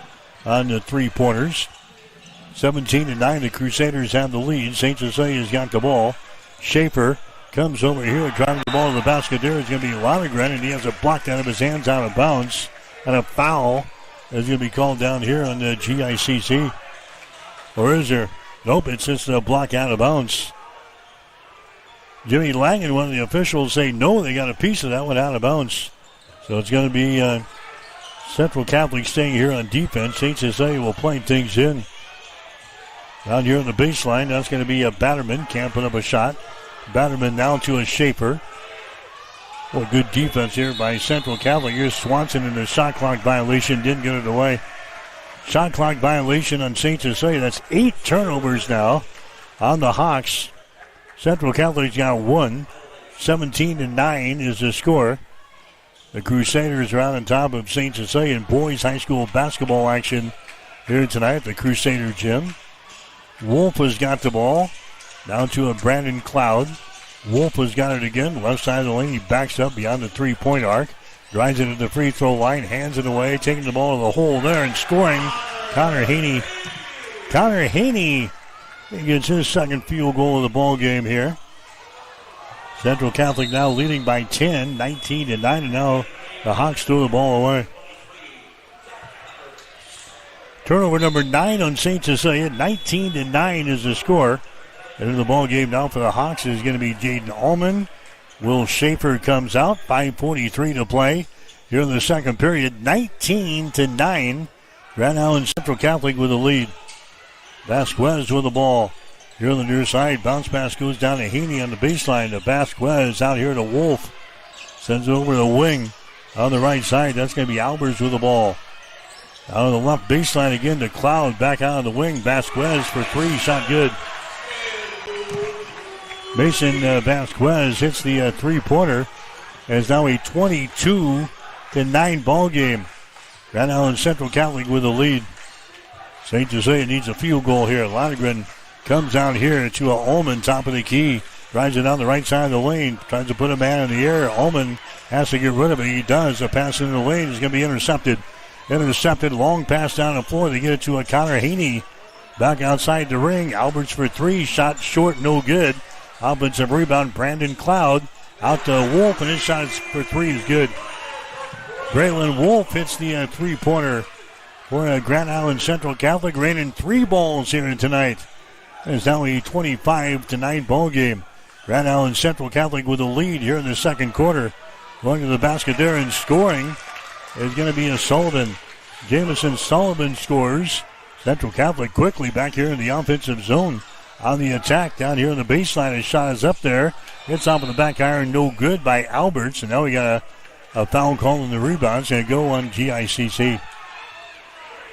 Speaker 6: on the three-pointers. 17-9, the Crusaders have the lead. St. Cecilia's got the ball. Schaefer comes over here, driving the ball to the basket. There is going to be Lonergan, and he has it blocked out of his hands out of bounds. And a foul is going to be called down here on the GICC. Or is there? Nope, it's just a block out of bounds. Jimmy Langen, one of the officials, say no, they got a piece of that one out of bounds. So it's going to be Central Catholic staying here on defense. St. Cecilia will play things in. Down here on the baseline, that's going to be a Batterman. Can't put up a shot. Batterman now to a Schaefer. Well, good defense here by Central Catholic. Here's Swanson in the shot clock violation. Didn't get it away. Shot clock violation on St. Cecilia. That's 8 turnovers now on the Hawks. Central Catholic's got 1. 17-9 is the score. The Crusaders are out on top of St. Cecilia in boys high school basketball action here tonight at the Crusader Gym. Wolf has got the ball. Down to a Brandon Cloud. Wolf has got it again. Left side of the lane. He backs up beyond the three-point arc. Drives it to the free throw line. Hands it away. Taking the ball to the hole there and scoring. Connor Haney. Connor Haney gets his second field goal of the ball game here. Central Catholic now leading by 10. 19-9. And now the Hawks throw the ball away. Turnover number 9 on St. Cecilia. 19-9 is the score. And in the ball game now for the Hawks is going to be Jaden Allman. Will Schaefer comes out. 5:43 to play here in the second period. 19-9. Grand Island Central Catholic with the lead. Vasquez with the ball. Here on the near side. Bounce pass goes down to Haney on the baseline. To Vasquez out here to Wolf. Sends it over the wing. On the right side, that's going to be Albers with the ball. Out of the left baseline again to Cloud. Back out of the wing. Vasquez for 3. Shot good. Mason Vasquez hits the three-pointer. And it's now a 22-9 ball game. Grand Island Central Catholic with the lead. St. Cecilia needs a field goal here. Lonergan comes out here to Ullman, top of the key. Drives it down the right side of the lane. Tries to put a man in the air. Ullman has to get rid of it. He does. A pass into the lane is going to be intercepted. Intercepted. Long pass down the floor. They get it to a Connor Haney. Back outside the ring. Alberts for 3. Shot short. No good. Offensive rebound, Brandon Cloud out to Wolf, and his shot for 3 is good. Braylon Wolf hits the three-pointer for Grand Island Central Catholic, raining 3 balls here tonight. It's now a 25-9 ball game. Grand Island Central Catholic with a lead here in the second quarter. Going to the basket there and scoring is going to be a Sullivan. Jamison Sullivan scores. Central Catholic quickly back here in the offensive zone. on the attack down here on the baseline. His shot is up there. It's off of the back iron, no good by Alberts. And now we got a foul call in the rebound. It's going to go on GICC.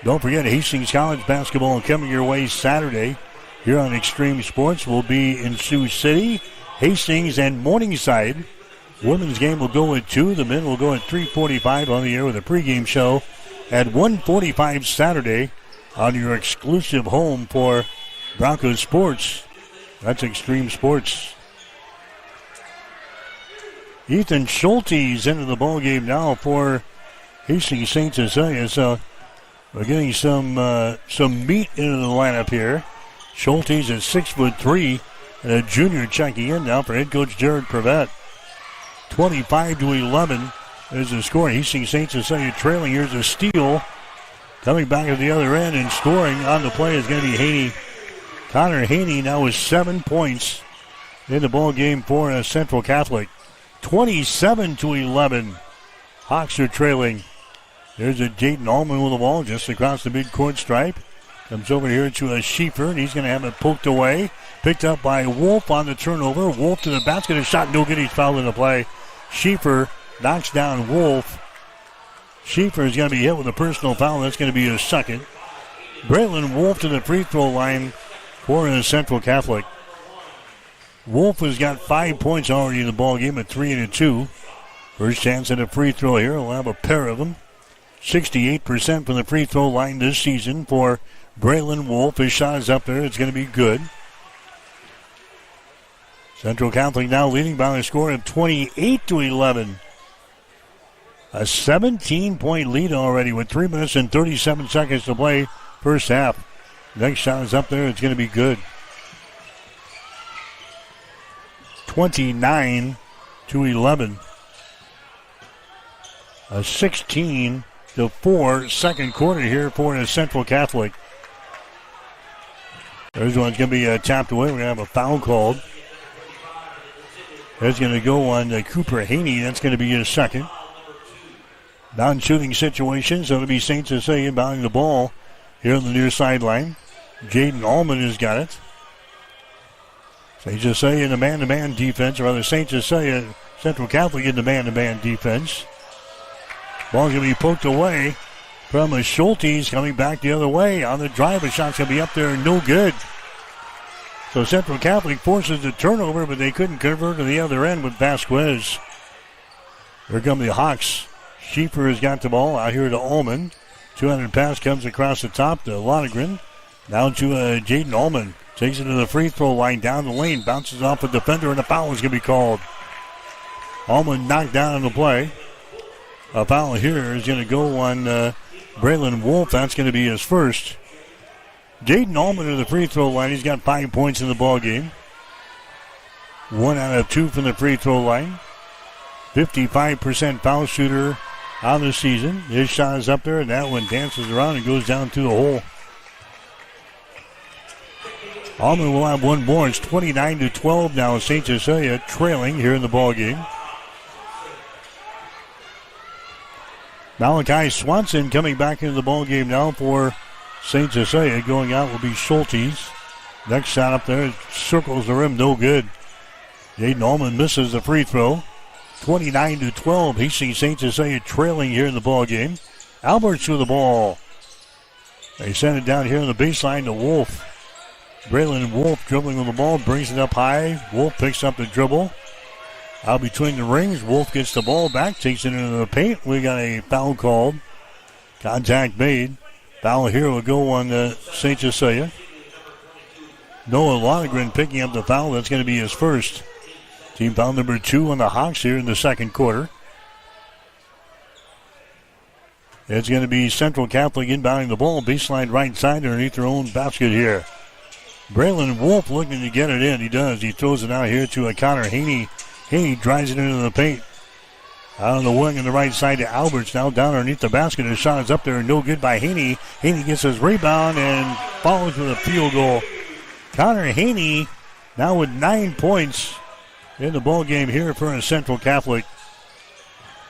Speaker 6: Don't forget, Hastings College basketball coming your way Saturday here on Extreme Sports. Will be in Sioux City, Hastings, and Morningside. Women's game will go at 2. The men will go at 3:45 on the air with a pregame show at 1:45 Saturday on your exclusive home for Broncos sports. That's Extreme Sports. Ethan Schulte's into the ball game now for Hastings St. Cecilia. So we're getting some meat into the lineup here. Schulte's at 6'3", and a junior checking in now for head coach Jared Prevette. 25-11 is the score. Hastings St. Cecilia trailing. Here's a steal. Coming back at the other end and scoring on the play is going to be Haney. Connor Haney now with 7 points in the ball game for Central Catholic. 27-11. Hawks are trailing. There's a Jayden Allman with the ball just across the midcourt stripe. Comes over here to a Schieffer, and he's going to have it poked away. Picked up by Wolf on the turnover. Wolf to the basket. A shot no good. He's fouled in the play. Schieffer knocks down Wolf. Schieffer is going to be hit with a personal foul. That's going to be his second. Braylon Wolf to the free throw line for Central Catholic. Wolf has got 5 points already in the ball game at 3 and 2. First chance at a free throw here. We'll have a pair of them. 68% from the free throw line this season for Braylon Wolf. His shot is up there. It's going to be good. Central Catholic now leading by a score of 28-11. A 17-point lead already with 3 minutes and 37 seconds to play first half. Next shot is up there. It's going to be good. 29-11. A 16-4 second quarter here for Central Catholic. There's one's going to be tapped away. We're going to have a foul called. That's going to go on Cooper Haney. That's going to be his second. Non-shooting situation, so it'll be St. Cecilia inbounding the ball here on the near sideline. Jayden Allman has got it. St. Cecilia in the man-to-man defense, or rather St. Cecilia, Central Catholic in the man-to-man defense. Ball's going to be poked away from Schultes coming back the other way on the drive. A shot's going to be up there, no good. So Central Catholic forces the turnover, but they couldn't convert to the other end with Vasquez. Here come the Hawks. Schieffer has got the ball out here to Allman. 200 pass comes across the top to Lonergan. Down to Jayden Allman. Takes it to the free throw line down the lane. Bounces off a defender, and a foul is going to be called. Allman knocked down on the play. A foul here is going to go on Braylon Wolf. That's going to be his first. Jayden Allman to the free throw line. He's got 5 points in the ball game. 1 out of 2 from the free throw line. 55% foul shooter on the season. His shot is up there, and that one dances around and goes down through the hole. Allman will have one more. It's 29-12 now. St. Cecilia trailing here in the ball game. Malachi Swanson coming back into the ball game now for St. Cecilia. Going out will be Schultes. Next shot up there circles the rim, no good. Jayden Allman misses the free throw. 29-12. Hastings St. Cecilia trailing here in the ball game. Alberts with the ball. They send it down here on the baseline to Wolf. Braylon Wolf dribbling with the ball, brings it up high. Wolf picks up the dribble. Out between the rings, Wolf gets the ball back, takes it into the paint. We got a foul called. Contact made. Foul here will go on St. Cecilia. Noah Lonergan picking up the foul. That's going to be his first. Team foul number 2 on the Hawks here in the second quarter. It's going to be Central Catholic inbounding the ball. Baseline right side underneath their own basket here. Braylon Wolf looking to get it in. He does. He throws it out here to Connor Haney. Haney drives it into the paint. Out on the wing on the right side to Alberts. Now down underneath the basket. His shot is up there. No good by Haney. Haney gets his rebound and follows with a field goal. Connor Haney now with 9 points in the ball game here for a Central Catholic.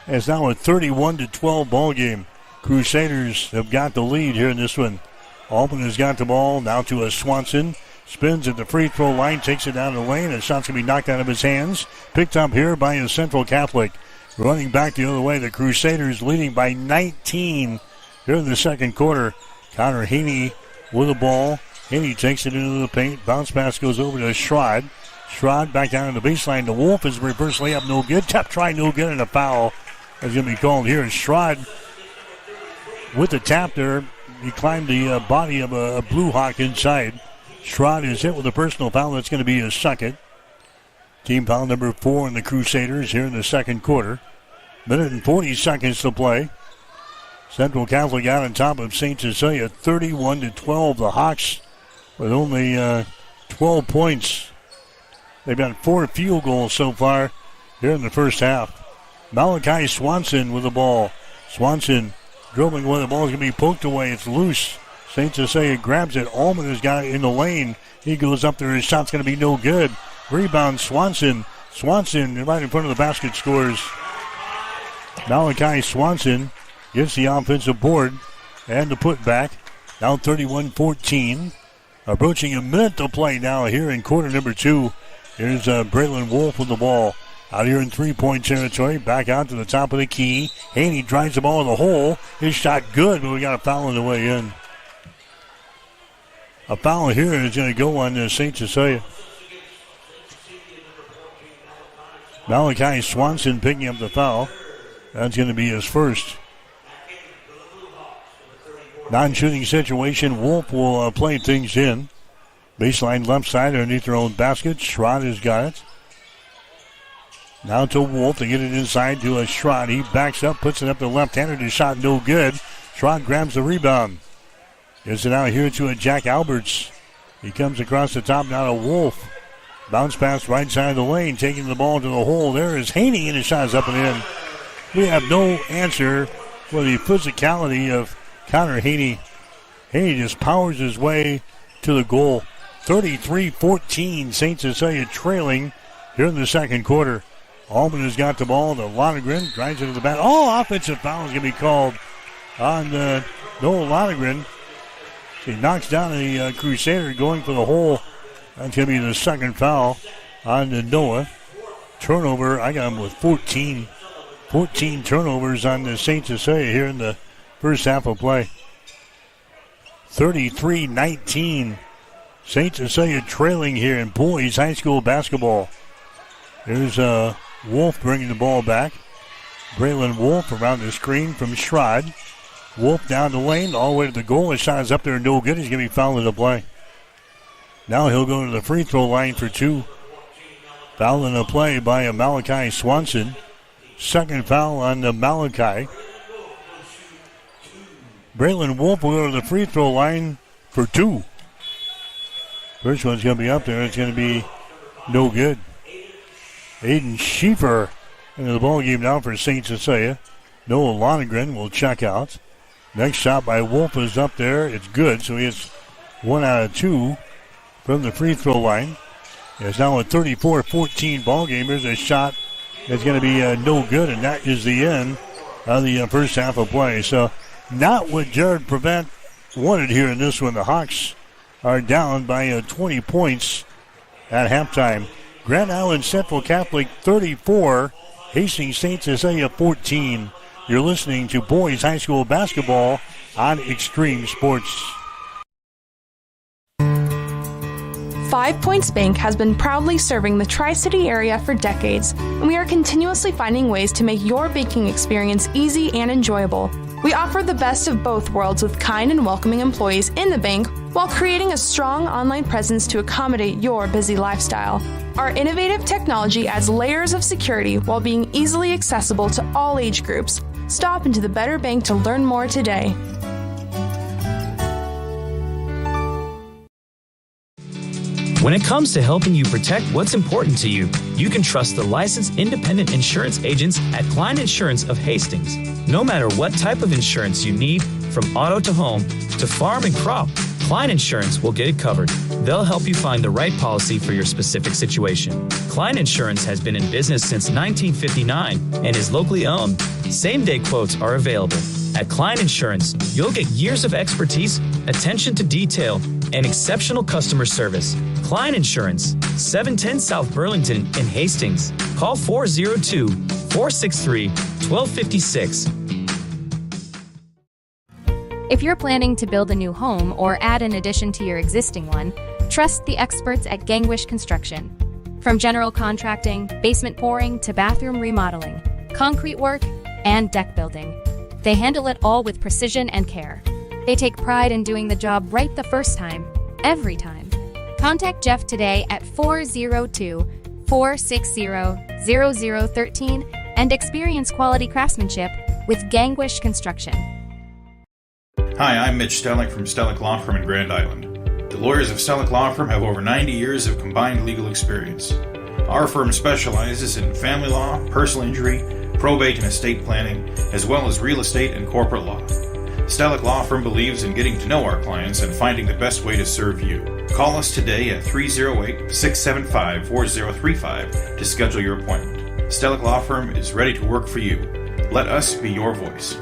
Speaker 6: It's now a 31-12 ball game. Crusaders have got the lead here in this one. Allman has got the ball now to a Swanson. Spins at the free throw line, takes it down the lane. A shot's going to be knocked out of his hands. Picked up here by a Central Catholic. Running back the other way, the Crusaders leading by 19 here in the second quarter. Connor Haney with the ball. Haney takes it into the paint. Bounce pass goes over to Schrod. Schrod back down to the baseline. The Wolf is reverse layup, no good. Tap try, no good, and a foul is going to be called here. Schrod with the tap there. He climbed the body of a Blue Hawk inside. Schrod is hit with a personal foul. That's going to be his second. Team foul number 4 in the Crusaders here in the second quarter. Minute and 40 seconds to play. Central Catholic out on top of St. Cecilia, 31-12. The Hawks with only 12 points. They've got 4 field goals so far here in the first half. Malachi Swanson with the ball. Swanson dribbling with the ball is going to be poked away. It's loose. St. Cecilia grabs it. Allman has got it in the lane. He goes up there. His shot's going to be no good. Rebound Swanson. Swanson right in front of the basket scores. Malachi Swanson gets the offensive board and the putback. Now 31-14. Approaching a minute to play now here in quarter number 2. Here's Braylon Wolf with the ball. Out here in three-point territory. Back out to the top of the key. Haney drives the ball in the hole. His shot good, but we got a foul on the way in. A foul here is going to go on St. Cecilia. Malachi Swanson picking up the foul. That's going to be his first. Non-shooting situation. Wolf will play things in. Baseline left side underneath their own basket. Schrod has got it. Now to Wolf to get it inside to a Schrod. He backs up, puts it up the left-handed. His shot no good. Schrod grabs the rebound. Gets it out here to a Jack Alberts. He comes across the top now to Wolf. Bounce pass right side of the lane, taking the ball to the hole. There is Haney, and his shot is up and in. We have no answer for the physicality of Connor Haney. Haney just powers his way to the goal. 33-14, St. Cecilia trailing here in the second quarter. Allman has got the ball to Lonergan, drives it to the bat. Oh, offensive foul is going to be called on Noah Lonergan. He knocks down the Crusader going for the hole. That's going to be the second foul on Noah. Turnover, I got him with 14 turnovers on the St. Cecilia here in the first half of play. 33-19. St. Cecilia trailing here in boys high school basketball. There's Wolf bringing the ball back. Braylon Wolf around the screen from Schrod. Wolf down the lane, all the way to the goal. His shot is up there, no good. He's going to be fouled in the play. Now he'll go to the free throw line for 2. Foul in the play by Malachi Swanson. Second foul on Malachi. Braylon Wolf will go to the free throw line for 2. First one's going to be up there. It's going to be no good. Aiden Schieffer into the ball game now for St. Cecilia. Noah Lonergan will check out. Next shot by Wolf is up there. It's good, so he has 1 out of 2 from the free throw line. It's now a 34-14 ball game. There's a shot that's going to be no good, and that is the end of the first half of play. So not what Jared Prevent wanted here in this one. The Hawks are down by 20 points at halftime. Grand Island Central Catholic 34, Hastings St. Cecilia 14. You're listening to boys high school basketball on Extreme Sports.
Speaker 15: 5 Points Bank has been proudly serving the Tri-City area for decades, and we are continuously finding ways to make your banking experience easy and enjoyable. We offer the best of both worlds with kind and welcoming employees in the bank while creating a strong online presence to accommodate your busy lifestyle. Our innovative technology adds layers of security while being easily accessible to all age groups. Stop into the Better Bank to learn more today.
Speaker 17: When it comes to helping you protect what's important to you, you can trust the licensed independent insurance agents at Klein Insurance of Hastings. No matter what type of insurance you need, from auto to home to farm and crop, Klein Insurance will get it covered. They'll help you find the right policy for your specific situation. Klein Insurance has been in business since 1959 and is locally owned. Same-day quotes are available. At Klein Insurance, you'll get years of expertise, attention to detail, and exceptional customer service. Klein Insurance, 710 South Burlington in Hastings. Call 402-463-1256.
Speaker 18: If you're planning to build a new home or add an addition to your existing one, trust the experts at Gangwish Construction. From general contracting, basement pouring, to bathroom remodeling, concrete work, and deck building, they handle it all with precision and care. They take pride in doing the job right the first time, every time. Contact Jeff today at 402-460-0013 and experience quality craftsmanship with Gangwish Construction.
Speaker 20: Hi, I'm Mitch Stellick from Stellick Law Firm in Grand Island. The lawyers of Stellick Law Firm have over 90 years of combined legal experience. Our firm specializes in family law, personal injury, probate and estate planning, as well as real estate and corporate law. Stellick Law Firm believes in getting to know our clients and finding the best way to serve you. Call us today at 308-675-4035 to schedule your appointment. Stellick Law Firm is ready to work for you. Let us be your voice.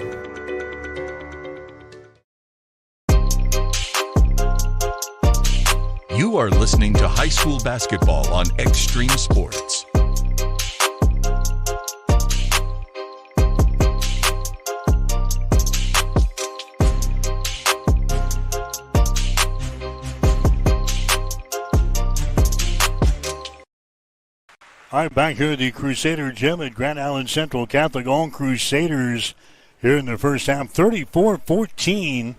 Speaker 16: You are listening to high school basketball on Extreme Sports.
Speaker 6: All right, back here at the Crusader Gym at Grand Island Central Catholic. All Crusaders here in the first half. 34-14.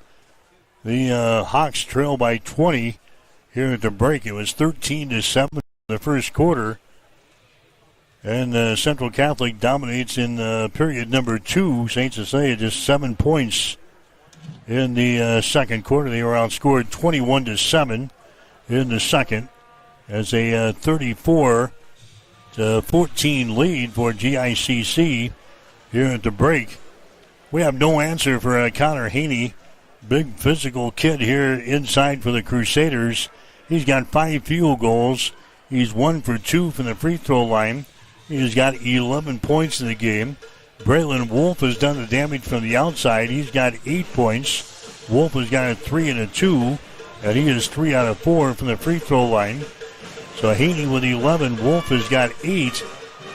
Speaker 6: The Hawks trail by 20 here at the break. It was 13-7 in the first quarter. And Central Catholic dominates in period number 2. St. Cecilia just 7 points in the second quarter. They were outscored 21-7 in the second as a 34-14 lead for GICC here at the break. We have no answer for Connor Haney, big physical kid here inside for the Crusaders. He's got 5 field goals. He's 1 for 2 from the free throw line. He's got 11 points in the game. Braylon Wolf has done the damage from the outside. He's got 8 points. Wolf has got a 3 and a 2, and he is 3 out of 4 from the free throw line. So Haney with 11. Wolf has got 8.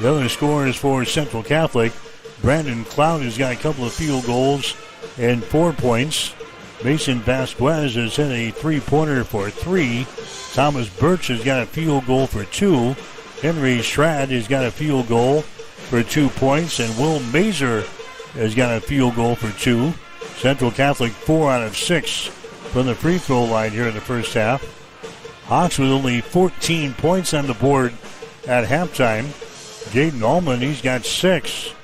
Speaker 6: The other scorers for Central Catholic. Brandon Cloud has got a couple of field goals and 4 points. Mason Vasquez has hit a 3-pointer for 3. Thomas Birch has got a field goal for 2. Henry Schrad has got a field goal for 2 points. And Will Mazer has got a field goal for 2. Central Catholic 4 out of 6 from the free throw line here in the first half. Hawks with only 14 points on the board at halftime. Jaden Allman, he's got 6.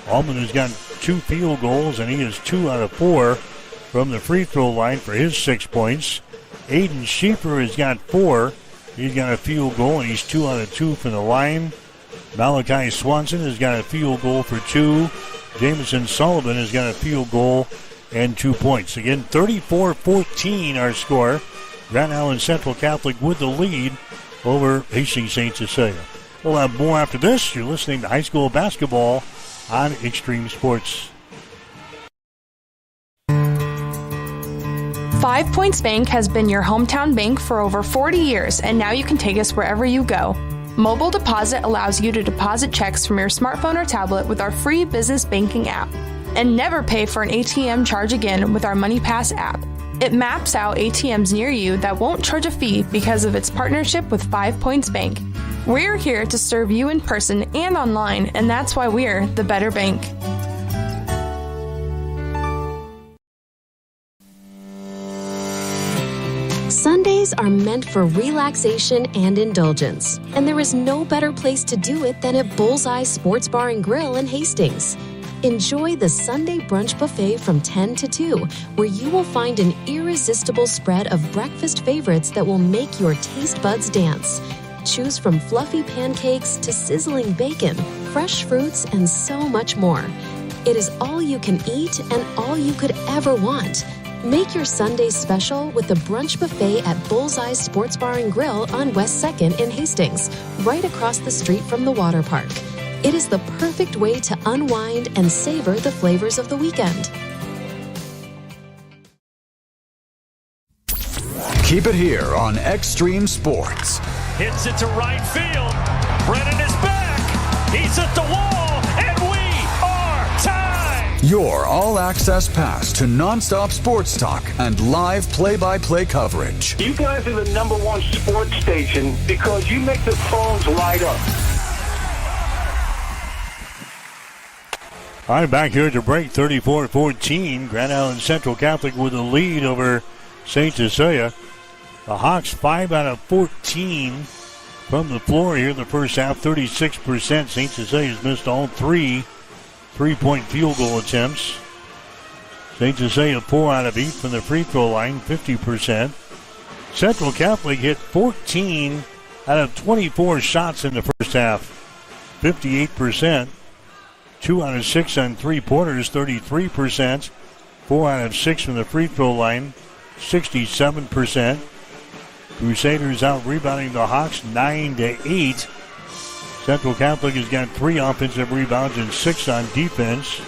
Speaker 6: Allman has got 2 field goals, and he is 2 out of 4 from the free throw line for his 6 points. Aiden Schieffer has got 4. He's got a field goal, and he's 2 out of 2 from the line. Malachi Swanson has got a field goal for 2. Jameson Sullivan has got a field goal and 2 points. Again, 34-14 our score. Grand Island Central Catholic with the lead over Hastings St. Cecilia. We'll have more after this. You're listening to high school basketball on Extreme Sports.
Speaker 15: 5 Points Bank has been your hometown bank for over 40 years, and now you can take us wherever you go. Mobile Deposit allows you to deposit checks from your smartphone or tablet with our free business banking app. And never pay for an ATM charge again with our MoneyPass app. It maps out ATMs near you that won't charge a fee because of its partnership with 5 Points Bank. We're here to serve you in person and online, and that's why we're the better bank.
Speaker 21: Sundays are meant for relaxation and indulgence, and there is no better place to do it than at Bullseye Sports Bar and Grill in Hastings. Enjoy the Sunday brunch buffet from 10 to 2, where you will find an irresistible spread of breakfast favorites that will make your taste buds dance. Choose from fluffy pancakes to sizzling bacon, fresh fruits, and so much more. It is all you can eat and all you could ever want. Make your Sunday special with the brunch buffet at Bullseye Sports Bar and Grill on West 2nd in Hastings, right across the street from the water park. It is the perfect way to unwind and savor the flavors of the weekend.
Speaker 12: Keep it here on Extreme Sports.
Speaker 13: Hits it to right field. Brennan is back. He's at the wall, and we are tied.
Speaker 12: Your all-access pass to nonstop sports talk and live play-by-play coverage.
Speaker 5: You guys are the #1 sports station because you make the phones light up.
Speaker 6: All right, back here to break, 34-14. Grand Island Central Catholic with a lead over St. Cecilia. The Hawks 5 out of 14 from the floor here in the first half, 36%. St. Cecilia's missed all 3 3-point field goal attempts. St. Cecilia 4 out of 8 from the free throw line, 50%. Central Catholic hit 14 out of 24 shots in the first half, 58%. 2 out of 6 on three-pointers, 33%. 4 out of 6 from the free throw line, 67%. Crusaders out rebounding the Hawks 9-8. Central Catholic has got 3 offensive rebounds and 6 on defense.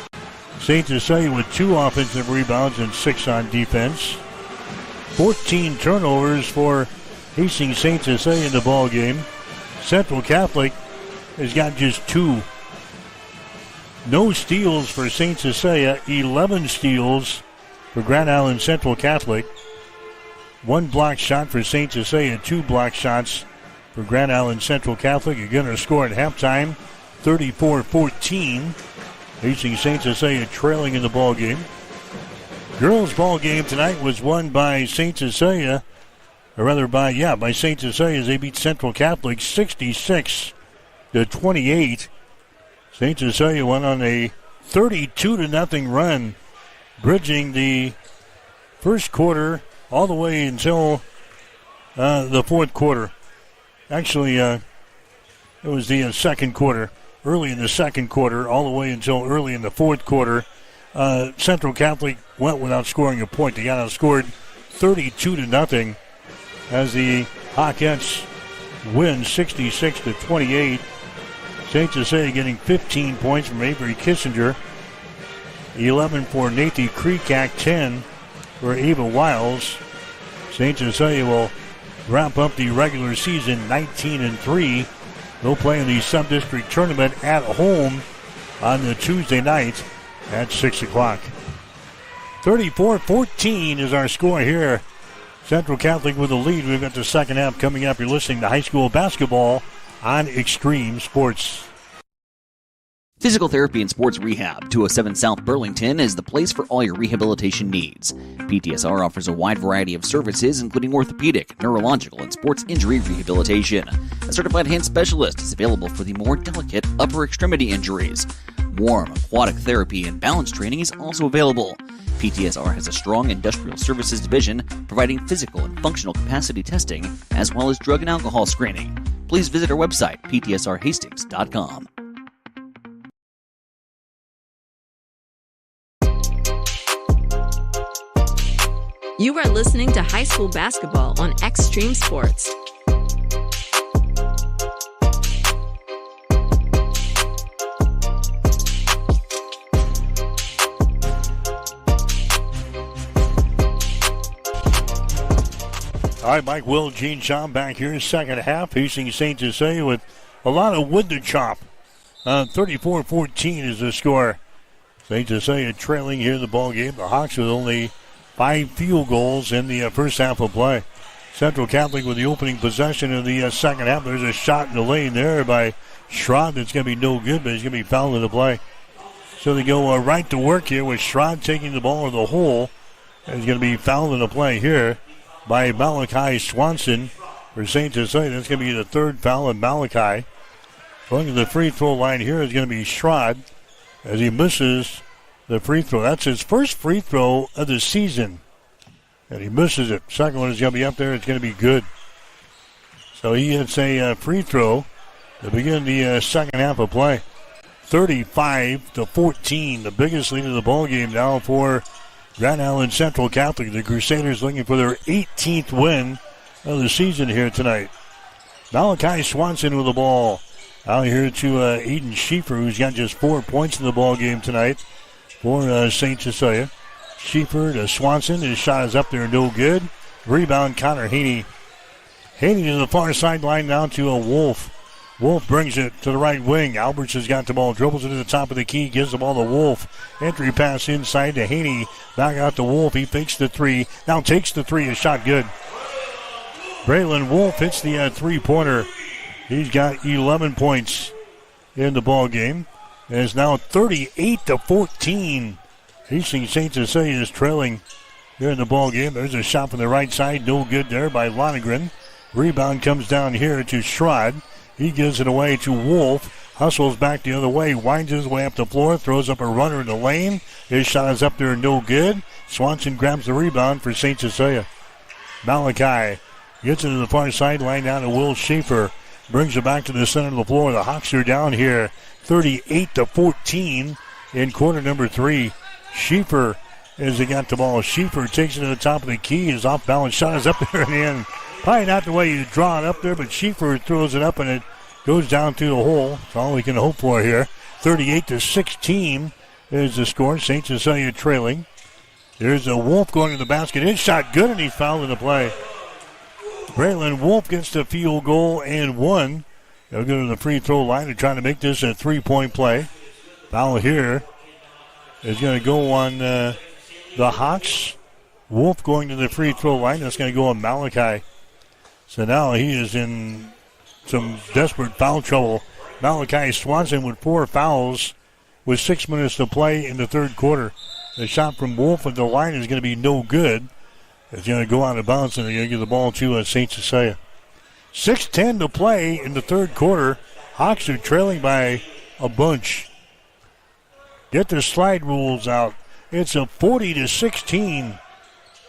Speaker 6: St. Cecilia with 2 offensive rebounds and 6 on defense. 14 turnovers for Hastings St. Cecilia in the ball game. Central Catholic has got just 2. No steals for St. Cecilia, 11 steals for Grand Island Central Catholic. 1 block shot for St. Cecilia, 2 block shots for Grand Island Central Catholic. You're going to score at halftime, 34-14. Hastings St. Cecilia trailing in the ball game. Girls ball game tonight was won by St. Cecilia, or rather by St. Cecilia as they beat Central Catholic 66-28. St. Cecilia went on a 32-0 run, bridging the first quarter all the way until the fourth quarter. Actually, it was the second quarter. Early in the second quarter, all the way until early in the fourth quarter. Central Catholic went without scoring a point. They got outscored 32-0 as the Hawkettes win 66-28. St. Cecilia getting 15 points from Avery Kissinger, 11 for Nathan Kreekak, 10 for Ava Wiles. St. Cecilia will wrap up the regular season 19-3. They'll play in the sub-district tournament at home on the Tuesday night at 6 o'clock. 34-14 is our score here. Central Catholic with the lead. We've got the second half coming up. You're listening to high school basketball on Extreme Sports.
Speaker 14: Physical Therapy and Sports Rehab, 207 South Burlington, is the place for all your rehabilitation needs. PTSR offers a wide variety of services, including orthopedic, neurological, and sports injury rehabilitation. A certified hand specialist is available for the more delicate upper extremity injuries. Warm, aquatic therapy, and balance training is also available. PTSR has a strong industrial services division providing physical and functional capacity testing, as well as drug and alcohol screening. Please visit our website, ptsrhastings.com.
Speaker 3: You are listening to high school basketball on Extreme Sports.
Speaker 6: All right, Mike Will, Gene Shaw back here, second half. Hastings St. Cecilia with a lot of wood to chop. 34-14 is the score. St. Cecilia trailing here in the ball game. The Hawks with only 5 field goals in the first half of play. Central Catholic with the opening possession of the second half. There's a shot in the lane there by Schrod that's going to be no good, but he's going to be fouled in the play. So they go right to work here with Schrod taking the ball in the hole. And he's going to be fouled in the play here by Malachi Swanson for St. Cecilia. That's going to be the third foul of Malachi. Going to the free throw line here is going to be Schrod as he misses the free throw. That's his first free throw of the season. And he misses it. Second one is going to be up there. It's going to be good. So he hits a free throw to begin the second half of play. 35-14, the biggest lead of the ball game now for Grand Island Central Catholic. The Crusaders looking for their 18th win of the season here tonight. Malachi Swanson with the ball. Out here to Aiden Schieffer, who's got just 4 points in the ball game tonight for St. Cecilia. Schieffer to Swanson. His shot is up there, no good. Rebound, Connor Haney. Haney to the far sideline now to a Wolf. Wolf brings it to the right wing. Alberts has got the ball, dribbles it to the top of the key, gives the ball to Wolf. Entry pass inside to Haney. Back out to Wolf. He fakes the three. Now takes the three. A shot good. Braylon Wolf hits the three-pointer. He's got 11 points in the ball game. And it's now 38-14. Hastings St. Cecilia is trailing here in the ball game. There's a shot from the right side. No good there by Lonergan. Rebound comes down here to Schrod. He gives it away to Wolf. Hustles back the other way. Winds his way up the floor. Throws up a runner in the lane. His shot is up there. No good. Swanson grabs the rebound for St. Cecilia. Malachi gets it to the far sideline down to Will Schaefer. Brings it back to the center of the floor. The Hawks are down here 38-14 in quarter number 3. Schaefer as they got the ball. Schaefer takes it to the top of the key. His off balance shot is up there in the end. Probably not the way you draw it up there, but Schaefer throws it up and it goes down through the hole. That's all we can hope for here. 38-16 is the score. St. Cecilia trailing. There's a Wolf going to the basket. His shot good, and he's fouled in the play. Braylon Wolf gets the field goal and one. They'll go to the free throw line and try to make this a three-point play. Foul here is going to go on the Hawks. Wolf going to the free throw line. That's going to go on Malachi. So now he is in some desperate foul trouble. Malachi Swanson with 4 fouls with 6 minutes to play in the third quarter. The shot from Wolf at the line is going to be no good. It's going to go out of bounds, and they're going to give the ball to St. Cecilia. 6:10 to play in the third quarter. Hawks are trailing by a bunch. Get the slide rules out. It's a 40-16.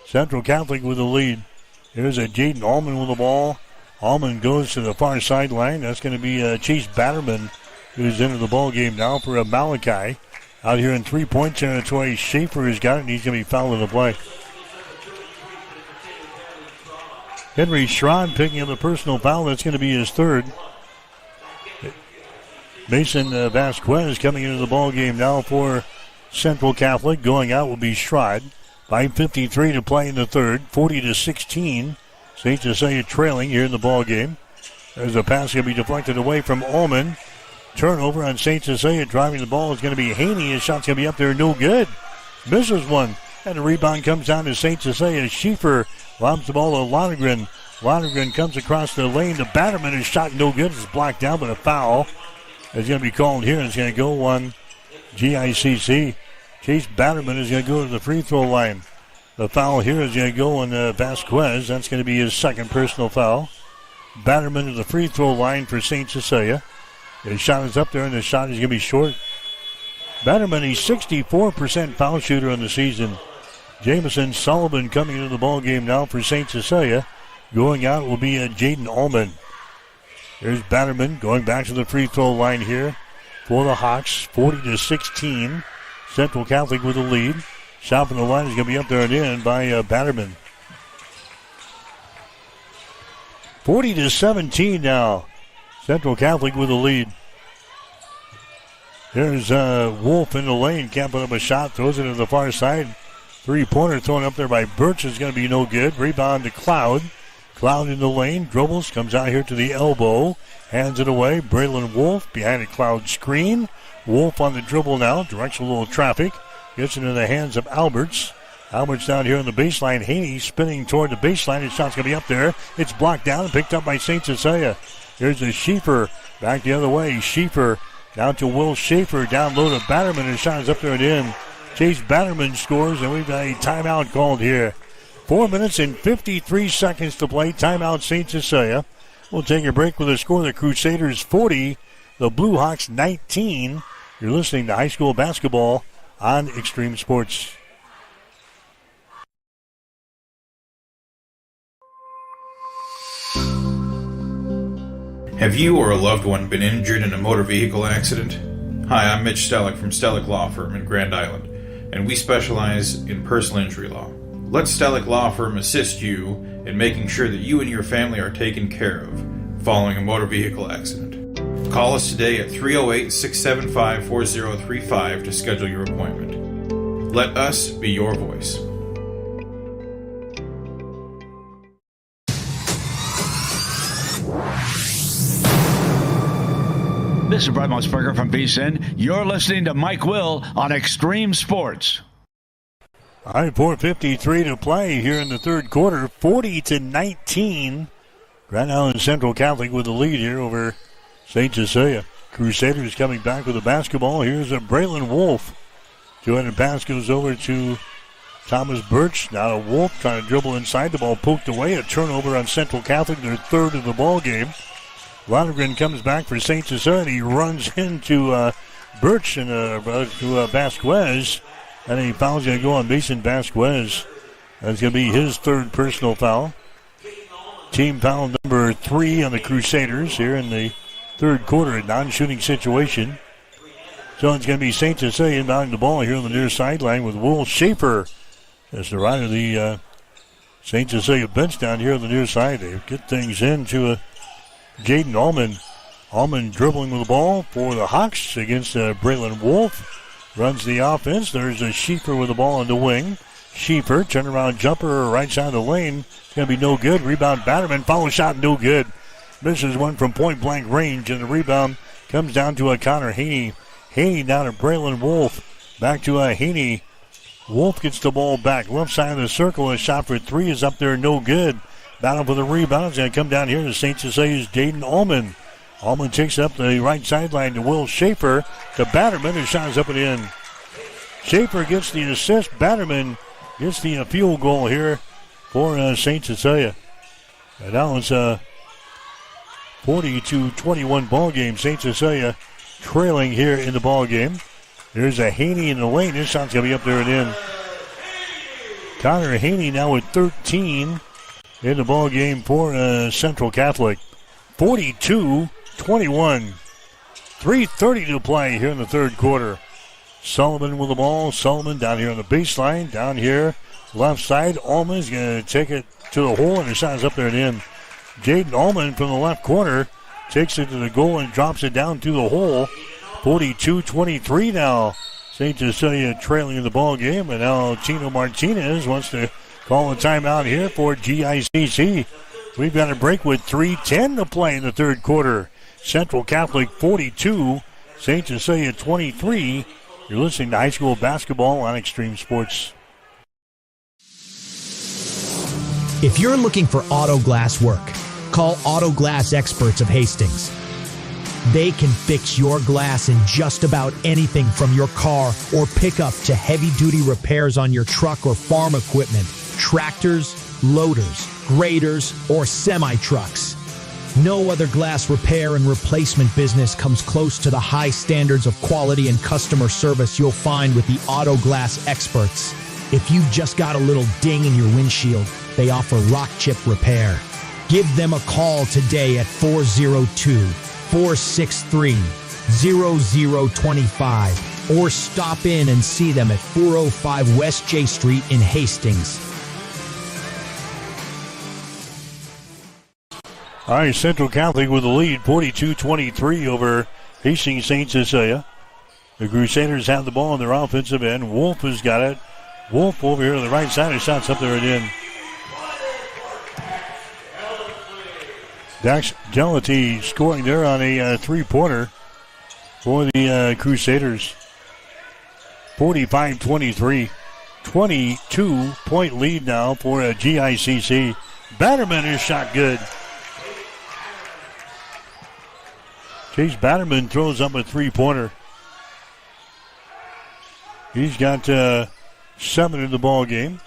Speaker 6: Central Catholic with the lead. Here's a Jaden Allman with the ball. Allman goes to the far sideline. That's going to be Chase Batterman, who's into the ball game now for Malachi. Out here in three-point territory, Schaefer has got it, and he's going to be fouled in the play. Henry Schrod picking up a personal foul. That's going to be his third. Mason Vasquez coming into the ball game now for Central Catholic. Going out will be Schrod. 5:53 to play in the third. 40-16. St. Cecilia trailing here in the ball game. There's a pass going to be deflected away from Allman. Turnover on St. Cecilia. Driving the ball is going to be Haney. His shot's going to be up there. No good. Misses one. And the rebound comes down to St. Cecilia. Schaefer lobs the ball to Lonergan. Lonergan comes across the lane to Batterman. His shot no good. It's blocked down, but a foul is going to be called here. It's going to go on GICC. Chase Batterman is going to go to the free throw line. The foul here is going to go on Vasquez. That's going to be his second personal foul. Batterman to the free throw line for St. Cecilia. His shot is up there, and the shot is going to be short. Batterman, he's 64% foul shooter on the season. Jamison Sullivan coming into the ball game now for St. Cecilia. Going out will be Jaden Allman. There's Batterman going back to the free throw line here for the Hawks. 40-16. Central Catholic with the lead. Shot from the line is going to be up there and in by Batterman. 40-17 now. Central Catholic with the lead. There's Wolf in the lane. Can't put up a shot. Throws it to the far side. Three-pointer thrown up there by Birch is going to be no good. Rebound to Cloud. Cloud in the lane. Dribbles. Comes out here to the elbow. Hands it away. Braylon Wolf behind a Cloud screen. Wolf on the dribble now. Directs a little traffic. Gets into the hands of Alberts. Alberts down here on the baseline. Haney spinning toward the baseline. His shot's going to be up there. It's blocked down and picked up by St. Cecilia. Here's a Schaefer. Back the other way. Schaefer down to Will Schaefer. Down low to Batterman. His shot is up there and in. Chase Batterman scores, and we've got a timeout called here. 4 minutes and 53 seconds to play. Timeout St. Cecilia. We'll take a break with a score. The Crusaders 40, the Blue Hawks 19. You're listening to high school basketball on Extreme Sports.
Speaker 20: Have you or a loved one been injured in a motor vehicle accident? Hi, I'm Mitch Stellick from Stellick Law Firm in Grand Island, and we specialize in personal injury law. Let Stellick Law Firm assist you in making sure that you and your family are taken care of following a motor vehicle accident. Call us today at 308-675-4035 to schedule your appointment. Let us be your voice.
Speaker 4: This is Brett Musburger from VSiN. You're listening to Mike Will on Extreme Sports.
Speaker 6: All right, 4:53 to play here in the third quarter. 40-19. Grand Island Central Catholic with the lead here over St. Cecilia. Crusaders coming back with the basketball. Here's a Braylon Wolf. Two-handed pass goes over to Thomas Birch. Now Wolf trying to dribble inside. The ball poked away. A turnover on Central Catholic, their third of the ball game. Lonergan comes back for St. Cecilia, and he runs into Birch and to Vasquez. And he foul's going to go on Mason Vasquez. That's going to be his third personal foul. Team foul number 3 on the Crusaders here in the third quarter, a non-shooting situation. So it's going to be St. Cecilia inbounding the ball here on the near sideline with Will Schaefer as the right of the St. Cecilia bench down here on the near side. They get things into Jaden Allman. Allman dribbling with the ball for the Hawks against Braylon Wolf. Runs the offense. There's a Schaefer with the ball on the wing. Schaefer, turnaround jumper right side of the lane. It's going to be no good. Rebound Batterman. Follow shot, no good. Misses one from point blank range, and the rebound comes down to Connor Haney. Haney down to Braylon Wolf. Back to Haney. Wolf gets the ball back. Left side of the circle. A shot for 3 is up there, no good. Battle for the rebound. It's going to come down here to St. Cecilia's Jaden Allman. Allman takes up the right sideline to Will Schaefer. To Batterman, who shot is up and in. Schaefer gets the assist. Batterman gets the field goal here for St. Cecilia. And now it's a 40-21 ball game. St. Cecilia trailing here in the ball game. There's a Haney in the lane. His shot's going to be up there and in. Connor Haney now with 13 in the ball game for Central Catholic. 42-21. 3:30 to play here in the third quarter. Sullivan with the ball. Sullivan down here on the baseline. Down here, left side. Allman's going to take it to the hole, and the shot is up there and in. Jaden Allman from the left corner takes it to the goal and drops it down to the hole. 42-23 now. St. Cecilia trailing in the ball game, and now Tino Martinez wants to call a timeout here for GICC. We've got a break with 3:10 to play in the third quarter. Central Catholic 42, St. Cecilia 23. You're listening to high school basketball on Extreme Sports.
Speaker 1: If you're looking for auto glass work, call Auto Glass Experts of Hastings. They can fix your glass in just about anything from your car or pickup to heavy-duty repairs on your truck or farm equipment, tractors, loaders, graders, or semi-trucks. No other glass repair and replacement business comes close to the high standards of quality and customer service you'll find with the Auto Glass Experts. If you've just got a little ding in your windshield, they offer rock chip repair. Give them a call today at 402-463-0025 or stop in and see them at 405 West J Street in Hastings.
Speaker 6: All right, Central Catholic with the lead, 42-23 over Hastings St. Cecilia. The Crusaders have the ball on their offensive end. Wolf has got it. Wolf over here on the right side. His shot's up there and in. Dax Gelati scoring there on a three-pointer for the Crusaders. 45-23. 22-point lead now for GICC. Batterman is shot good. Chase Batterman throws up a three-pointer. He's got 7 in the ball game.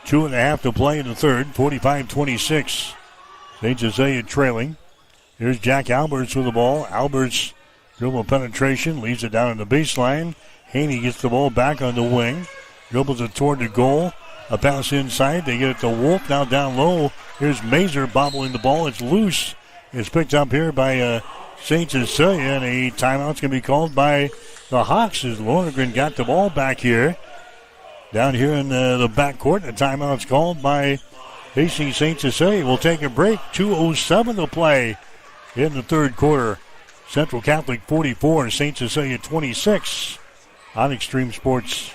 Speaker 6: 2.5 to play in the third. 45-26. St. Cecilia trailing. Here's Jack Alberts with the ball. Alberts dribble penetration. Leaves it down on the baseline. Haney gets the ball back on the wing. Dribbles it toward the goal. A pass inside. They get it to Wolf. Now down low. Here's Mazer bobbling the ball. It's loose. It's picked up here by St. Cecilia, and a timeout's going to be called by the Hawks as Lonergan got the ball back here. Down here in the backcourt, the timeout's called by Hastings St. Cecilia. We'll take a break. 2:07 to play in the third quarter. Central Catholic 44, St. Cecilia 26 on Extreme Sports.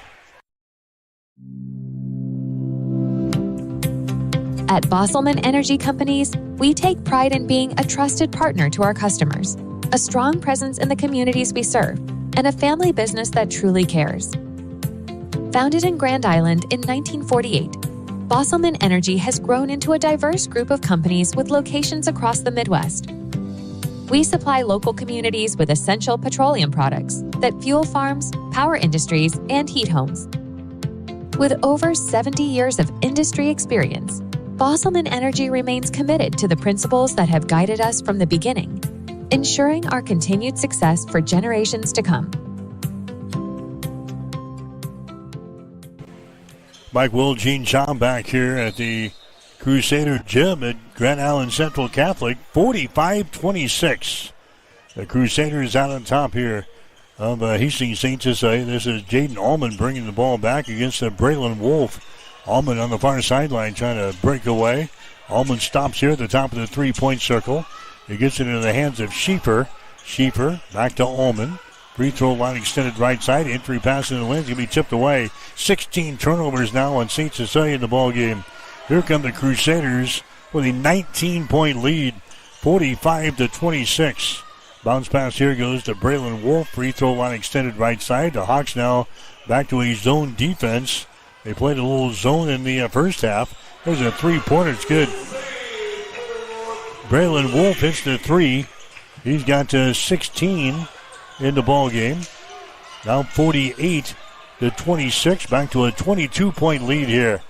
Speaker 7: At Bosselman Energy Companies, we take pride in being a trusted partner to our customers. a strong presence in the communities we serve, and a family business that truly cares. Founded in Grand Island in 1948, Bosselman Energy has grown into a diverse group of companies with locations across the Midwest. We supply local communities with essential petroleum products that fuel farms, power industries, and heat homes. With over 70 years of industry experience, Bosselman Energy remains committed to the principles that have guided us from the beginning, ensuring our continued success for generations to come.
Speaker 6: Mike Will, Gene Shaw back here at the Crusader Gym at Grand Island Central Catholic, 45-26. The Crusaders out on top here of Hastings St. Cecilia. This is Jaden Allman bringing the ball back against Braylon Wolf. Allman on the far sideline trying to break away. Allman stops here at the top of the three-point circle. He gets it into the hands of Schieffer. Schieffer back to Allman. Free throw line extended right side. Entry pass in the lane. It's going to be tipped away. 16 turnovers now on St. Cecilia in the ball game. Here come the Crusaders with a 19-point lead, 45-26. Bounce pass here goes to Braylon Wolf. Free throw line extended right side. The Hawks now back to a zone defense. They played a little zone in the first half. There's a three-pointer. It's good. Braylon Wolf hits the three. He's got 16 in the ball game. Now 48-26. Back to a 22-point lead here.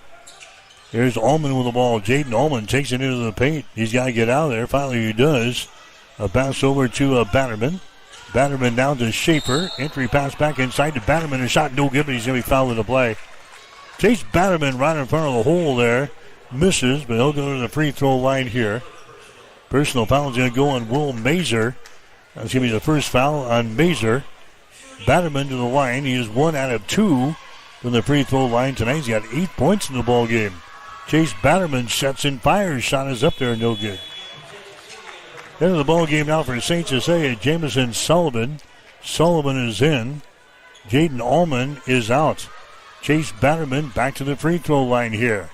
Speaker 6: Here's Allman with the ball. Jaden Allman takes it into the paint. He's got to get out of there. Finally he does. A pass over to Batterman. Batterman down to Schaefer. Entry pass back inside to Batterman. A shot no good, but he's going to be fouled in the play. Chase Batterman right in front of the hole there. Misses, but he'll go to the free throw line here. Personal foul is going to go on Will Mazer. That's going to be the first foul on Mazer. Batterman to the line. He is 1 out of 2 from the free throw line tonight. He's got 8 points in the ball game. Chase Batterman sets and fires. Shot is up there, no good. Into the ball game now for St. Cecilia. Jamison Sullivan. Sullivan is in. Jaden Allman is out. Chase Batterman back to the free throw line here.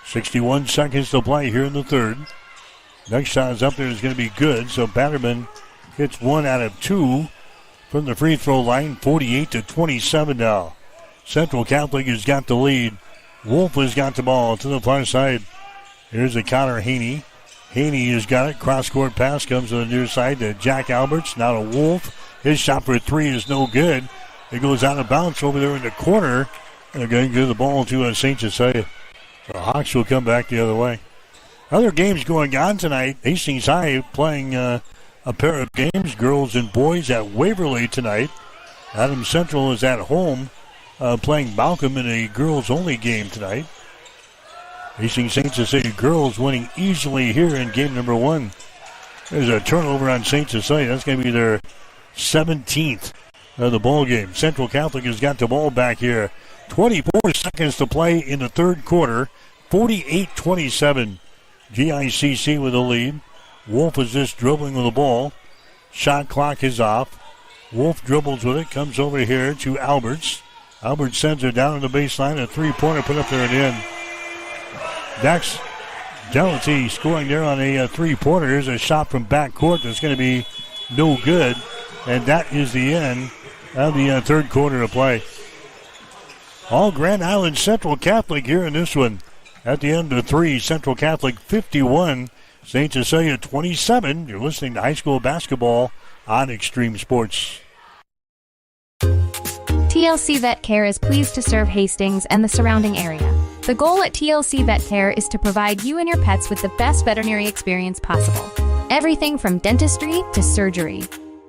Speaker 6: 61 seconds to play here in the third. Next shot is up there is going to be good. So Batterman hits 1 out of 2 from the free throw line. 48-27 now. Central Catholic has got the lead. Wolf has got the ball to the far side. Here's a Connor Haney. Haney has got it. Cross-court pass comes to the near side to Jack Alberts. Now to Wolf. His shot for 3 is no good. It goes out of bounds over there in the corner. They're going to give the ball to St. Cecilia. The Hawks will come back the other way. Other games going on tonight. Hastings High playing a pair of games, girls and boys, at Waverly tonight. Adams Central is at home playing Malcolm in a girls-only game tonight. Hastings St. Cecilia girls winning easily here in game number 1. There's a turnover on St. Cecilia. That's going to be their 17th of the ball game. Central Catholic has got the ball back here. 24 seconds to play in the third quarter. 48-27. GICC with the lead. Wolf is just dribbling with the ball. Shot clock is off. Wolf dribbles with it. Comes over here to Alberts. Alberts sends her down to the baseline. A three-pointer put up there and in. Dax Delity scoring there on a three-pointer. Here's a shot from backcourt that's going to be no good. And that is the end of the third quarter of play. All Grand Island Central Catholic here in this one. At the end of 3, Central Catholic 51, St. Cecilia 27. You're listening to high school basketball on Extreme Sports.
Speaker 18: TLC Vet Care is pleased to serve Hastings and the surrounding area. The goal at TLC Vet Care is to provide you and your pets with the best veterinary experience possible. Everything from dentistry to surgery.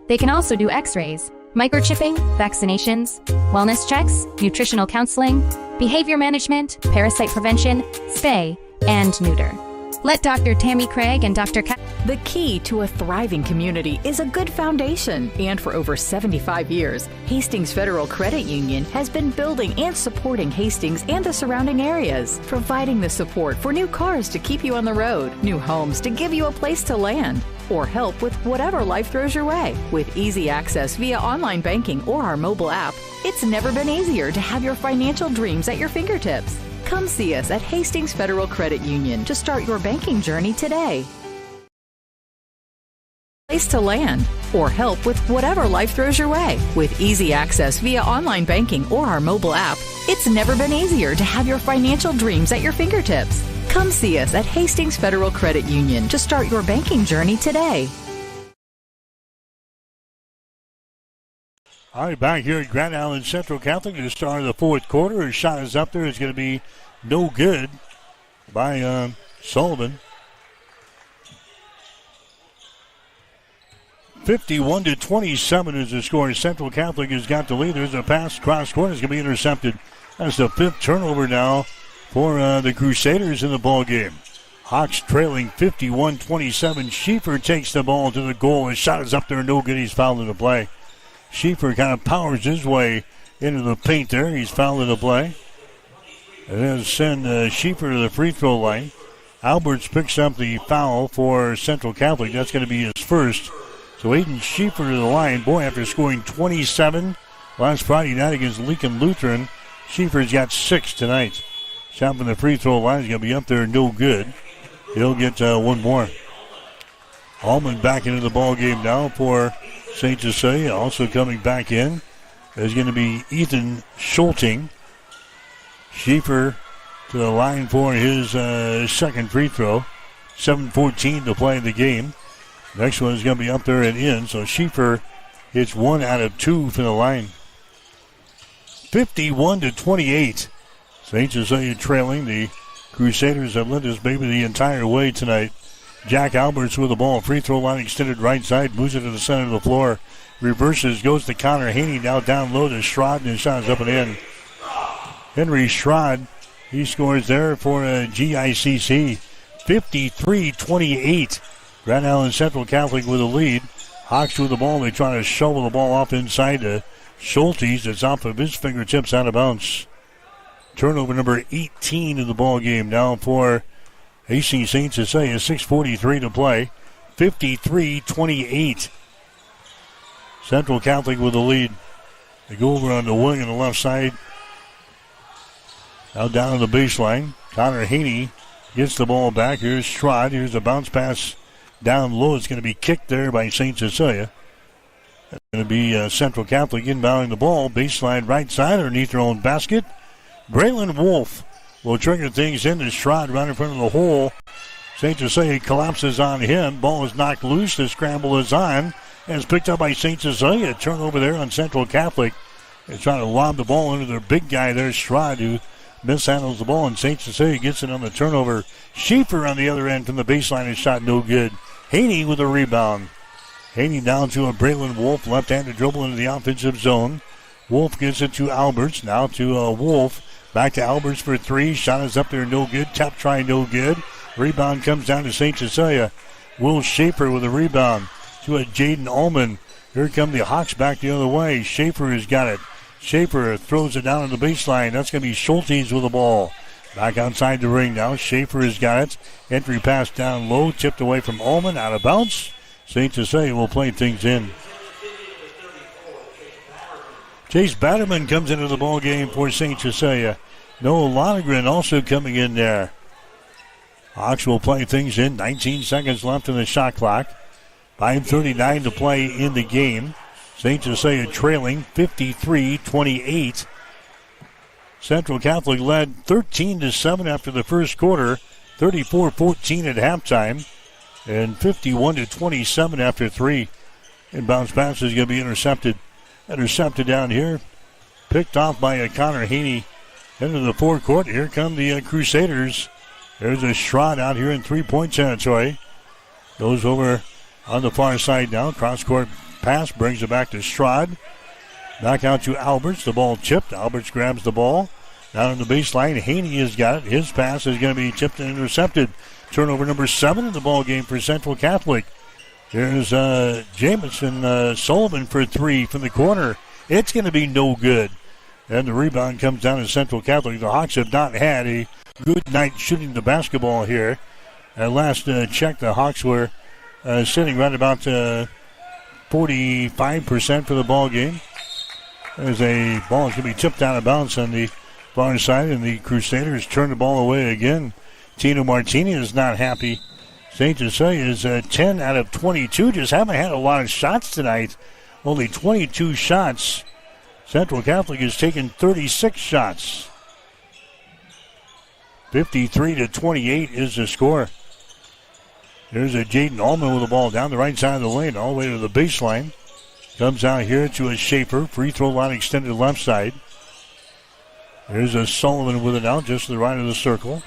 Speaker 18: They can also do x-rays, microchipping, vaccinations, wellness checks, nutritional counseling, behavior management, parasite prevention, spay, and neuter. Let Dr. Tammy Craig and Dr.
Speaker 9: The key to a thriving community is a good foundation. And for over 75 years, Hastings Federal Credit Union has been building and supporting Hastings and the surrounding areas, providing the support for new cars to keep you on the road, new homes to give you a place to land, or help with whatever life throws your way. With easy access via online banking or our mobile app, it's never been easier to have your financial dreams at your fingertips. Come see us at Hastings Federal Credit Union to start your banking journey today. place to land, or help with whatever life throws your way. With easy access via online banking or our mobile app, it's never been easier to have your financial dreams at your fingertips. Come see us at Hastings Federal Credit Union to start your banking journey today.
Speaker 6: All right, back here at Grand Island Central Catholic to start the fourth quarter. His shot is up there. It's going to be no good by Sullivan. 51-27 is the score. Central Catholic has got the lead. There's a pass cross court. It's going to be intercepted. That's the fifth turnover now for the Crusaders in the ball game. Hawks trailing 51-27. Schieffer takes the ball to the goal. His shot is up there. No good. He's fouled in the play. Schieffer kind of powers his way into the paint there. He's fouled in the play. And then send Schieffer to the free throw line. Alberts picks up the foul for Central Catholic. That's going to be his first. So Aiden Schieffer to the line. Boy, after scoring 27 last Friday night against Lincoln Lutheran, Schieffer's got 6 tonight. Shot from the free throw line is going to be up there, no good. He'll get one more. Allman back into the ball game now for St. Cecilia. Also coming back in is going to be Ethan Schulting. Schieffer to the line for his second free throw. 7:14 to play in the game. Next one is going to be up there and in. So Schieffer hits 1 out of 2 for the line. 51-28. St. Cecilia trailing. The Crusaders have led this baby the entire way tonight. Jack Alberts with the ball. Free throw line extended right side. Moves it to the center of the floor. Reverses. Goes to Connor Haney. Now down low to Schrod. And his shot is up and in. Henry Schrod. He scores there for GICC. 53-28. Grand Island Central Catholic with a lead. Hawks with the ball. They try to shovel the ball off inside to Schultes. It's off of his fingertips out of bounds. Turnover number 18 in the ball game now for Hastings St. Cecilia. 6:43 to play. 53-28. Central Catholic with the lead. They go over on the wing on the left side. Now down on the baseline. Connor Haney gets the ball back. Here's Schrod. Here's a bounce pass down low. It's going to be kicked there by St. Cecilia. It's going to be Central Catholic inbounding the ball. Baseline right side underneath their own basket. Braylon Wolf will trigger things into Schrod right in front of the hole. St. Cecilia collapses on him. Ball is knocked loose. The scramble is on. And it's picked up by St. Cecilia. Turnover there on Central Catholic. They're trying to lob the ball into their big guy there, Schrod, who mishandles the ball, and St. Cecilia gets it on the turnover. Schieffer on the other end from the baseline is shot no good. Haney with a rebound. Haney down to a Braylon Wolf, left-handed dribble into the offensive zone. Wolf gets it to Alberts. Now to Wolf. Back to Alberts for three. Shot is up there, no good. Tap try, no good. Rebound comes down to St. Cecilia. Will Schaefer with a rebound to a Jaden Ullman. Here come the Hawks back the other way. Schaefer has got it. Schaefer throws it down on the baseline. That's going to be Schultes with the ball. Back outside the ring now. Schaefer has got it. Entry pass down low. Tipped away from Ullman. Out of bounds. St. Cecilia will play things in. Chase Batterman comes into the ball game for St. Cecilia. Noah Lonergan also coming in there. Hawks will play things in. 19 seconds left in the shot clock. 5:39 to play in the game. St. Cecilia trailing 53-28. Central Catholic led 13-7 after the first quarter. 34-14 at halftime. And 51-27 after three. Inbounds pass is going to be intercepted. Intercepted down here. Picked off by Connor Haney into the forecourt. Here come the Crusaders. There's a Schrod out here in three-point territory. Goes over on the far side now. Cross-court pass brings it back to Schrod. Back out to Alberts. The ball tipped. Alberts grabs the ball. Down on the baseline. Haney has got it. His pass is going to be tipped and intercepted. Turnover number 7 in the ball game for Central Catholic. There's Jamison Sullivan for three from the corner. It's going to be no good. And the rebound comes down to Central Catholic. The Hawks have not had a good night shooting the basketball here. At last check, the Hawks were sitting right about 45% for the ball game. There's a ball that's going to be tipped out of bounds on the far side, and the Crusaders turn the ball away again. Tino Martinez is not happy St. Cecilia's 10 out of 22. Just haven't had a lot of shots tonight. Only 22 shots. Central Catholic has taken 36 shots. 53-28 is the score. There's a Jaden Allman with the ball down the right side of the lane, all the way to the baseline. Comes out here to a Schaefer. Free throw line extended left side. There's a Sullivan with it out just to the right of the circle.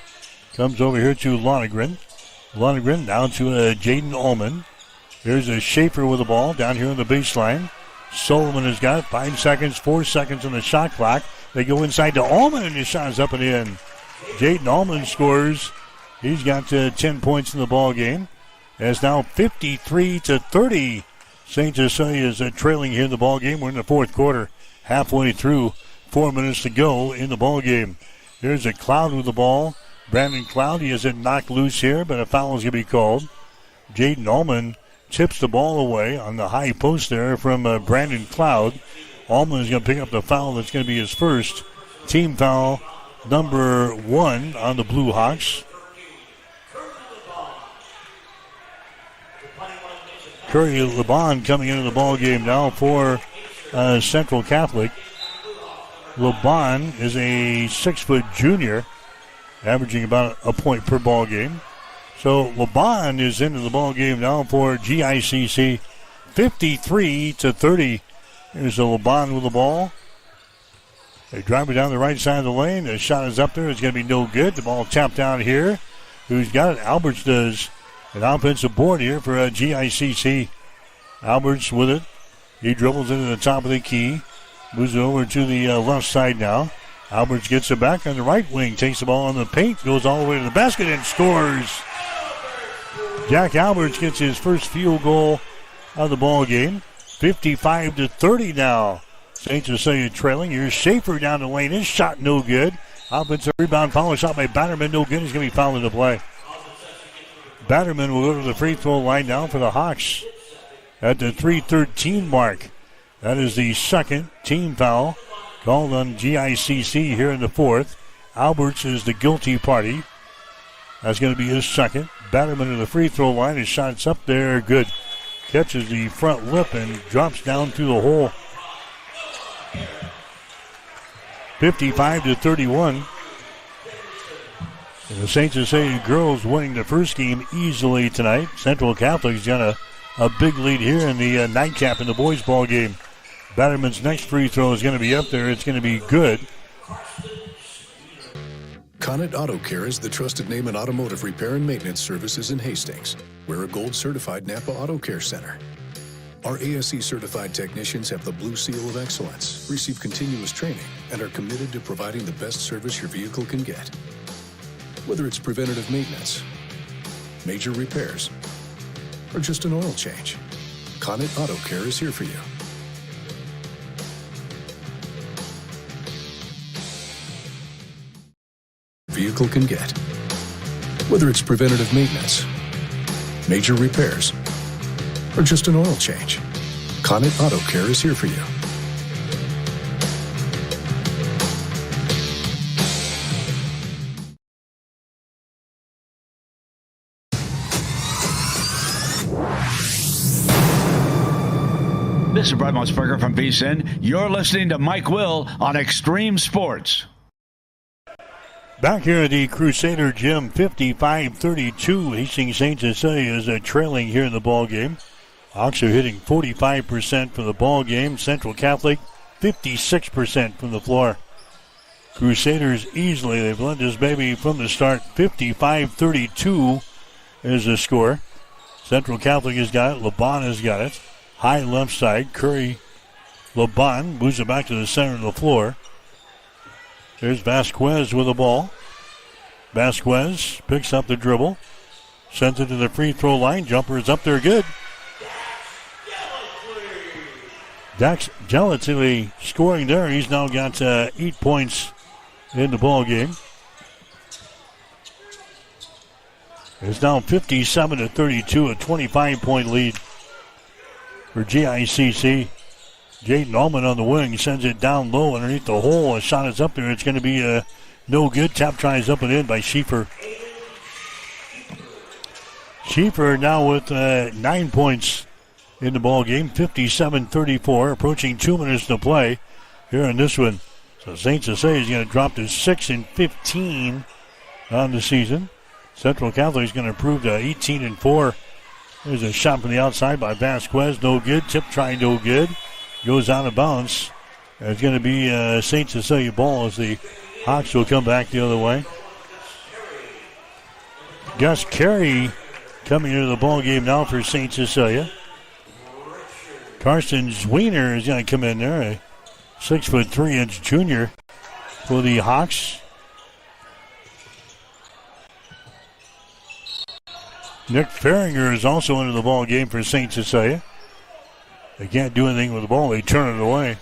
Speaker 6: Comes over here to Lonergan. Lonergan down to Jaden Allman. There's a Schaefer with the ball down here on the baseline. Sullivan has got it. 5 seconds, 4 seconds on the shot clock. They go inside to Allman, and his shot is up and in. Jaden Allman scores. He's got 10 points in the ball game. It's now 53-30. St. Cecilia is trailing here in the ball game. We're in the fourth quarter, halfway through. 4 minutes to go in the ball game. There's a Cloud with the ball. Brandon Cloud, he has it knocked loose here, but a foul is going to be called. Jaden Allman tips the ball away on the high post there from Brandon Cloud. Allman is going to pick up the foul that's going to be his first. Team foul number 1 on the Blue Hawks. Curry LeBon coming into the ball game now for Central Catholic. LeBon is a 6-foot junior, averaging about a point per ball game. So LeBon is into the ball game now for GICC, 53-30. Here's a LeBon with the ball. They drive it down the right side of the lane. The shot is up there. It's going to be no good. The ball tapped down here. Who's got it? Alberts does. An offensive board here for GICC. Alberts with it. He dribbles into the top of the key. Moves it over to the left side now. Alberts gets it back on the right wing. Takes the ball on the paint. Goes all the way to the basket and scores. Jack Alberts gets his first field goal of the ball game. 55-30 now. St. Cecilia trailing. Here's Schaefer down the lane. His shot no good. Offensive rebound, follow shot by Batterman, no good. He's going to be fouled in the play. Batterman will go to the free throw line now for the Hawks at the 3:13 mark. That is the second team foul called on GICC here in the fourth. Alberts is the guilty party. That's going to be his second. Batterman to the free throw line. His shot's up there. Good. Catches the front lip and drops down through the hole. 55-31. And the St. Cecilia girls winning the first game easily tonight. Central Catholic's got a big lead here in the nightcap in the boys' ball game. Batterman's next free throw is going to be up there. It's going to be good.
Speaker 2: Connet Auto Care is the trusted name in automotive repair and maintenance services in Hastings. We're a gold-certified Napa Auto Care Center. Our ASE-certified technicians have the Blue Seal of Excellence, receive continuous training, and are committed to providing the best service your vehicle can get. Whether it's preventative maintenance, major repairs, or just an oil change, Connet Auto Care is here for you. Vehicle can get. Whether it's preventative maintenance, major repairs, or just an oil change, Connet Auto Care is here for you.
Speaker 4: This is Brett Musburger from VSiN. You're listening to Mike Will on Extreme Sports.
Speaker 6: Back here at the Crusader Gym, 55-32. Hastings St. Cecilia is trailing here in the ball game. Hawks are hitting 45% from the ball game. Central Catholic, 56% from the floor. Crusaders easily, they've led this baby from the start. 55-32 is the score. Central Catholic has got it. LeBon has got it. High left side. Curry, LeBon moves it back to the center of the floor. There's Vasquez with the ball. Vasquez picks up the dribble. Sends it to the free throw line. Jumper is up there good. Dax Gelatilli scoring there. He's now got 8 points in the ball game. It's now 57-32, a 25-point lead for GICC. Jaden Allman on the wing sends it down low underneath the hole. A shot is up there. It's going to be no good. Tap tries up and in by Schaefer. Kiefer now with 9 points in the ball game, 57-34, approaching 2 minutes to play here in this one. So St. Cecilia is going to drop to 6-15 on the season. Central Catholic is going to improve to 18-4. There's a shot from the outside by Vasquez, no good. Tip try, no good. Goes out of bounds. It's going to be St. Cecilia ball as the Hawks will come back the other way. Gus Carey coming into the ball game now for St. Cecilia. Carson Zwiener is going to come in there, a 6'3" junior for the Hawks. Nick Farringer is also into the ball game for St. Cecilia. They can't do anything with the ball. They turn it away.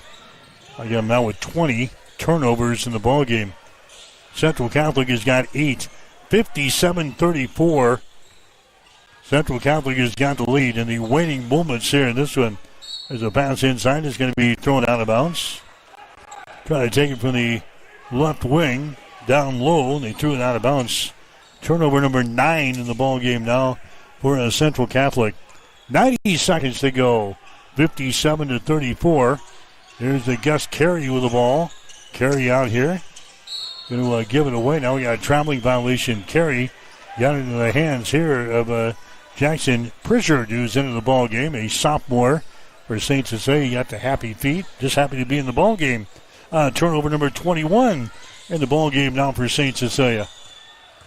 Speaker 6: I got them now with 20 turnovers in the ball game. Central Catholic has got 8. 57-34. Central Catholic has got the lead in the waning moments here in this one. There's a pass inside. It's going to be thrown out of bounds. Try to take it from the left wing down low. They threw it out of bounds. Turnover number 9 in the ball game now for Central Catholic. 90 seconds to go. 57-34. There's the Gus Carey with the ball. Carey out here. Going to give it away. Now we got a traveling violation. Carey got it into the hands here of Jackson Pritchard, who's into the ball game. A sophomore for St. Cecilia. Got the happy feet. Just happy to be in the ball game. Turnover number 21 in the ball game now for St. Cecilia.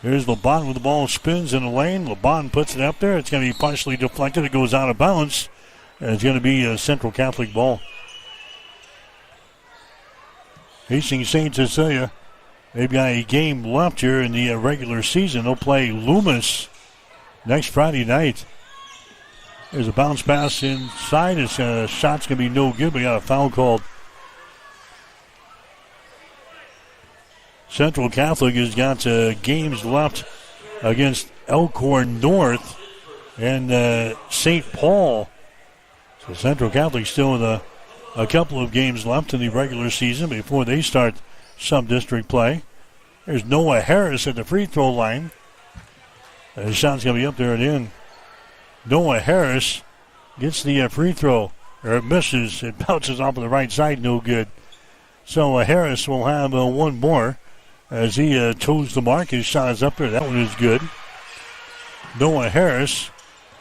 Speaker 6: Here's LeBon with the ball, spins in the lane. LeBon puts it up there. It's going to be partially deflected. It goes out of bounds. And it's going to be a Central Catholic ball. Hastings St. Cecilia, they've got a game left here in the regular season. They'll play Loomis next Friday night. There's a bounce pass inside. His shot's going to be no good. We got a foul called. Central Catholic has got games left against Elkhorn North and St. Paul. So Central Catholic still with a couple of games left in the regular season before they start sub-district play. There's Noah Harris at the free throw line. The shot's going to be up there and in. Noah Harris gets the free throw. Or it misses. It bounces off of the right side. No good. So Harris will have one more as he toes the mark. His shot is up there. That one is good. Noah Harris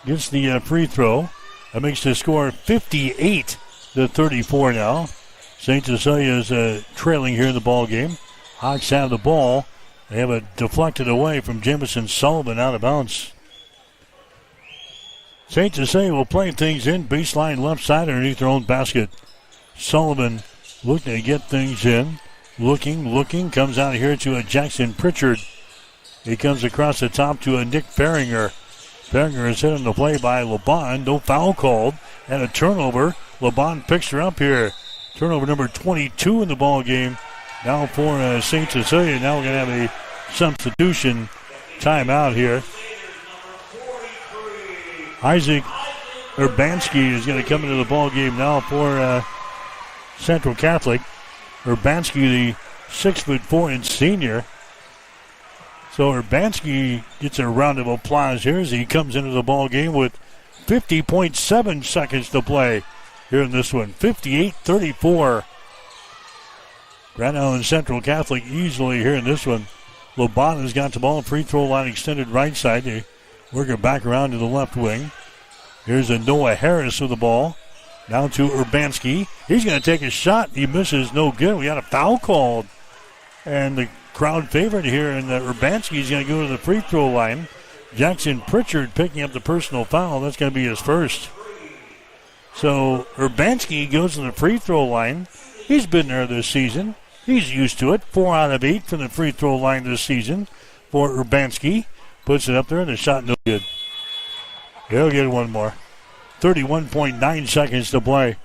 Speaker 6: gets the free throw. That makes the score 58-34 now. St. Cecilia is trailing here in the ball game. Hawks have the ball. They have it deflected away from Jamison Sullivan out of bounds. St. Cecilia will play things in. Baseline left side underneath their own basket. Sullivan looking to get things in. Looking. Comes out here to a Jackson Pritchard. He comes across the top to a Nick Farringer. Farringer is hit on the play by LeBon. No foul called. And a turnover. LeBon picks her up here. Turnover number 22 in the ball game. Now for St. Cecilia. Now we're going to have a substitution timeout here. Isaac Urbanski is going to come into the ball game now for Central Catholic. Urbanski, the 6'4" senior. So Urbanski gets a round of applause here as he comes into the ball game with 50.7 seconds to play here in this one. 58-34. Grand Island Central Catholic easily here in this one. LeBon has got the ball. Free throw line extended right side. They work it back around to the left wing. Here's a Noah Harris with the ball. Now to Urbanski. He's going to take a shot. He misses. No good. We got a foul called. And the crowd favorite here, and Urbanski is going to go to the free throw line. Jackson Pritchard picking up the personal foul. That's going to be his first. So Urbanski goes to the free throw line. He's been there this season. He's used to it. 4 out of 8 from the free throw line this season for Urbanski. Puts it up there, and the shot no good. He'll get one more. 31.9 seconds to play.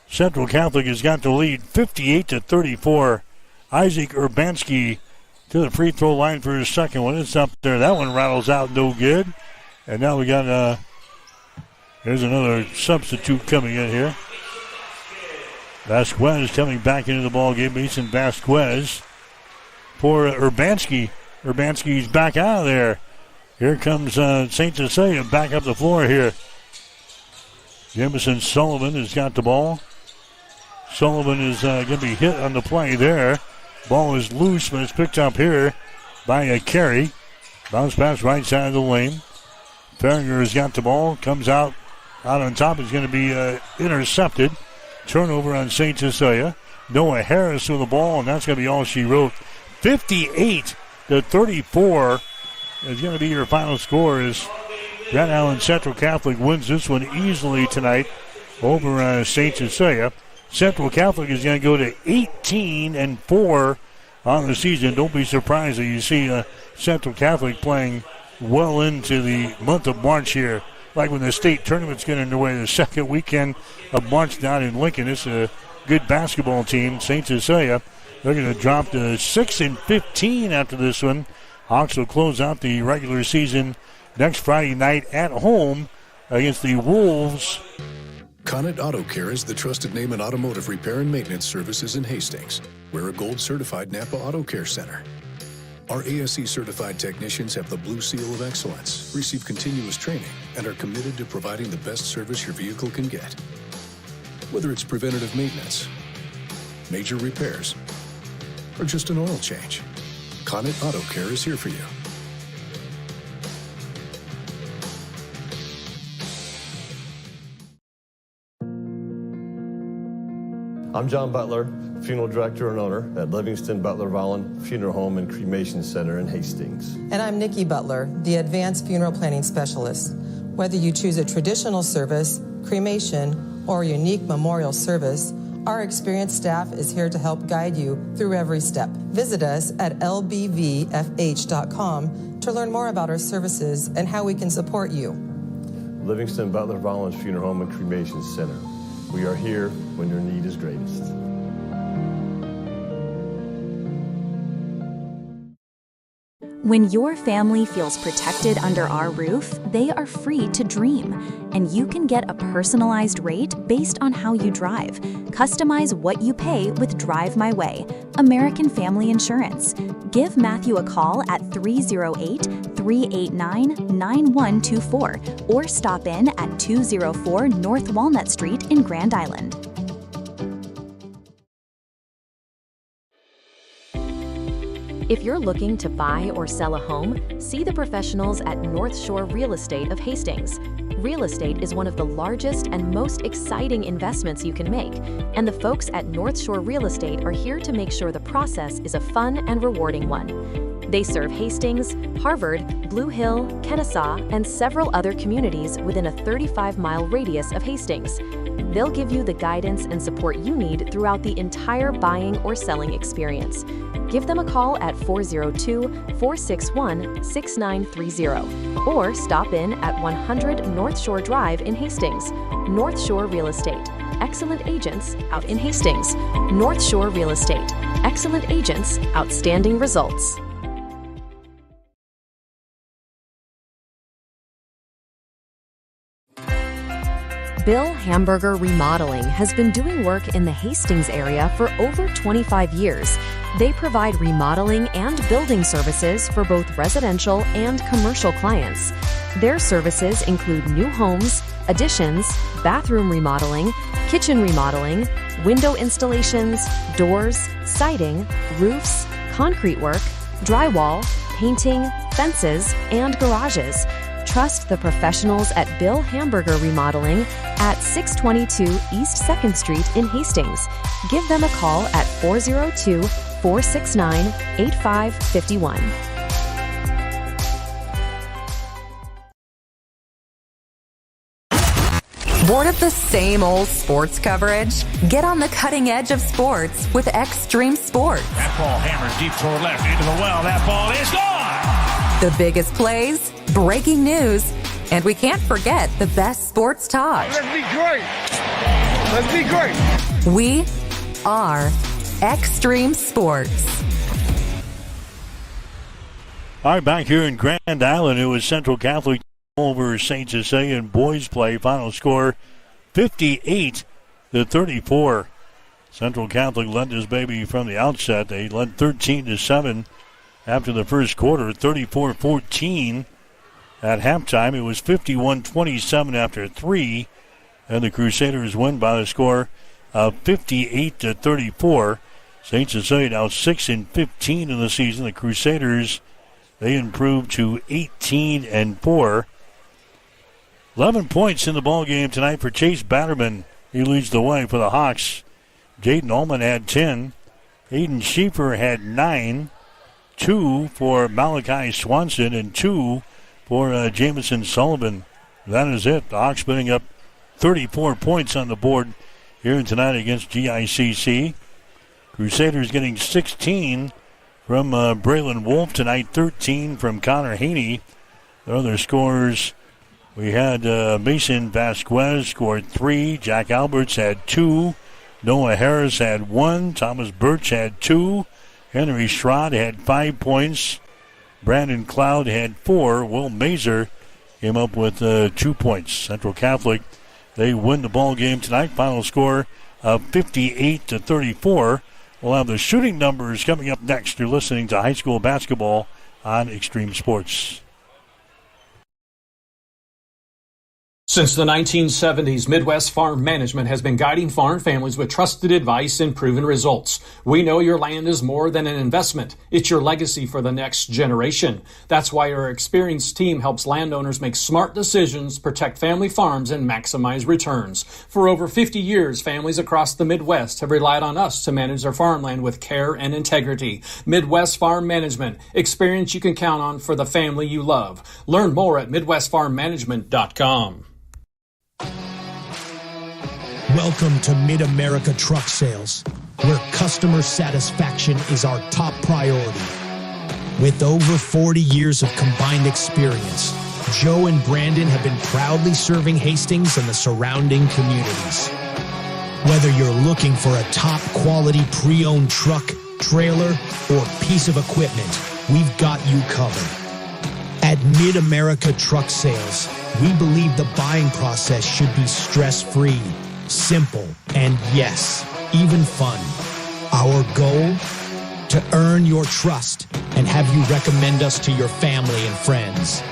Speaker 6: Central Catholic has got the lead, 58-34. Isaac Urbanski to the free throw line for his second one. It's up there. That one rattles out, no good. And now we got, there's another substitute coming in here. Vasquez coming back into the ball game. Mason Vasquez for Urbanski. Urbanski's back out of there. Here comes St. Cecilia back up the floor here. Jameson Sullivan has got the ball. Sullivan is going to be hit on the play there. Ball is loose, but it's picked up here by a Carey. Bounce pass right side of the lane. Farringer has got the ball. Comes out on top. Is going to be intercepted. Turnover on St. Cecilia. Noah Harris with the ball, and that's going to be all she wrote. 58-34 is going to be your final score as Grand Island Central Catholic wins this one easily tonight over St. Cecilia. Central Catholic is going to go to 18-4 on the season. Don't be surprised that you see Central Catholic playing well into the month of March here. Like when the state tournament's getting underway the second weekend of March down in Lincoln. It's a good basketball team. St. Cecilia, they're going to drop to 6-15 after this one. Hawks will close out the regular season next Friday night at home against the Wolves.
Speaker 2: Connet Auto Care is the trusted name in automotive repair and maintenance services in Hastings. We're a gold-certified Napa Auto Care Center. Our ASE-certified technicians have the Blue Seal of Excellence, receive continuous training, and are committed to providing the best service your vehicle can get. Whether it's preventative maintenance, major repairs, or just an oil change, Connet Auto Care is here for you.
Speaker 10: I'm John Butler, Funeral Director and Owner at Livingston Butler Volland Funeral Home and Cremation Center in Hastings.
Speaker 11: And I'm Nikki Butler, the Advanced Funeral Planning Specialist. Whether you choose a traditional service, cremation, or a unique memorial service, our experienced staff is here to help guide you through every step. Visit us at lbvfh.com to learn more about our services and how we can support you.
Speaker 10: Livingston Butler Volland Funeral Home and Cremation Center. We are here when your need is greatest.
Speaker 23: When your family feels protected under our roof, they are free to dream, and you can get a personalized rate based on how you drive. Customize what you pay with Drive My Way, American Family Insurance. Give Matthew a call at 308-389-9124 or stop in at 204 North Walnut Street in Grand Island.
Speaker 22: If you're looking to buy or sell a home, see the professionals at North Shore Real Estate of Hastings. Real estate is one of the largest and most exciting investments you can make, and the folks at North Shore Real Estate are here to make sure the process is a fun and rewarding one. They serve Hastings, Harvard, Blue Hill, Kennesaw, and several other communities within a 35-mile radius of Hastings. They'll give you the guidance and support you need throughout the entire buying or selling experience. Give them a call at 402-461-6930 or stop in at 100 North Shore Drive in Hastings. North Shore Real Estate. Excellent agents out in Hastings. North Shore Real Estate. Excellent agents, outstanding results. Bill Hamburger Remodeling has been doing work in the Hastings area for over 25 years. They provide remodeling and building services for both residential and commercial clients. Their services include new homes, additions, bathroom remodeling, kitchen remodeling, window installations, doors, siding, roofs, concrete work, drywall, painting, fences, and garages. Trust the professionals at Bill Hamburger Remodeling at 622 East 2nd Street in Hastings. Give them a call at 402-469-8551.
Speaker 19: Bored of the same old sports coverage? Get on the cutting edge of sports with Extreme Sports.
Speaker 13: That ball hammers deep toward left into the well. That ball is gone!
Speaker 19: The biggest plays, breaking news, and we can't forget the best sports talk.
Speaker 13: Let's be great! Let's be great!
Speaker 19: We are Extreme Sports.
Speaker 6: All right, back here in Grand Island, it was Central Catholic over St. Cecilia in boys play. Final score 58-34. Central Catholic led this baby from the outset. They led 13-7 after the first quarter, 34-14 At halftime, it was 51-27 after 3, and the Crusaders win by a score of 58-34. St. Cecilia now 6-15 in the season. The Crusaders, they improved to 18-4. 11 points in the ball game tonight for Chase Batterman. He leads the way for the Hawks. Jaden Ullman had 10. Aiden Schieffer had 9. 2 for Malachi Swanson and 2 for Jamison Sullivan. That is it. The Hawks putting up 34 points on the board here tonight against GICC. Crusaders getting 16 from Braylon Wolf tonight, 13 from Connor Haney. The other scores, we had Mason Vasquez scored 3. Jack Alberts had 2. Noah Harris had 1. Thomas Birch had 2. Henry Schrod had 5 points. Brandon Cloud had 4. Will Mazer came up with 2 points. Central Catholic, they win the ball game tonight. Final score of 58-34. We'll have the shooting numbers coming up next. You're listening to high school basketball on Extreme Sports.
Speaker 8: Since the 1970s, Midwest Farm Management has been guiding farm families with trusted advice and proven results. We know your land is more than an investment. It's your legacy for the next generation. That's why our experienced team helps landowners make smart decisions, protect family farms, and maximize returns. For over 50 years, families across the Midwest have relied on us to manage their farmland with care and integrity. Midwest Farm Management, experience you can count on for the family you love. Learn more at MidwestFarmManagement.com.
Speaker 1: Welcome to Mid-America Truck Sales, where customer satisfaction is our top priority. With over 40 years of combined experience, Joe and Brandon have been proudly serving Hastings and the surrounding communities. Whether you're looking for a top-quality pre-owned truck, trailer, or piece of equipment, we've got you covered. At Mid-America Truck Sales, we believe the buying process should be stress-free, simple, and yes, even fun. Our goal? To earn your trust and have you recommend us to your family and friends.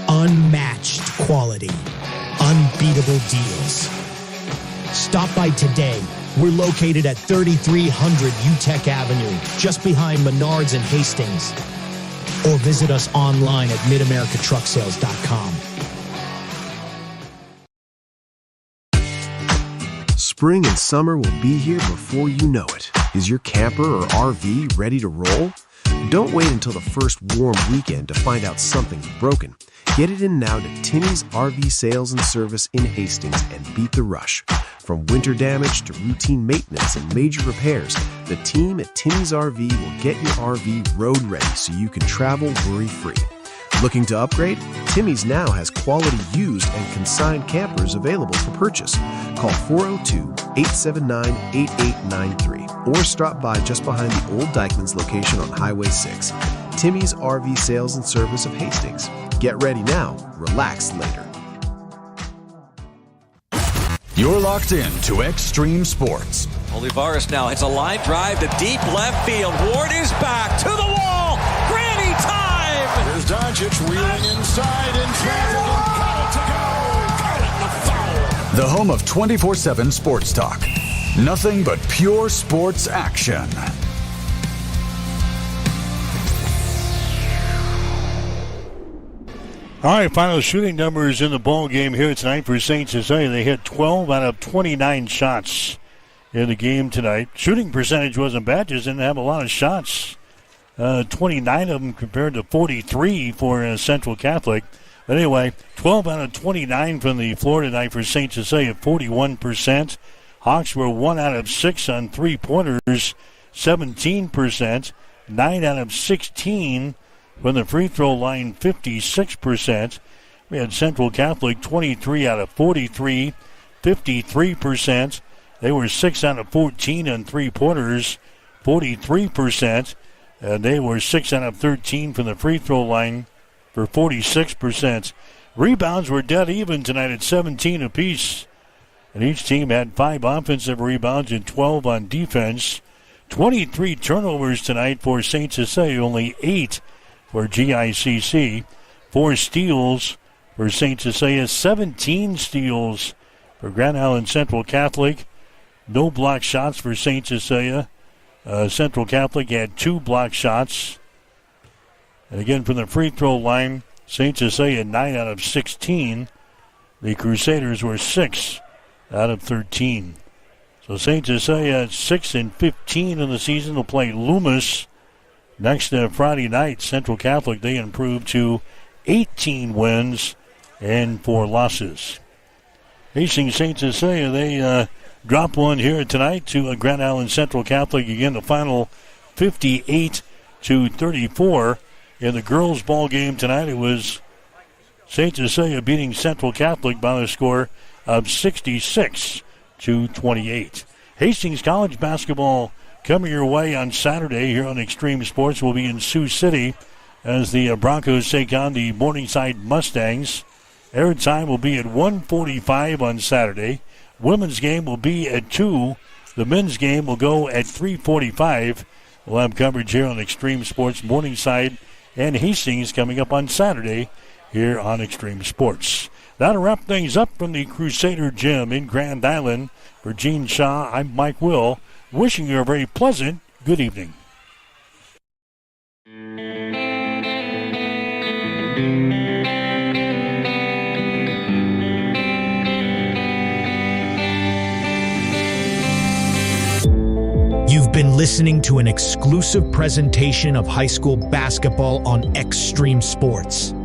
Speaker 1: Unmatched quality, unbeatable deals. Stop by today. We're located at 3300 UTEC Avenue, just behind Menards and Hastings. Or visit us online at midamericatrucksales.com.
Speaker 16: Spring and summer will be here before you know it. Is your camper or RV ready to roll? Don't wait until the first warm weekend to find out something's broken. Get it in now to Timmy's RV Sales and Service in Hastings and beat the rush. From winter damage to routine maintenance and major repairs, the team at Timmy's RV will get your RV road ready so you can travel worry-free. Looking to upgrade? Timmy's now has quality used and consigned campers available for purchase. Call 402-879-8893 or stop by just behind the old Dykeman's location on Highway 6. Timmy's RV Sales and Service of Hastings. Get ready now, relax later.
Speaker 12: You're locked in to Extreme Sports.
Speaker 17: Olivares now hits a line drive to deep left field. Ward is back to the wall. Granny time!
Speaker 24: Here's Doncic wheeling inside in traffic and got it to go. Got it, the foul.
Speaker 12: The home of 24/7 Sports Talk. Nothing but pure sports action.
Speaker 6: All right, final shooting numbers in the ball game here tonight for St. Cecilia. They hit 12 out of 29 shots in the game tonight. Shooting percentage wasn't bad, just didn't have a lot of shots. 29 of them compared to 43 for Central Catholic. But anyway, 12 out of 29 from the floor tonight for St. Cecilia, 41%. Hawks were 1 out of 6 on three-pointers, 17%. 9 out of 16 from the free throw line, 56%. We had Central Catholic 23 out of 43, 53%. They were 6 out of 14 on three-pointers, 43%. And they were 6 out of 13 from the free throw line for 46%. Rebounds were dead even tonight at 17 apiece. And each team had 5 offensive rebounds and 12 on defense. 23 turnovers tonight for St. Cecilia, only 8 for GICC. 4 steals for St. Cecilia, 17 steals for Grand Island Central Catholic. No block shots for St. Cecilia. Central Catholic had 2 block shots. And again, from the free throw line, St. Cecilia 9 out of 16. The Crusaders were 6 out of 13. So St. Cecilia 6-15 in the season. Will play Loomis next Friday night. Central Catholic, they improved to 18 wins and 4 losses. Hastings St. Cecilia, they drop one here tonight to Grand Island Central Catholic. Again, the final 58-34. In the girls' ball game tonight, it was St. Cecilia beating Central Catholic by the score of 66-28. Hastings College basketball coming your way on Saturday here on Extreme Sports. Will be in Sioux City as the Broncos take on the Morningside Mustangs. Air time will be at 1:45 on Saturday. Women's game will be at 2. The men's game will go at 3:45. We'll have coverage here on Extreme Sports. Morningside and Hastings coming up on Saturday here on Extreme Sports. That'll wrap things up from the Crusader Gym in Grand Island. For Gene Shaw, I'm Mike Will, wishing you a very pleasant good evening.
Speaker 1: You've been listening to an exclusive presentation of high school basketball on Extreme Sports.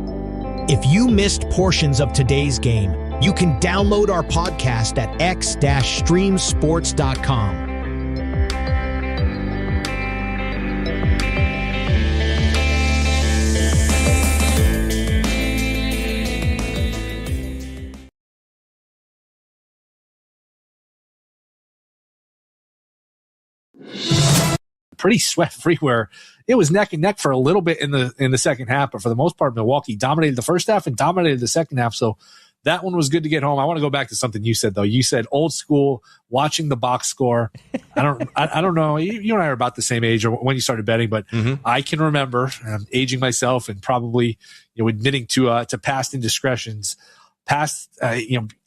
Speaker 1: If you missed portions of today's game, you can download our podcast at x-streamsports.com.
Speaker 5: Pretty sweat-free, where it was neck and neck for a little bit in the second half, but for the most part, Milwaukee dominated the first half and dominated the second half. So that one was good to get home. I want to go back to something you said, though. You said old school, watching the box score. I don't know. You and I are about the same age, or when you started betting, but I can remember aging myself and probably admitting to past indiscretions.